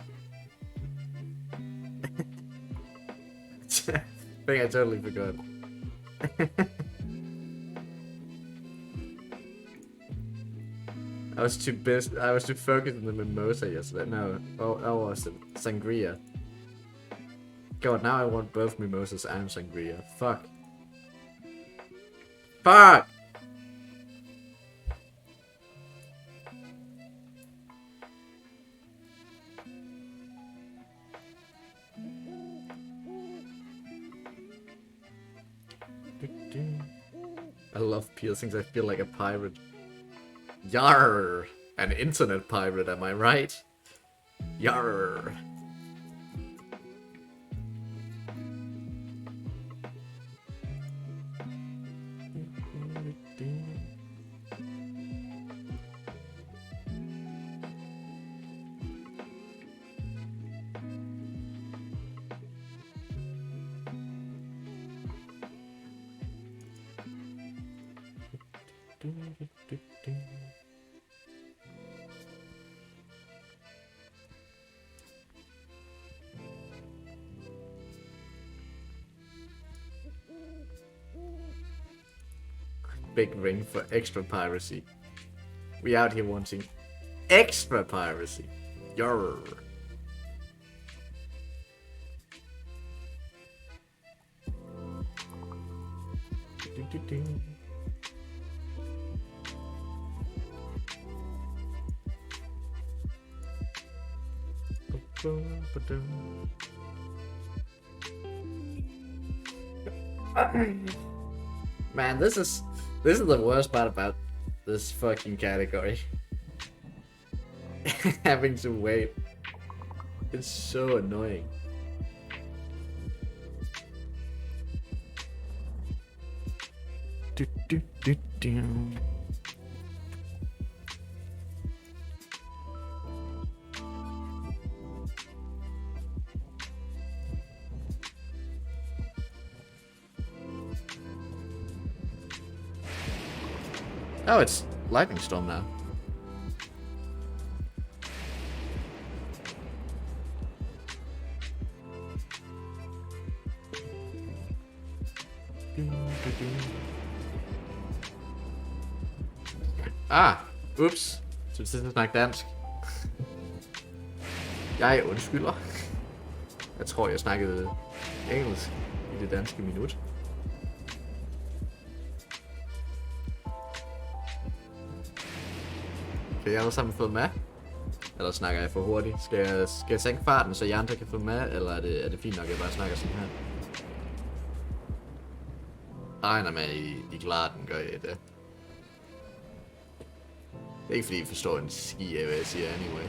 think I totally forgot. I was too focused on the mimosa yesterday. No, oh, was it sangria? God, now I want both mimosas and sangria. Fuck. Fuck! I love piercings. I feel like a pirate. Yarr! An internet pirate, am I right? Yarr! Big ring for extra piracy. We out here wanting extra piracy. Yarr. Man, this is the worst part about this fucking category. Having to wait. It's so annoying. Oh, it's lightning storm now. Ah, ups. Så vi skal snakke dansk. Jeg undskylder. Jeg tror, jeg snakkede engelsk i det danske minut. Kan I alle sammen få med? Eller snakker jeg for hurtigt? Skal jeg sænke farten, så I andre kan få med? Eller er det fint nok, at jeg bare snakker sådan her? Regner med, at I klarer den, gør I det? Det er ikke fordi I forstår en ski af, hvad jeg siger anyway.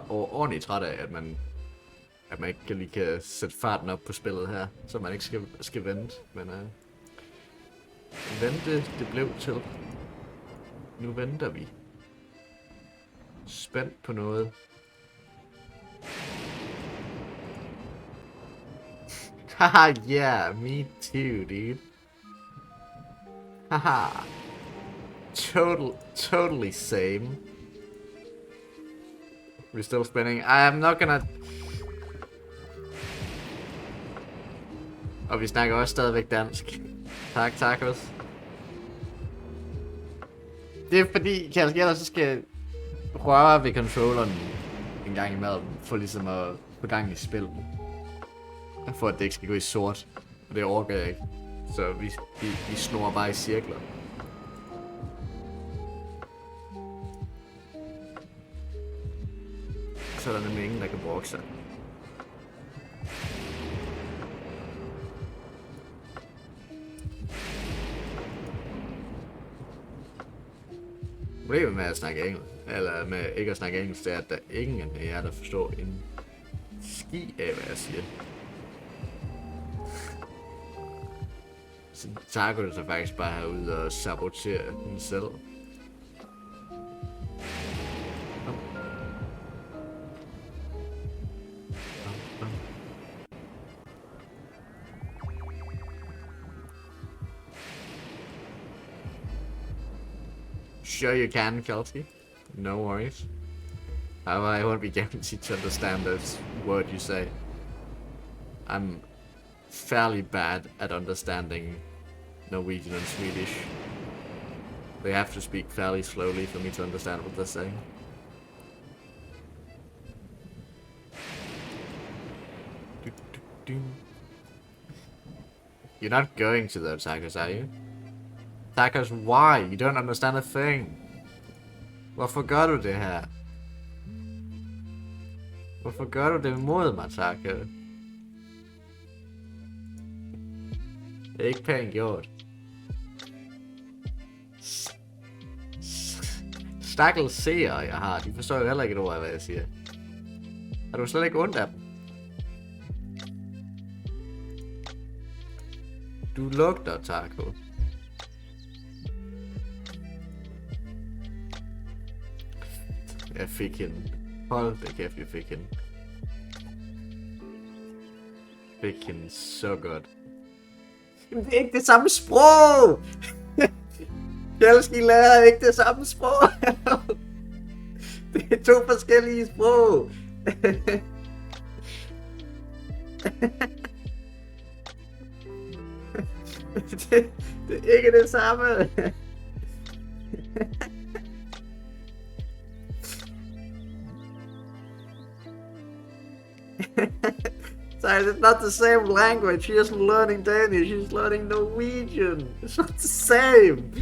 Og ordentligt træt af, at man ikke lige kan sætte farten op på spillet her, så man ikke skal vente. Men vente, det blev til. Nu venter vi. Spændt på noget. Haha, yeah, me too, dude. Haha. Totally same. We're still spinning. I'm not gonna... Og vi snakker også stadigvæk dansk. Tak, Tacos. Det er fordi, Kass, ellers så skal røre ved controlleren en gang imellem, for ligesom at få gang i spillet. For at det ikke skal gå i sort. Og det orker jeg ikke. Så vi snor bare i cirkler. Så er der nemlig ingen, der kan brokke sig. Problemet med at snakke engelsk, eller med ikke at snakke engelsk, det er, at der ingen af jer, der forstår en ski af, hvad jeg siger. Så tager du så faktisk bare herude og saboterer den selv. Sure you can, Kelsey. No worries. However, I won't be guaranteed to understand this word you say. I'm fairly bad at understanding Norwegian and Swedish. They have to speak fairly slowly for me to understand what they're saying. You're not going to those hackers, are you? Tacos, why? You don't understand a thing. Hvorfor gør du det her? Hvorfor gør du det mod mig, Taco? Det er ikke pænt gjort. Stakkels seere, jeg har. De forstår jo heller ikke et ord af, hvad jeg siger. Har du slet ikke ondt af dem? Du lugter, Taco. Jeg fik hende. Hold da kæft, jeg fik hende. Fik hende så godt. Men det er ikke det samme sprog! Kjelski lærer ikke det samme sprog! Det er to forskellige sprog! det er ikke det samme! So it's not the same language. She isn't learning Danish. She's learning Norwegian. It's not the same.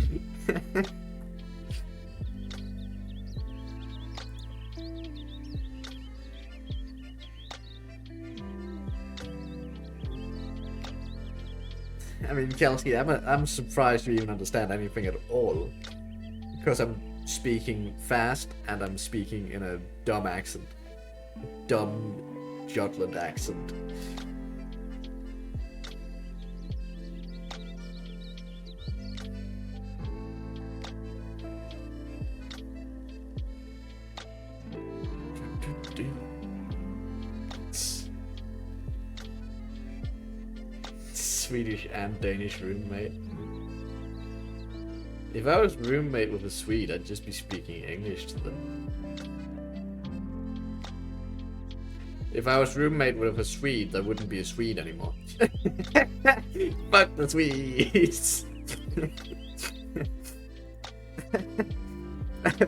I mean, Kelsey, I'm surprised you even understand anything at all, because I'm speaking fast and I'm speaking in a dumb accent. Dumb Jutland accent. Swedish and Danish roommate. If I was roommate with a Swede, I'd just be speaking English to them. If I was roommate with a Swede, that wouldn't be a Swede anymore. Fuck the Swedes!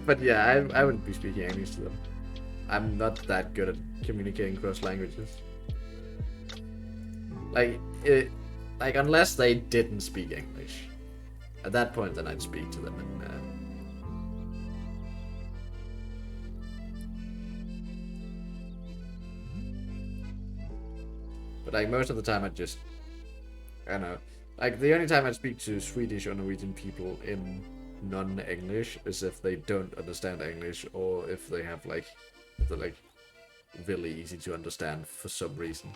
But yeah, I wouldn't be speaking English to them. I'm not that good at communicating cross languages. Like, unless they didn't speak English. At that point, then I'd speak to them in But like most of the time, I don't know. Like the only time I speak to Swedish or Norwegian people in non-English is if they don't understand English, or if they have if they're like really easy to understand for some reason.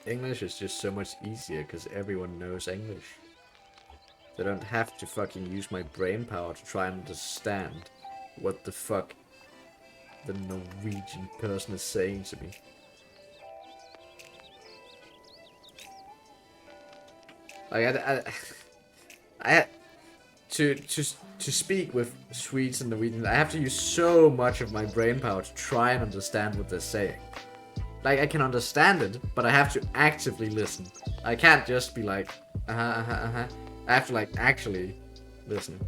English is just so much easier because everyone knows English. They don't have to fucking use my brain power to try and understand what the fuck the Norwegian person is saying to me. Like I to speak with Swedes and Norwegians, I have to use so much of my brain power to try and understand what they're saying. Like, I can understand it, but I have to actively listen. I can't just be like, I have to like actually listen.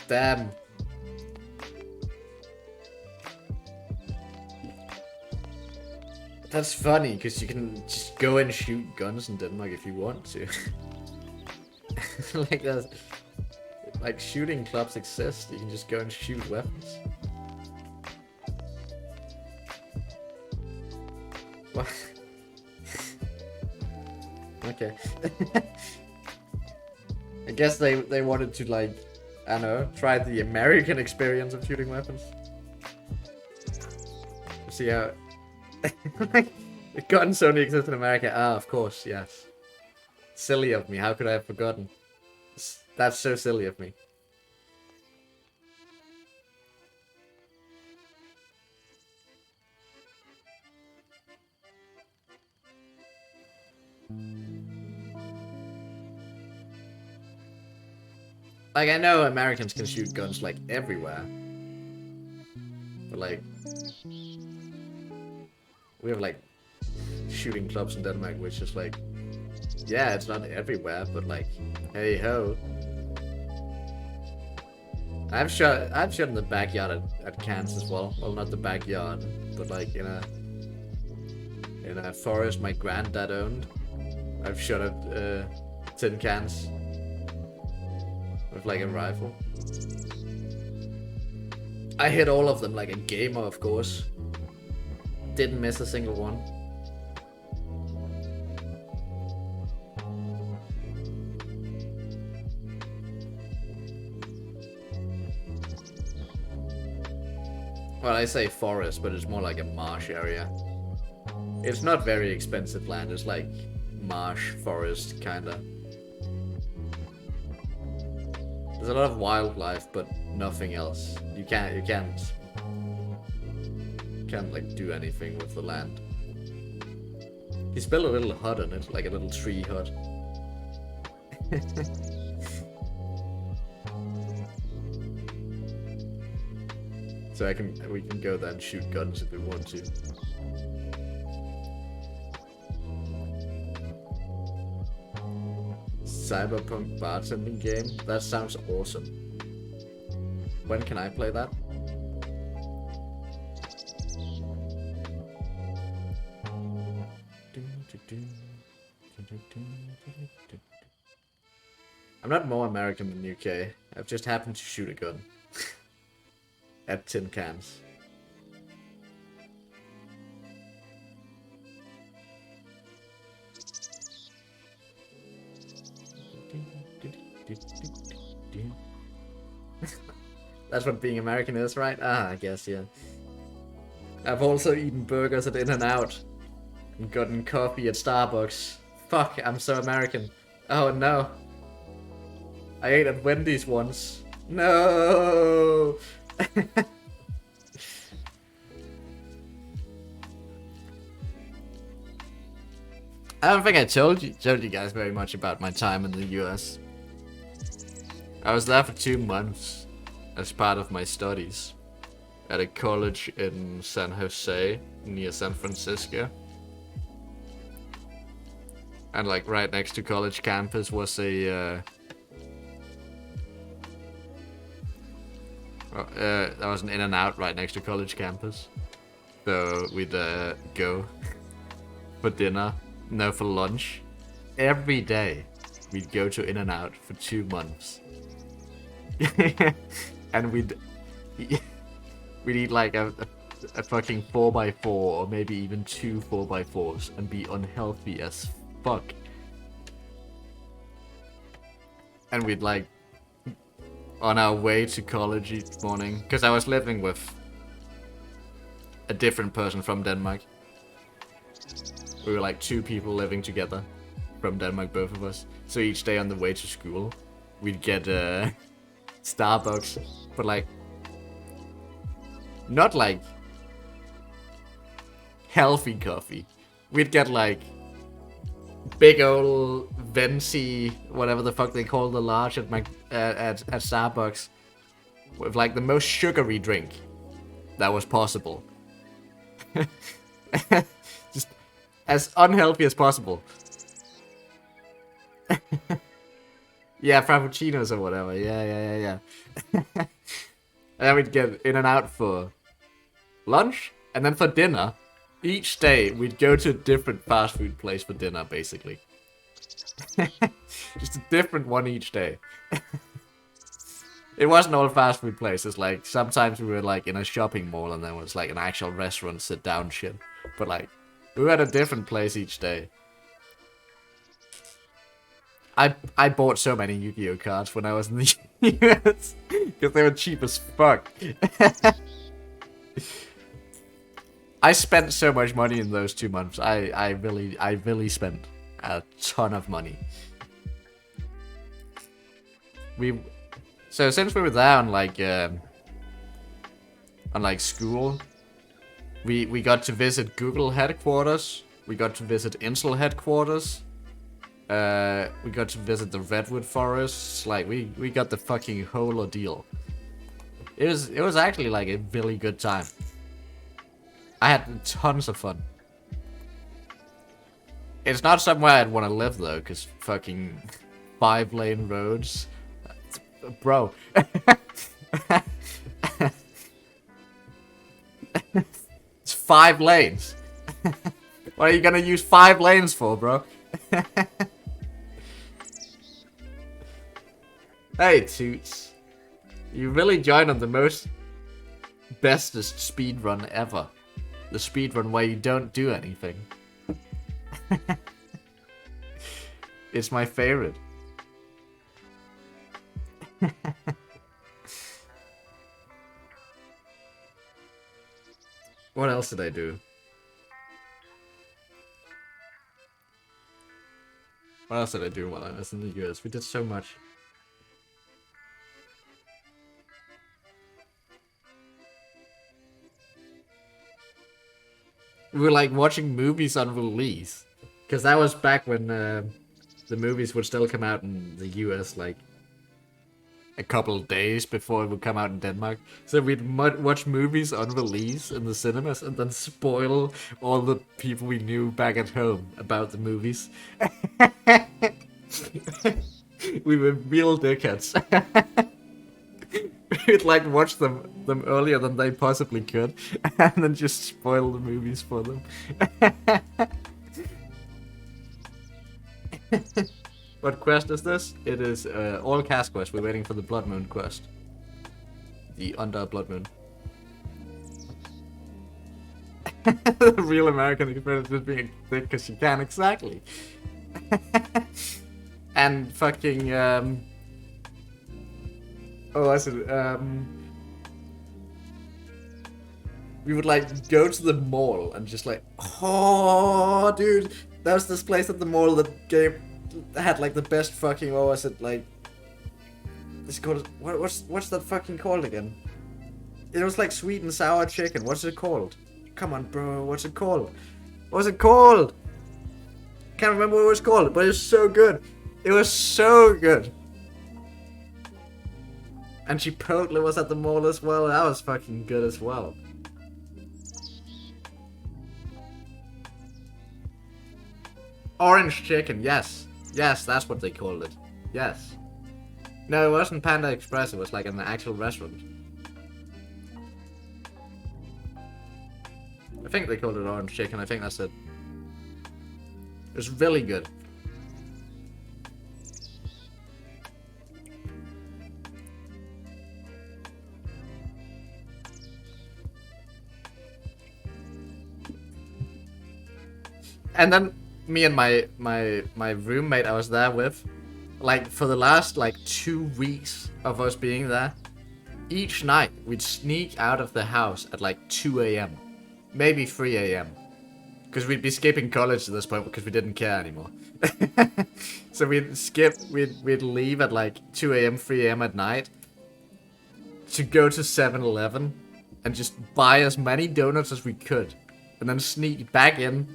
Damn. That's funny, because you can just go and shoot guns in Denmark if you want to. Like shooting clubs exist, you can just go and shoot weapons. What? Okay. I guess they wanted to, like, I don't know, try the American experience of shooting weapons. See how... The guns only exist in America. Ah, of course, yes. Silly of me, how could I have forgotten? That's so silly of me. Like, I know Americans can shoot guns, like, everywhere. But, like... We have, like, shooting clubs in Denmark, which is, like... Yeah, it's not everywhere, but, like, hey-ho. I've shot in the backyard at Kass as well. Well, not the backyard, but, like, in a forest my granddad owned. I've shot at tin cans. With like a rifle. I hit all of them like a gamer, of course. Didn't miss a single one. Well, I say forest, but it's more like a marsh area. It's not very expensive land, it's like marsh, forest, kinda. There's a lot of wildlife, but nothing else. You can't like do anything with the land. He's built a little hut on it, like a little tree hut. So we can go there and shoot guns if we want to. Cyberpunk bartending game? That sounds awesome. When can I play that? I'm not more American than UK. I've just happened to shoot a gun. At tin cans. That's what being American is, right? Ah, I guess, yeah. I've also eaten burgers at In-N-Out. And gotten coffee at Starbucks. Fuck, I'm so American. Oh no. I ate at Wendy's once. No! I don't think I told you guys very much about my time in the US. I was there for 2 months as part of my studies at a college in San Jose near San Francisco. And like right next to college campus was a that was an In-N-Out right next to college campus. So we'd go for dinner, no, for lunch. Every day we'd go to In-N-Out for 2 months. And we'd eat like a fucking 4x4 or maybe even 2 4x4s and be unhealthy as fuck. And we'd like on our way to college each morning, because I was living with a different person from Denmark. We were like 2 people living together from Denmark, both of us. So each day on the way to school, we'd get Starbucks, but like not like healthy coffee. We'd get like big old venti, whatever the fuck they call the large at Starbucks, with like the most sugary drink that was possible. Just as unhealthy as possible. Yeah, frappuccinos or whatever. Yeah. And then we'd get In-N-Out for lunch, and then for dinner, each day we'd go to a different fast food place for dinner, basically. Just a different one each day. It wasn't all fast food places. Like sometimes we were like in a shopping mall, and there was like an actual restaurant, sit down shit. But like we were at a different place each day. I bought so many Yu-Gi-Oh cards when I was in the US because they were cheap as fuck. I spent so much money in those 2 months. I really spent a ton of money. So since we were there on like school, we got to visit Google headquarters. We got to visit Intel headquarters. We got to visit the redwood forests. Like we got the fucking whole ordeal. It was actually like a really good time. I had tons of fun. It's not somewhere I'd want to live though, cause fucking 5-lane roads, bro. It's 5 lanes. What are you gonna use 5 lanes for, bro? Hey, Toots. You really joined on the most bestest speedrun ever. The speedrun where you don't do anything. It's my favorite. What else did I do? What else did I do while I was in the US? We did so much. We were like watching movies on release. Because that was back when the movies would still come out in the US like a couple of days before it would come out in Denmark. So we'd watch movies on release in the cinemas and then spoil all the people we knew back at home about the movies. We were real dickheads. We'd like watch them earlier than they possibly could, and then just spoil the movies for them. What quest is this? It is all Kass Quests. We're waiting for the Blood Moon quest. The Under Blood Moon. The real American experience is being a dick because you can, exactly. And fucking oh, I said we would like go to the mall and just like, oh dude, that was this place at the mall that had like the best fucking, what was it, like, it's called, what's that fucking called again? It was like sweet and sour chicken. What's it called? Come on, bro, what's it called? What's it called? Can't remember what it was called, but it was so good. It was so good. And Chipotle was at the mall as well. That was fucking good as well. Orange chicken, yes. Yes, that's what they called it. Yes. No, it wasn't Panda Express. It was like an actual restaurant. I think they called it orange chicken. I think that's it. It was really good. And then me and my roommate I was there with, like for the last like 2 weeks of us being there, each night we'd sneak out of the house at like 2 a.m. Maybe 3 a.m. Because we'd be skipping college at this point because we didn't care anymore. So we'd leave at like 2 a.m., 3 a.m. at night to go to 7-Eleven and just buy as many donuts as we could. And then sneak back in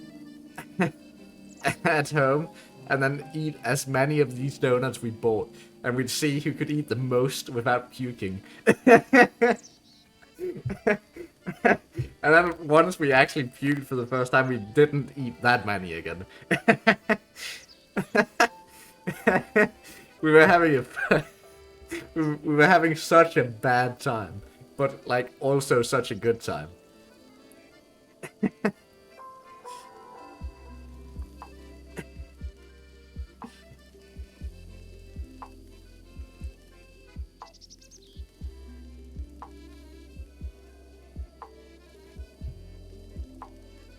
at home and then eat as many of these donuts we bought. And we'd see who could eat the most without puking. And then once we actually puked for the first time, we didn't eat that many again. We were having we were having such a bad time, but like also such a good time.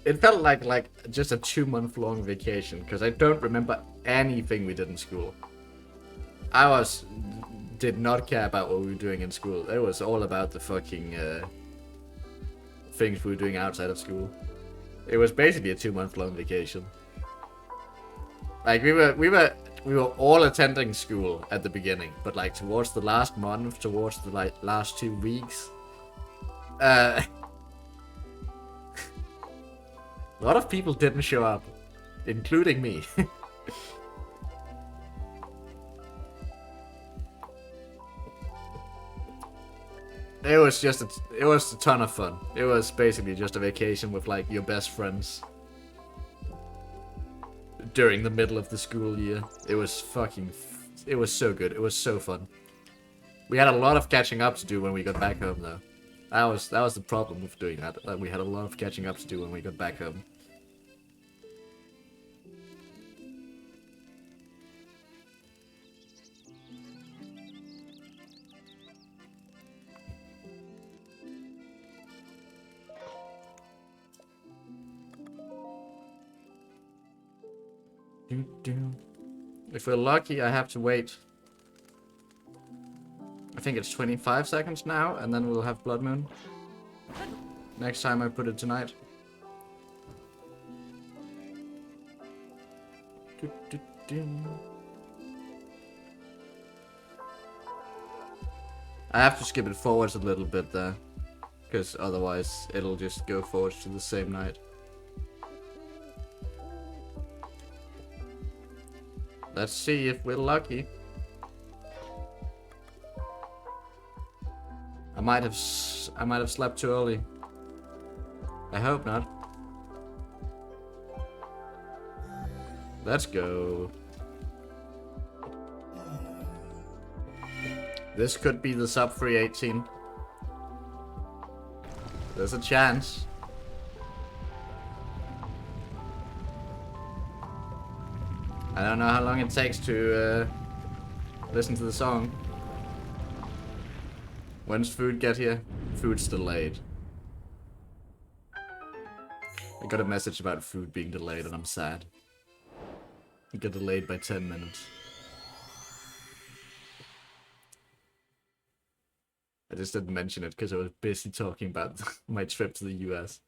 It felt like just a 2-month-long vacation, because I don't remember anything we did in school. Did not care about what we were doing in school. It was all about the fucking things we were doing outside of school. It was basically a 2-month-long vacation. Like we were all attending school at the beginning, but like towards the last month, towards the like last 2 weeks, a lot of people didn't show up, including me. It was a ton of fun. It was basically just a vacation with like your best friends during the middle of the school year. It was so good. It was so fun. We had a lot of catching up to do when we got back home though. That was the problem with doing that. That we had a lot of catching up to do when we got back home. If we're lucky, I have to wait. I think it's 25 seconds now, and then we'll have Blood Moon. Next time I put it tonight. I have to skip it forwards a little bit there, because otherwise it'll just go forwards to the same night. Let's see if we're lucky. I might have slept too early. I hope not. Let's go. This could be the sub 318. There's a chance. I don't know how long it takes to listen to the song. When's food get here? Food's delayed. I got a message about food being delayed and I'm sad. It got delayed by 10 minutes. I just didn't mention it because I was busy talking about my trip to the US.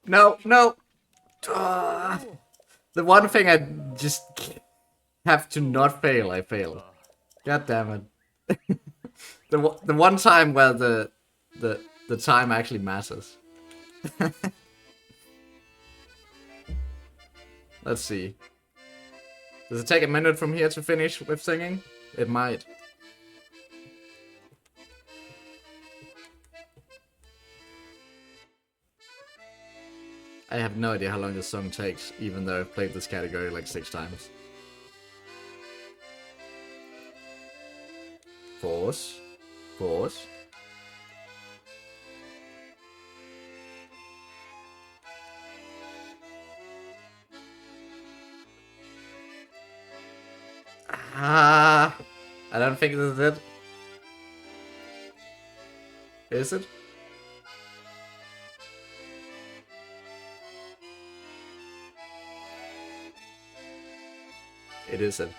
No, no. The one thing I just have to not fail, I fail. God damn it. The one time where the time actually matters. Let's see. Does it take a minute from here to finish with singing? It might. I have no idea how long this song takes, even though I've played this category like 6 times. Pause. Pause. I don't think this is it. Is it? It isn't.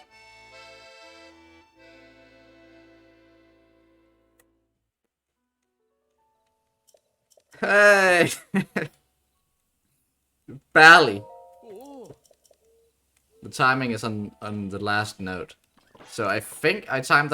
Hey! Barely. The timing is on the last note. So I think I timed that